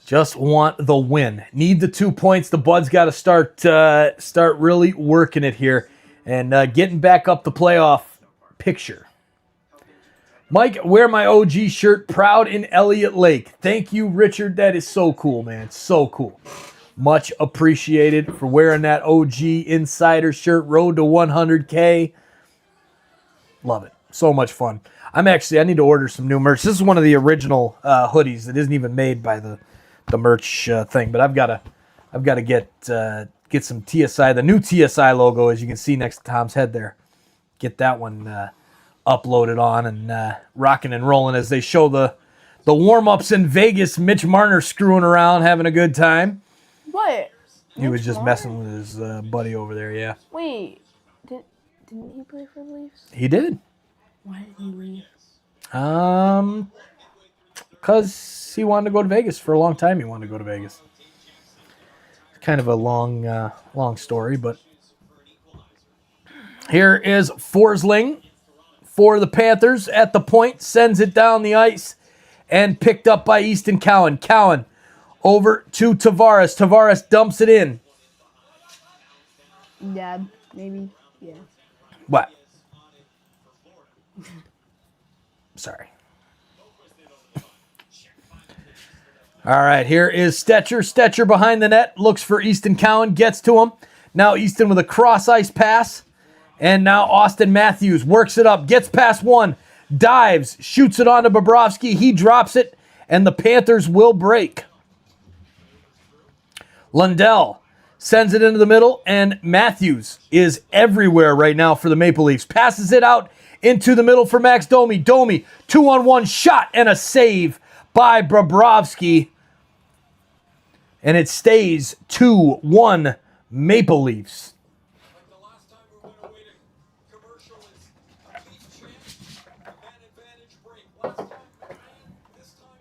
[SPEAKER 3] Just want the win. Need the 2 points. The Buds got to start really working it here and getting back up the playoff picture. Mike, wear my OG shirt. Proud in Elliott Lake. Thank you, Richard. That is so cool, man. So cool. Much appreciated for wearing that OG Insider shirt. Road to 100K. Love it. So much fun. I need to order some new merch. This is one of the original hoodies that isn't even made by the merch thing, but I've got to get some TSI, the new TSI logo, as you can see next to Tom's head there. Get that one uploaded on and rocking and rolling as they show the warm-ups in Vegas. Mitch Marner screwing around, having a good time.
[SPEAKER 5] What?
[SPEAKER 3] He was just messing with his buddy over there, yeah.
[SPEAKER 5] Wait, didn't he play for the Leafs?
[SPEAKER 3] He did.
[SPEAKER 5] Why did he leave?
[SPEAKER 3] Because he wanted to go to Vegas for a long time. He wanted to go to Vegas. It's kind of a long story, but here is Forsling for the Panthers at the point, sends it down the ice, and picked up by Easton Cowan. Cowan over to Tavares. Tavares dumps it in.
[SPEAKER 5] Dad, maybe, yeah.
[SPEAKER 3] What? Sorry. All right, here is Stetcher. Stetcher behind the net, looks for Easton Cowan, gets to him. Now Easton with a cross-ice pass, And now Austin Matthews works it up, gets past one, dives, shoots it onto Bobrovsky. He drops it, and the Panthers will break. Lundell sends it into the middle, and Matthews is everywhere right now for the Maple Leafs. Passes it out into the middle for Max Domi. Domi, 2-on-1 shot and a save by Bobrovsky. And it stays 2-1 Maple Leafs.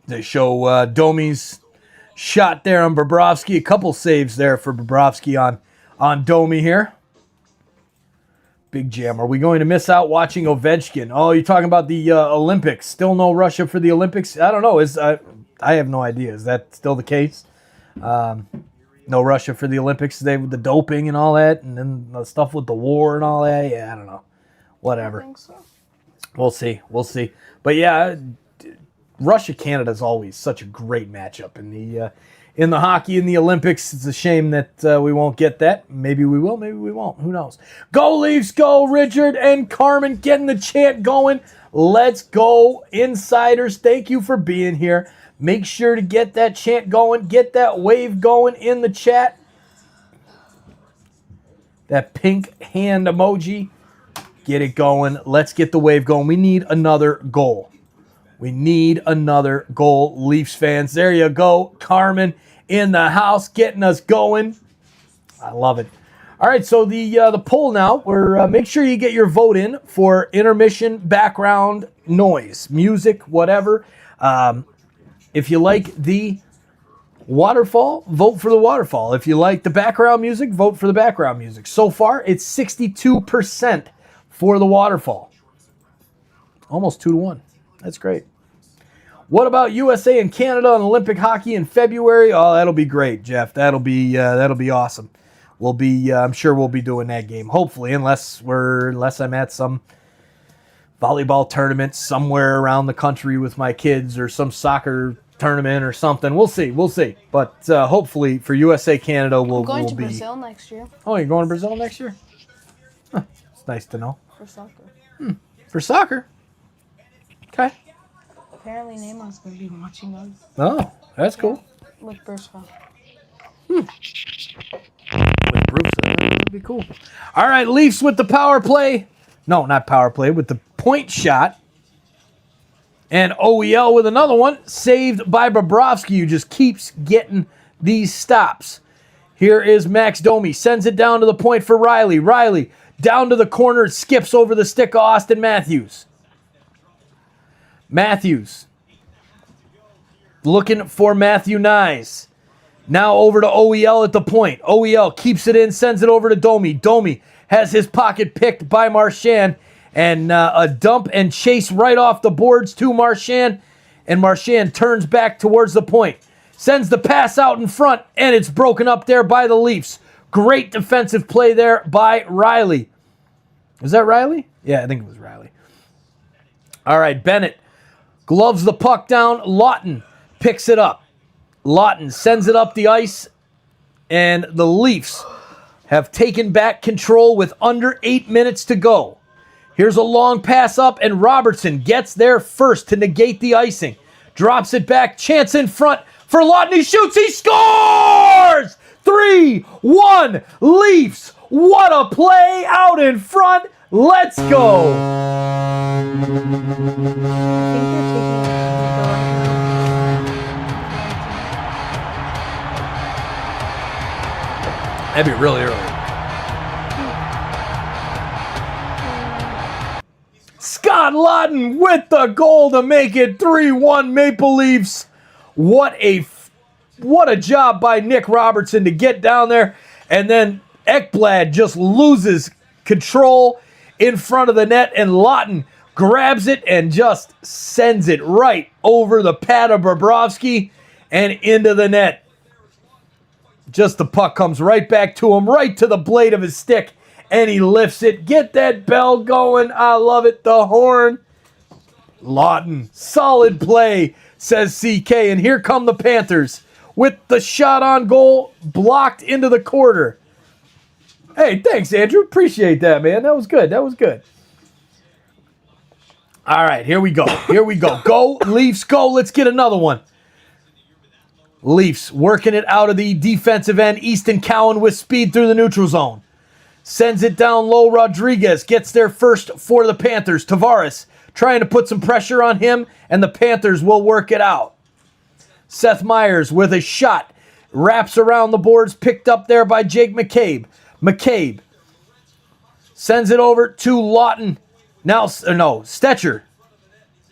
[SPEAKER 3] They show Domi's shot there on Bobrovsky. A couple saves there for Bobrovsky on Domi here. Big jam. Are we going to miss out watching Ovechkin? Oh, you're talking about the Olympics. Still no Russia for the Olympics? I don't know. I have no idea. Is that still the case? No Russia for the Olympics today with the doping and all that, and then the stuff with the war and all that. Yeah, I don't know. Whatever.
[SPEAKER 5] I think so.
[SPEAKER 3] We'll see. We'll see. But yeah, Russia-Canada is always such a great matchup in the hockey in the Olympics. It's a shame that we won't get that. Maybe we will, maybe we won't. Who knows? Go Leafs, go! Richard and Carmen getting the chant going. Let's go, Insiders. Thank you for being here. Make sure to get that chant going. Get that wave going in the chat. That pink hand emoji. Get it going. Let's get the wave going. We need another goal. We need another goal, Leafs fans. There you go. Carmen in the house getting us going. I love it. All right, so the poll now. Make sure you get your vote in for intermission background noise, music, whatever. If you like the waterfall, vote for the waterfall. If you like the background music, vote for the background music. So far, it's 62% for the waterfall. Almost 2-1. That's great. What about USA and Canada and Olympic hockey in February? Oh, that'll be great, Jeff. That'll be awesome. We'll be, I'm sure we'll be doing that game. Hopefully, unless I'm at some volleyball tournament somewhere around the country with my kids or some soccer tournament or something. We'll see. But hopefully for USA Canada, we'll
[SPEAKER 5] Going
[SPEAKER 3] be.
[SPEAKER 5] to Brazil next year
[SPEAKER 3] Oh, you're going to Brazil next year? Huh, it's nice to know.
[SPEAKER 5] for soccer.
[SPEAKER 3] For soccer. Okay.
[SPEAKER 5] Apparently, Neymar's going to be watching us
[SPEAKER 3] Oh, that's cool.
[SPEAKER 5] with Bursa.
[SPEAKER 3] With Bruce, that'd be cool. All right, Leafs with the power play. No, not power play, with the point shot. And OEL with another one, saved by Bobrovsky, who just keeps getting these stops. Here is Max Domi, sends it down to the point for Riley. Riley down to the corner, skips over the stick of Austin Matthews. Matthews looking for Matthew Nyes. Now over to OEL at the point. OEL keeps it in, sends it over to Domi. Domi has his pocket picked by Marchand. And a dump and chase right off the boards to Marchand. And Marchand turns back towards the point. Sends the pass out in front, and it's broken up there by the Leafs. Great defensive play there by Riley. Was that Riley? Yeah, I think it was Riley. All right, Bennett gloves the puck down. Lawton picks it up. Lawton sends it up the ice, and the Leafs have taken back control with under 8 minutes to go. Here's a long pass up, and Robertson gets there first to negate the icing. Drops it back, chance in front for Lawton. He shoots, he scores! 3-1 Leafs. What a play out in front. Let's go.
[SPEAKER 5] I think they're taking
[SPEAKER 3] That'd be really early. Scott Lawton with the goal to make it 3-1 Maple Leafs. What a job by Nick Robertson to get down there. And then Ekblad just loses control in front of the net, and Lawton grabs it and just sends it right over the pad of Bobrovsky and into the net. Just the puck comes right back to him, right to the blade of his stick, and he lifts it. Get that bell going. I love it. The horn. Lawton, solid play, says CK. And here come the Panthers with the shot on goal blocked into the quarter. Hey, thanks, Andrew. Appreciate that, man. That was good. That was good. All right, here we go. Here we go. Go, Leafs, go. Let's get another one. Leafs working it out of the defensive end. Easton Cowan with speed through the neutral zone. Sends it down low. Rodriguez gets there first for the Panthers. Tavares trying to put some pressure on him, and the Panthers will work it out. Seth Meyers with a shot. Wraps around the boards, picked up there by Jake McCabe. McCabe sends it over to Lawton. Now, no, Stetcher.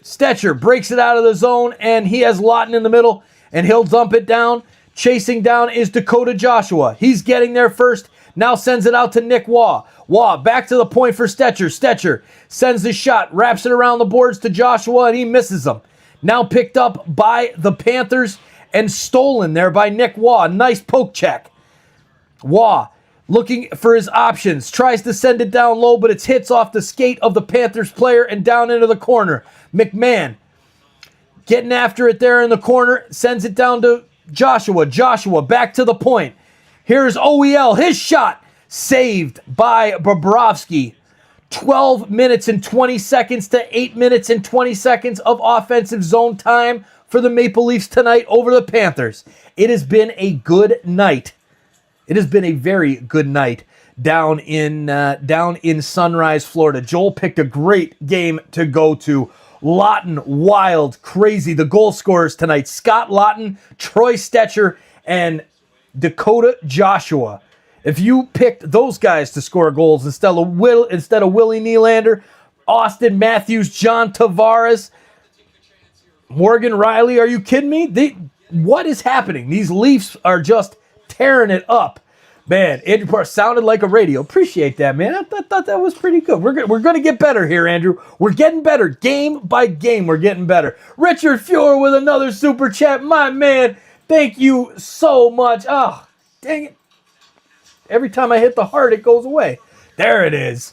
[SPEAKER 3] Stetcher breaks it out of the zone, and he has Lawton in the middle, and he'll dump it down. Chasing down is Dakota Joshua. He's getting there first. Now sends it out to Nick Waugh. Waugh back to the point for Stetcher. Stetcher sends the shot, wraps it around the boards to Joshua, and he misses them. Now picked up by the Panthers and stolen there by Nick Waugh. Nice poke check. Waugh looking for his options. Tries to send it down low, but it hits off the skate of the Panthers player and down into the corner. McMahon getting after it there in the corner. Sends it down to Joshua. Joshua back to the point. Here's OEL. His shot saved by Bobrovsky. 12 minutes and 20 seconds to 8 minutes and 20 seconds of offensive zone time for the Maple Leafs tonight over the Panthers. It has been a good night. It has been a very good night down in Sunrise, Florida. Joel picked a great game to go to. Lawton, wild, crazy. The goal scorers tonight, Scott Lawton, Troy Stetcher, and Dakota Joshua. If you picked those guys to score goals instead of Willie Nylander, Austin Matthews, John Tavares, Morgan Riley, are you kidding me? What is happening? These Leafs are just tearing it up. Man, Andrew Parr sounded like a radio. Appreciate that, man. I thought that was pretty good. We're going to get better here, Andrew. We're getting better. Game by game, we're getting better. Richard Fuhr with another super chat. My man, thank you so much. Oh, dang it. Every time I hit the heart, it goes away. There it is.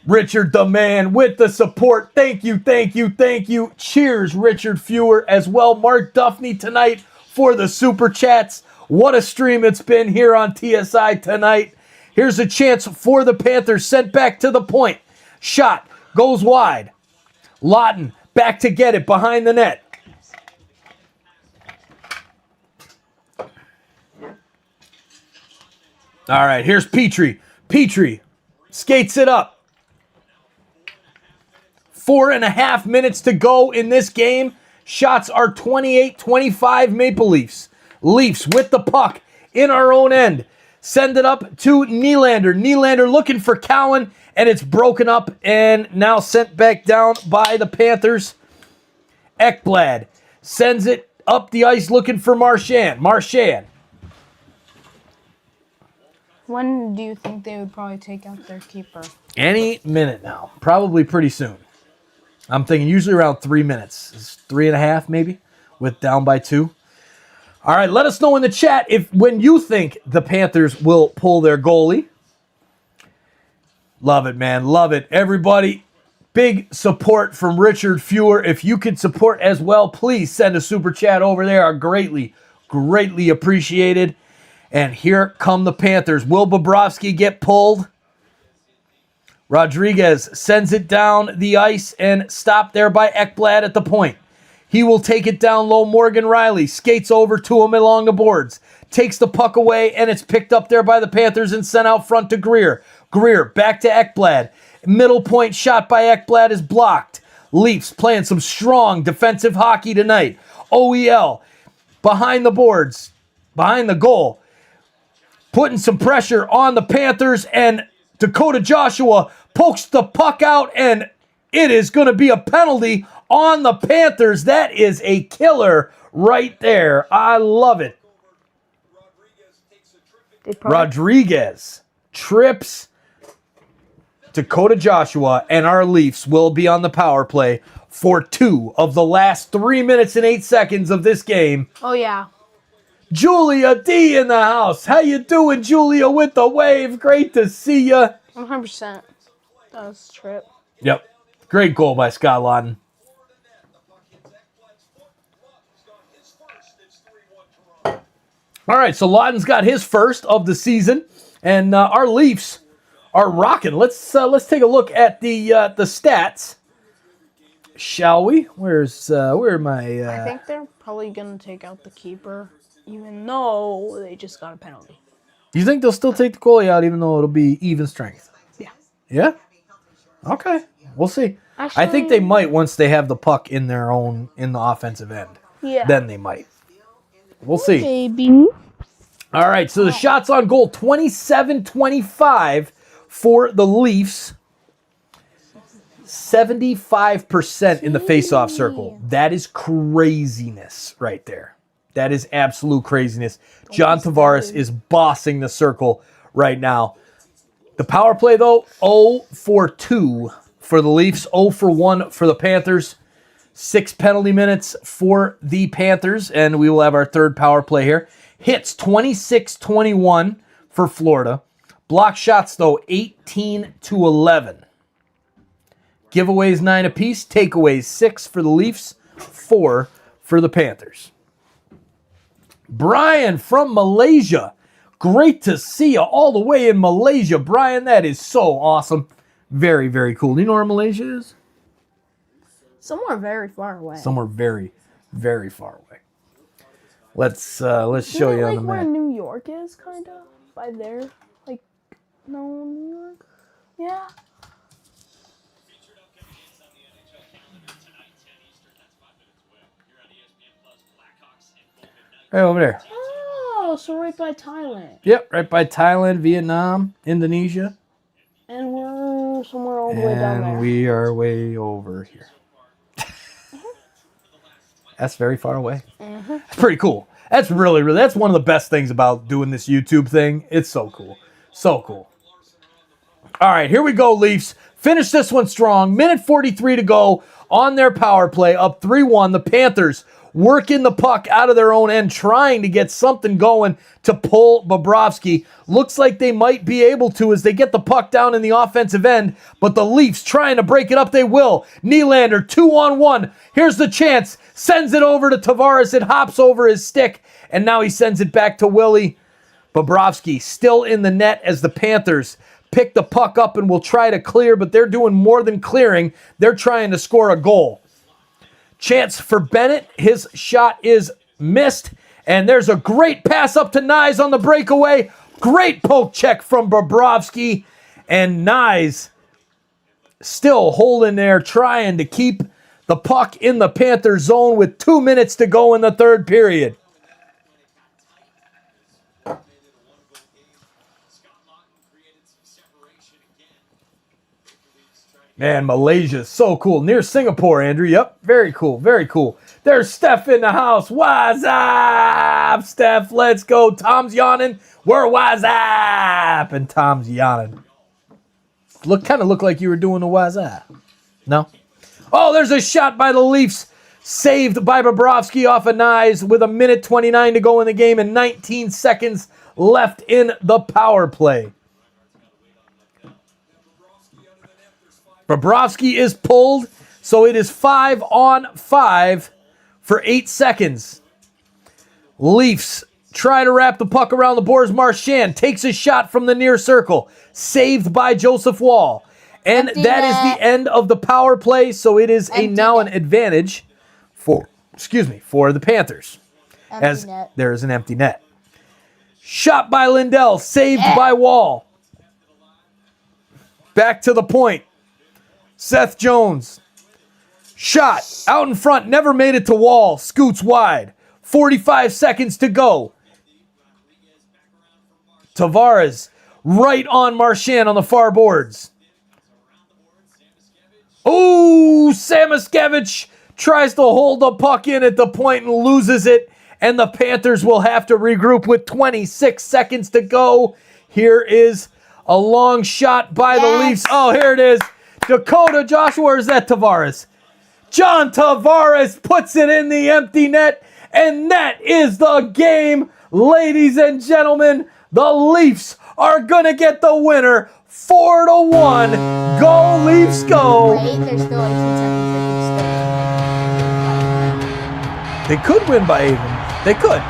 [SPEAKER 3] Richard the man with the support. Thank you, thank you, thank you. Cheers, Richard Fuhr as well. Mark Duffney tonight for the super chats. What a stream it's been here on TSI tonight. Here's a chance for the Panthers. Sent back to the point. Shot goes wide. Lawton back to get it behind the net. All right, here's Petrie. Petrie skates it up. 4.5 minutes to go in this game. Shots are 28-25 Maple Leafs. Leafs with the puck in our own end. Send it up to Nylander. Nylander looking for Cowan, and it's broken up and now sent back down by the Panthers. Ekblad sends it up the ice looking for Marchand. Marchand.
[SPEAKER 5] When do you think they would probably take out their keeper?
[SPEAKER 3] Any minute now. Probably pretty soon. I'm thinking usually around 3 minutes. It's 3.5 maybe, with down by 2. All right, let us know in the chat when you think the Panthers will pull their goalie. Love it, man. Love it. Everybody, big support from Richard Fuhr. If you could support as well, please send a super chat over there. Are greatly, greatly appreciated. And here come the Panthers. Will Bobrovsky get pulled? Rodriguez sends it down the ice and stopped there by Ekblad at the point. He will take it down low. Morgan Riley skates over to him along the boards. Takes the puck away, and it's picked up there by the Panthers and sent out front to Greer. Greer back to Ekblad. Middle point shot by Ekblad is blocked. Leafs playing some strong defensive hockey tonight. OEL behind the boards, behind the goal. Putting some pressure on the Panthers, and Dakota Joshua pokes the puck out, and it is going to be a penalty on the Panthers. That is a killer right there. I love it. Rodriguez trips Dakota Joshua, and our Leafs will be on the power play for 2 of the last 3 minutes and 8 seconds of this game.
[SPEAKER 5] Oh, yeah.
[SPEAKER 3] Julia D in the house. How you doing, Julia, with the wave? Great to see you.
[SPEAKER 5] 100%. That was a trip.
[SPEAKER 3] Yep. Great goal by Scott Lawton. All right, so Lawton's got his first of the season. And our Leafs are rocking. Let's take a look at the stats, shall we? Where are my?
[SPEAKER 5] I think they're probably gonna take out the keeper, even though they just got a penalty.
[SPEAKER 3] You think they'll still take the goalie out, even though it'll be even strength?
[SPEAKER 5] Yeah.
[SPEAKER 3] Yeah. Okay. We'll see.
[SPEAKER 5] Actually,
[SPEAKER 3] I think they might once they have the puck in the offensive end.
[SPEAKER 5] Yeah.
[SPEAKER 3] Then they might. We'll see.
[SPEAKER 5] Baby.
[SPEAKER 3] All right, so the shots on goal, 27-25 for the Leafs. 75% in the faceoff circle. That is craziness right there. That is absolute craziness. John Tavares is bossing the circle right now. The power play, though, 0 for 2 for the Leafs, 0 for 1 for the Panthers. 6 penalty minutes for the Panthers, and we will have our third power play here. Hits 26-21 for Florida. Block shots, though, 18-11. Giveaways 9 apiece. Takeaways 6 for the Leafs, 4 for the Panthers. Brian from Malaysia. Great to see you all the way in Malaysia, Brian. That is so awesome. Very, very cool. Do you know where Malaysia is?
[SPEAKER 5] Somewhere very far away.
[SPEAKER 3] Somewhere very, very far away. Let's show you on the
[SPEAKER 5] where
[SPEAKER 3] map.
[SPEAKER 5] New York is, kind of? By there? Like, no, New York? Yeah.
[SPEAKER 3] Right over there.
[SPEAKER 5] Oh, so right by Thailand.
[SPEAKER 3] Yep, right by Thailand, Vietnam, Indonesia.
[SPEAKER 5] And we're somewhere all the way down there.
[SPEAKER 3] And we are way over here. That's very far away. That's pretty cool. That's really, that's one of the best things about doing this YouTube thing. It's so cool. So cool. All right, here we go, Leafs. Finish this one strong. Minute 43 to go on their power play, up 3-1. The Panthers working the puck out of their own end, trying to get something going to pull Bobrovsky. Looks like they might be able to as they get the puck down in the offensive end, but the Leafs trying to break it up, they will. Nylander, 2-on-1. Here's the chance. Sends it over to Tavares. It hops over his stick, and now he sends it back to Willie. Bobrovsky still in the net as the Panthers pick the puck up and will try to clear, but they're doing more than clearing. They're trying to score a goal. Chance for Bennett. His shot is missed. And there's a great pass up to Nyes on the breakaway. Great poke check from Bobrovsky. And Nyes still holding there, trying to keep the puck in the Panther zone with 2 minutes to go in the third period. Man, Malaysia, so cool. Near Singapore, Andrew. Yep, very cool, very cool. There's Steph in the house. What's up, Steph? Let's go. Tom's yawning. We're what's up? And Tom's yawning. Kind of look like you were doing the what's up. No? Oh, there's a shot by the Leafs. Saved by Bobrovsky off of Nyes with 1:29 to go in the game and 19 seconds left in the power play. Bobrovsky is pulled, so it is 5-on-5 for 8 seconds. Leafs try to wrap the puck around the boards. Marchand takes a shot from the near circle, saved by Joseph Wall. And
[SPEAKER 2] Empty
[SPEAKER 3] that is
[SPEAKER 2] net.
[SPEAKER 3] the end of the power play, so it is
[SPEAKER 2] Empty
[SPEAKER 3] now an
[SPEAKER 2] net.
[SPEAKER 3] advantage for the Panthers.
[SPEAKER 2] Empty
[SPEAKER 3] As
[SPEAKER 2] net.
[SPEAKER 3] there is an empty net. Shot by Lindell, saved by Wall. Back to the point. Seth Jones. Shot out in front, never made it to Wall. Scoots wide. 45 seconds to go. Tavares right on Marchand on the far boards. Ooh, Samoskevich tries to hold the puck in at the point and loses it. And the Panthers will have to regroup with 26 seconds to go. Here is a long shot by the Leafs. Oh, here it is. Dakota Joshua, or is that Tavares? John Tavares puts it in the empty net, and that is the game, ladies and gentlemen. The Leafs are going to get the winner, 4-1. Go, Leafs, go.
[SPEAKER 2] Wait, there's still 18 seconds.
[SPEAKER 3] They could win by even. They could.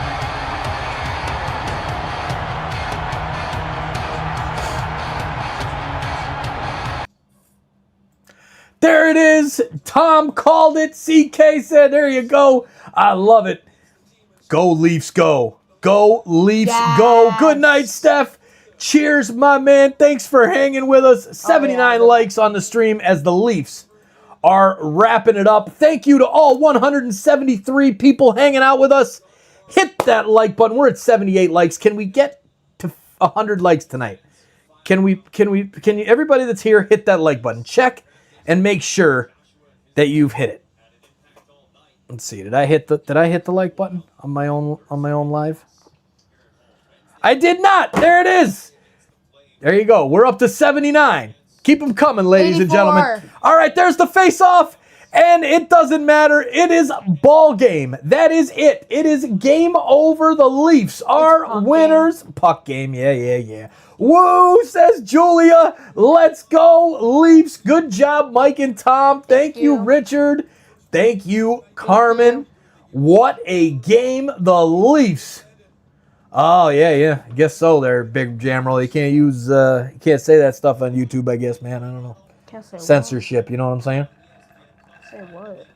[SPEAKER 3] Tom called it. CK said, there you go. I love it. Go Leafs, go. Go Leafs, go. Good night, Steph. Cheers, my man. Thanks for hanging with us. 79 likes on the stream as the Leafs are wrapping it up. Thank you to all 173 people hanging out with us. Hit that like button. We're at 78 likes. Can we get to 100 likes tonight? Can you, everybody that's here, hit that like button. Check and make sure that you've hit it. Let's see. Did I hit the like button on my own live? I did not. There it is. There you go. We're up to 79. Keep them coming, ladies
[SPEAKER 5] 84.
[SPEAKER 3] and gentlemen. All right, there's the face-off, and it doesn't matter. It is ball game. That is it. It is game over. The Leafs are winners. Puck game. Yeah. Woo, says Julia. Let's go, Leafs. Good job, Mike and Tom. Thank you, Richard. Thank you, Carmen. What a game, the Leafs. Oh, yeah. I guess so there, Big Jamroll. You can't you can't say that stuff on YouTube, I guess, man. I don't know.
[SPEAKER 5] Can't say
[SPEAKER 3] Censorship, you know what I'm saying?
[SPEAKER 5] Say what?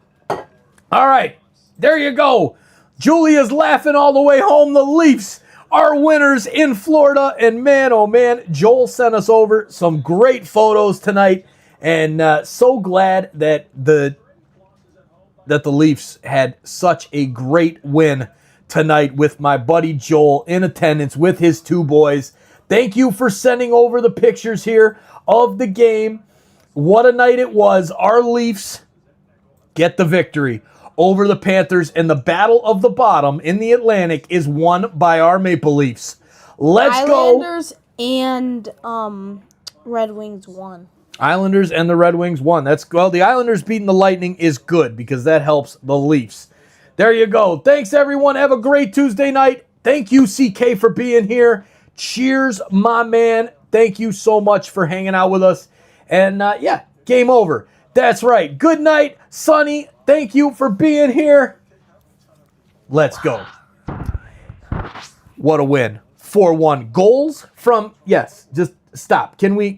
[SPEAKER 3] All right, there you go. Julia's laughing all the way home. The Leafs are winners in Florida. And man, oh man, Joel sent us over some great photos tonight. And so glad that the Leafs had such a great win tonight with my buddy Joel in attendance with his two boys. Thank you for sending over the pictures here of the game. What a night it was. Our Leafs get the victory over the Panthers, and the battle of the bottom in the Atlantic is won by our Maple Leafs. Let's go.
[SPEAKER 5] Islanders and Red Wings won.
[SPEAKER 3] Islanders and the Red Wings won. The Islanders beating the Lightning is good because that helps the Leafs. There you go. Thanks, everyone. Have a great Tuesday night. Thank you, CK, for being here. Cheers, my man. Thank you so much for hanging out with us. And, game over. That's right. Good night, Sonny. Thank you for being here. Let's go. What a win. 4-1. Goals from, yes, just stop. Can we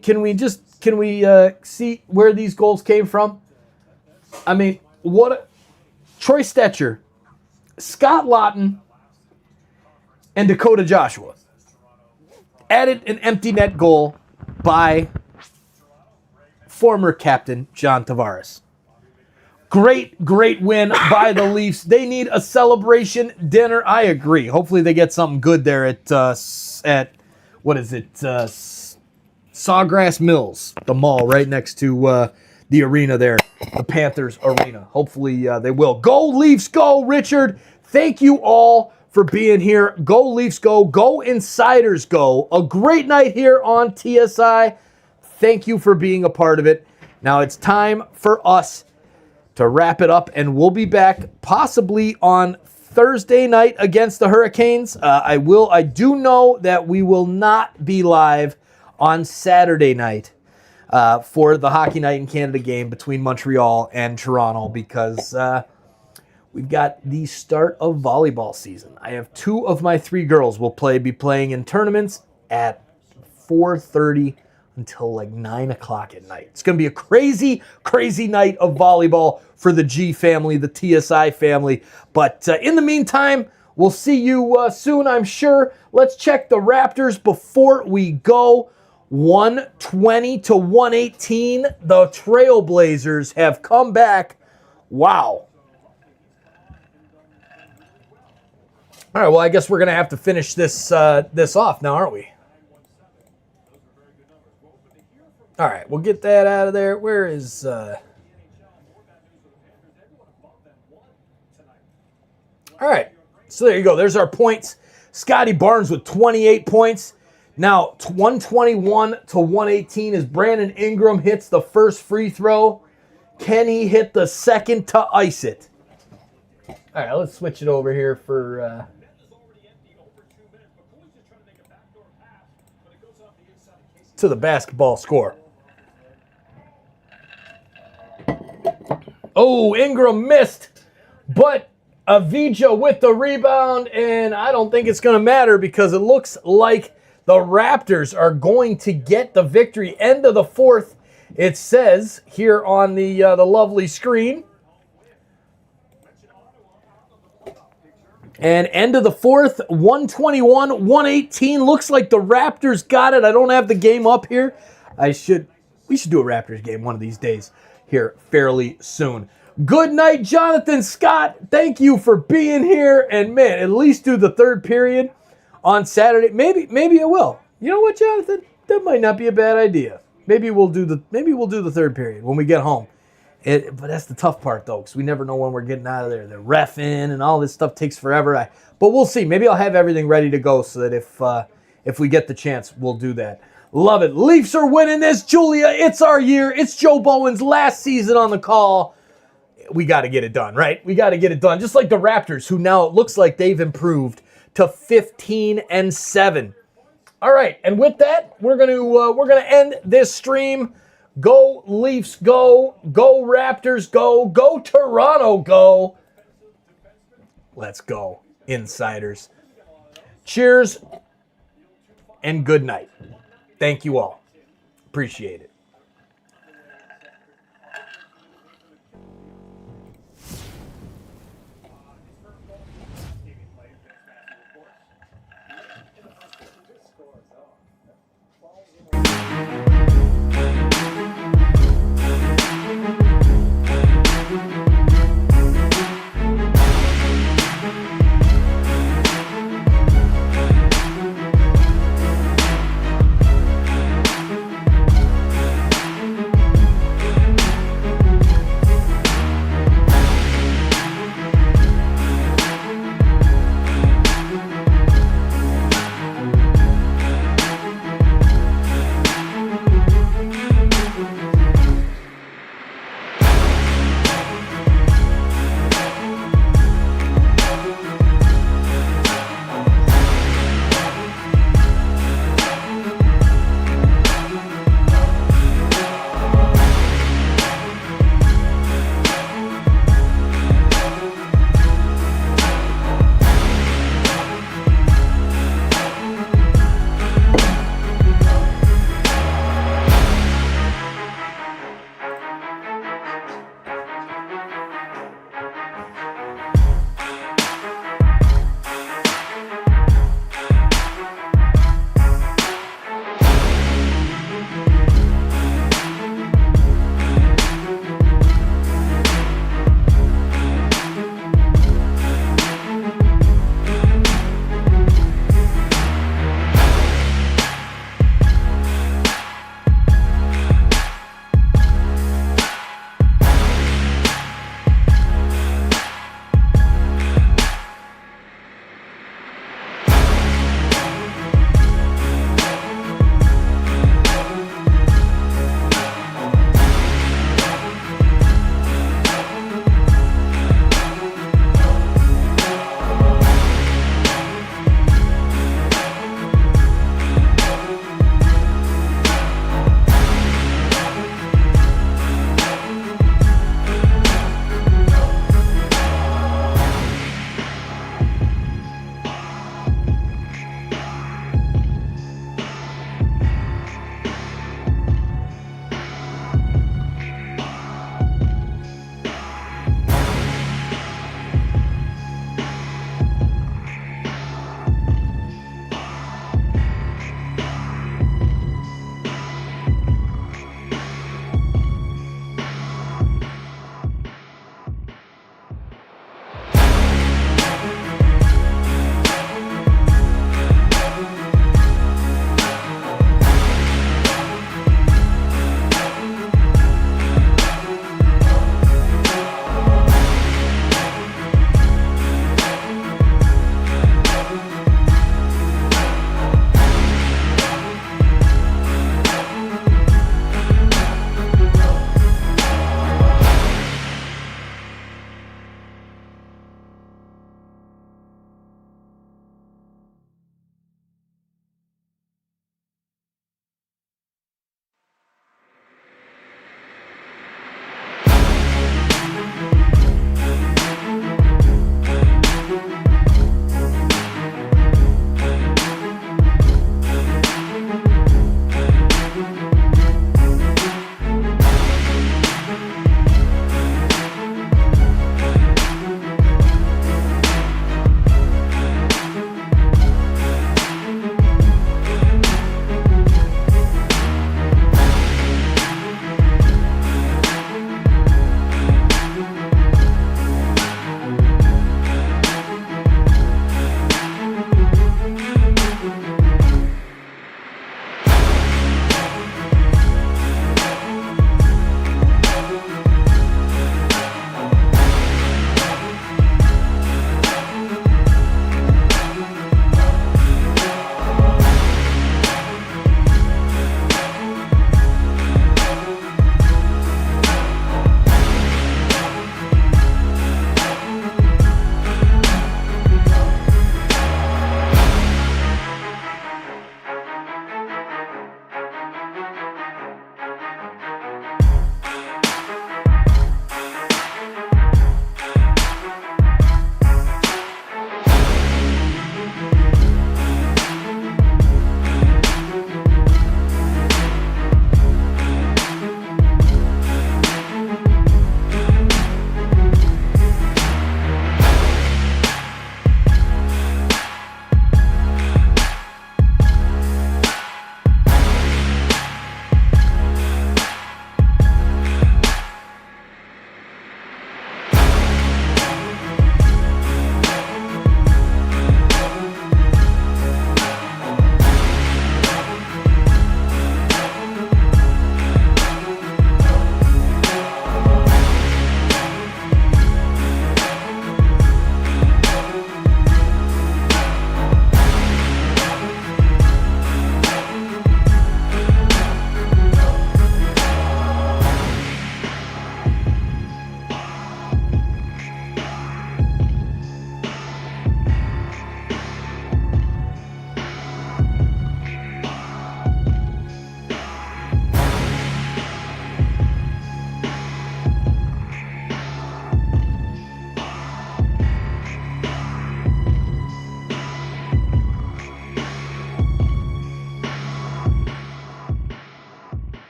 [SPEAKER 3] see where these goals came from? I mean, Troy Stetcher, Scott Lawton, and Dakota Joshua added an empty net goal by former captain John Tavares. Great win by the Leafs. They need a celebration dinner. I agree. Hopefully they get something good there at what is it? Sawgrass Mills, the mall right next to the arena there, the Panthers arena. Hopefully they will. Go Leafs, go, Richard. Thank you all for being here. Go Leafs, go. Go Insiders, go. A great night here on TSI. Thank you for being a part of it. Now it's time for us to wrap it up, and we'll be back possibly on Thursday night against the Hurricanes. I do know that we will not be live on Saturday night for the Hockey Night in Canada game between Montreal and Toronto because we've got the start of volleyball season. I have 2 of my 3 girls will be playing in tournaments at 4:30 until like 9 o'clock at night. It's going to be a crazy night of volleyball for the G family, the TSI family. But in the meantime, we'll see you soon, I'm sure. Let's check the Raptors before we go. 120 to 118. The Trailblazers have come back. Wow. All right, well, I guess we're going to have to finish this off now, aren't we? All right, we'll get that out of there. Where is... All right, so there you go. There's our points. Scotty Barnes with 28 points. Now, 121 to 118 as Brandon Ingram hits the first free throw. Can he hit the second to ice it? All right, let's switch it over here for... to the basketball score. Oh, Ingram missed, but Avdija with the rebound, and I don't think it's going to matter because it looks like the Raptors are going to get the victory. End of the fourth, It says here on the lovely screen, and end of the fourth, 121-118. Looks like the Raptors got it. I don't have the game up here. We should do a Raptors game one of these days here fairly soon. Good night, Jonathan Scott. Thank you for being here. And man, at least do the third period on Saturday. Maybe I will. You know what, Jonathan? That might not be a bad idea. Maybe we'll do the third period when we get home. But that's the tough part, though, because we never know when we're getting out of there. The ref in and all this stuff takes forever. But we'll see. Maybe I'll have everything ready to go so that if we get the chance, we'll do that. Love it. Leafs are winning this, Julia. It's our year. It's Joe Bowen's last season on the call. We got to get it done, right? We got to get it done. Just like the Raptors, who now it looks like they've improved to 15-7. All right, and with that, we're gonna end this stream. Go Leafs, go! Go Raptors, go! Go Toronto, go! Let's go, Insiders. Cheers and good night. Thank you all. Appreciate it.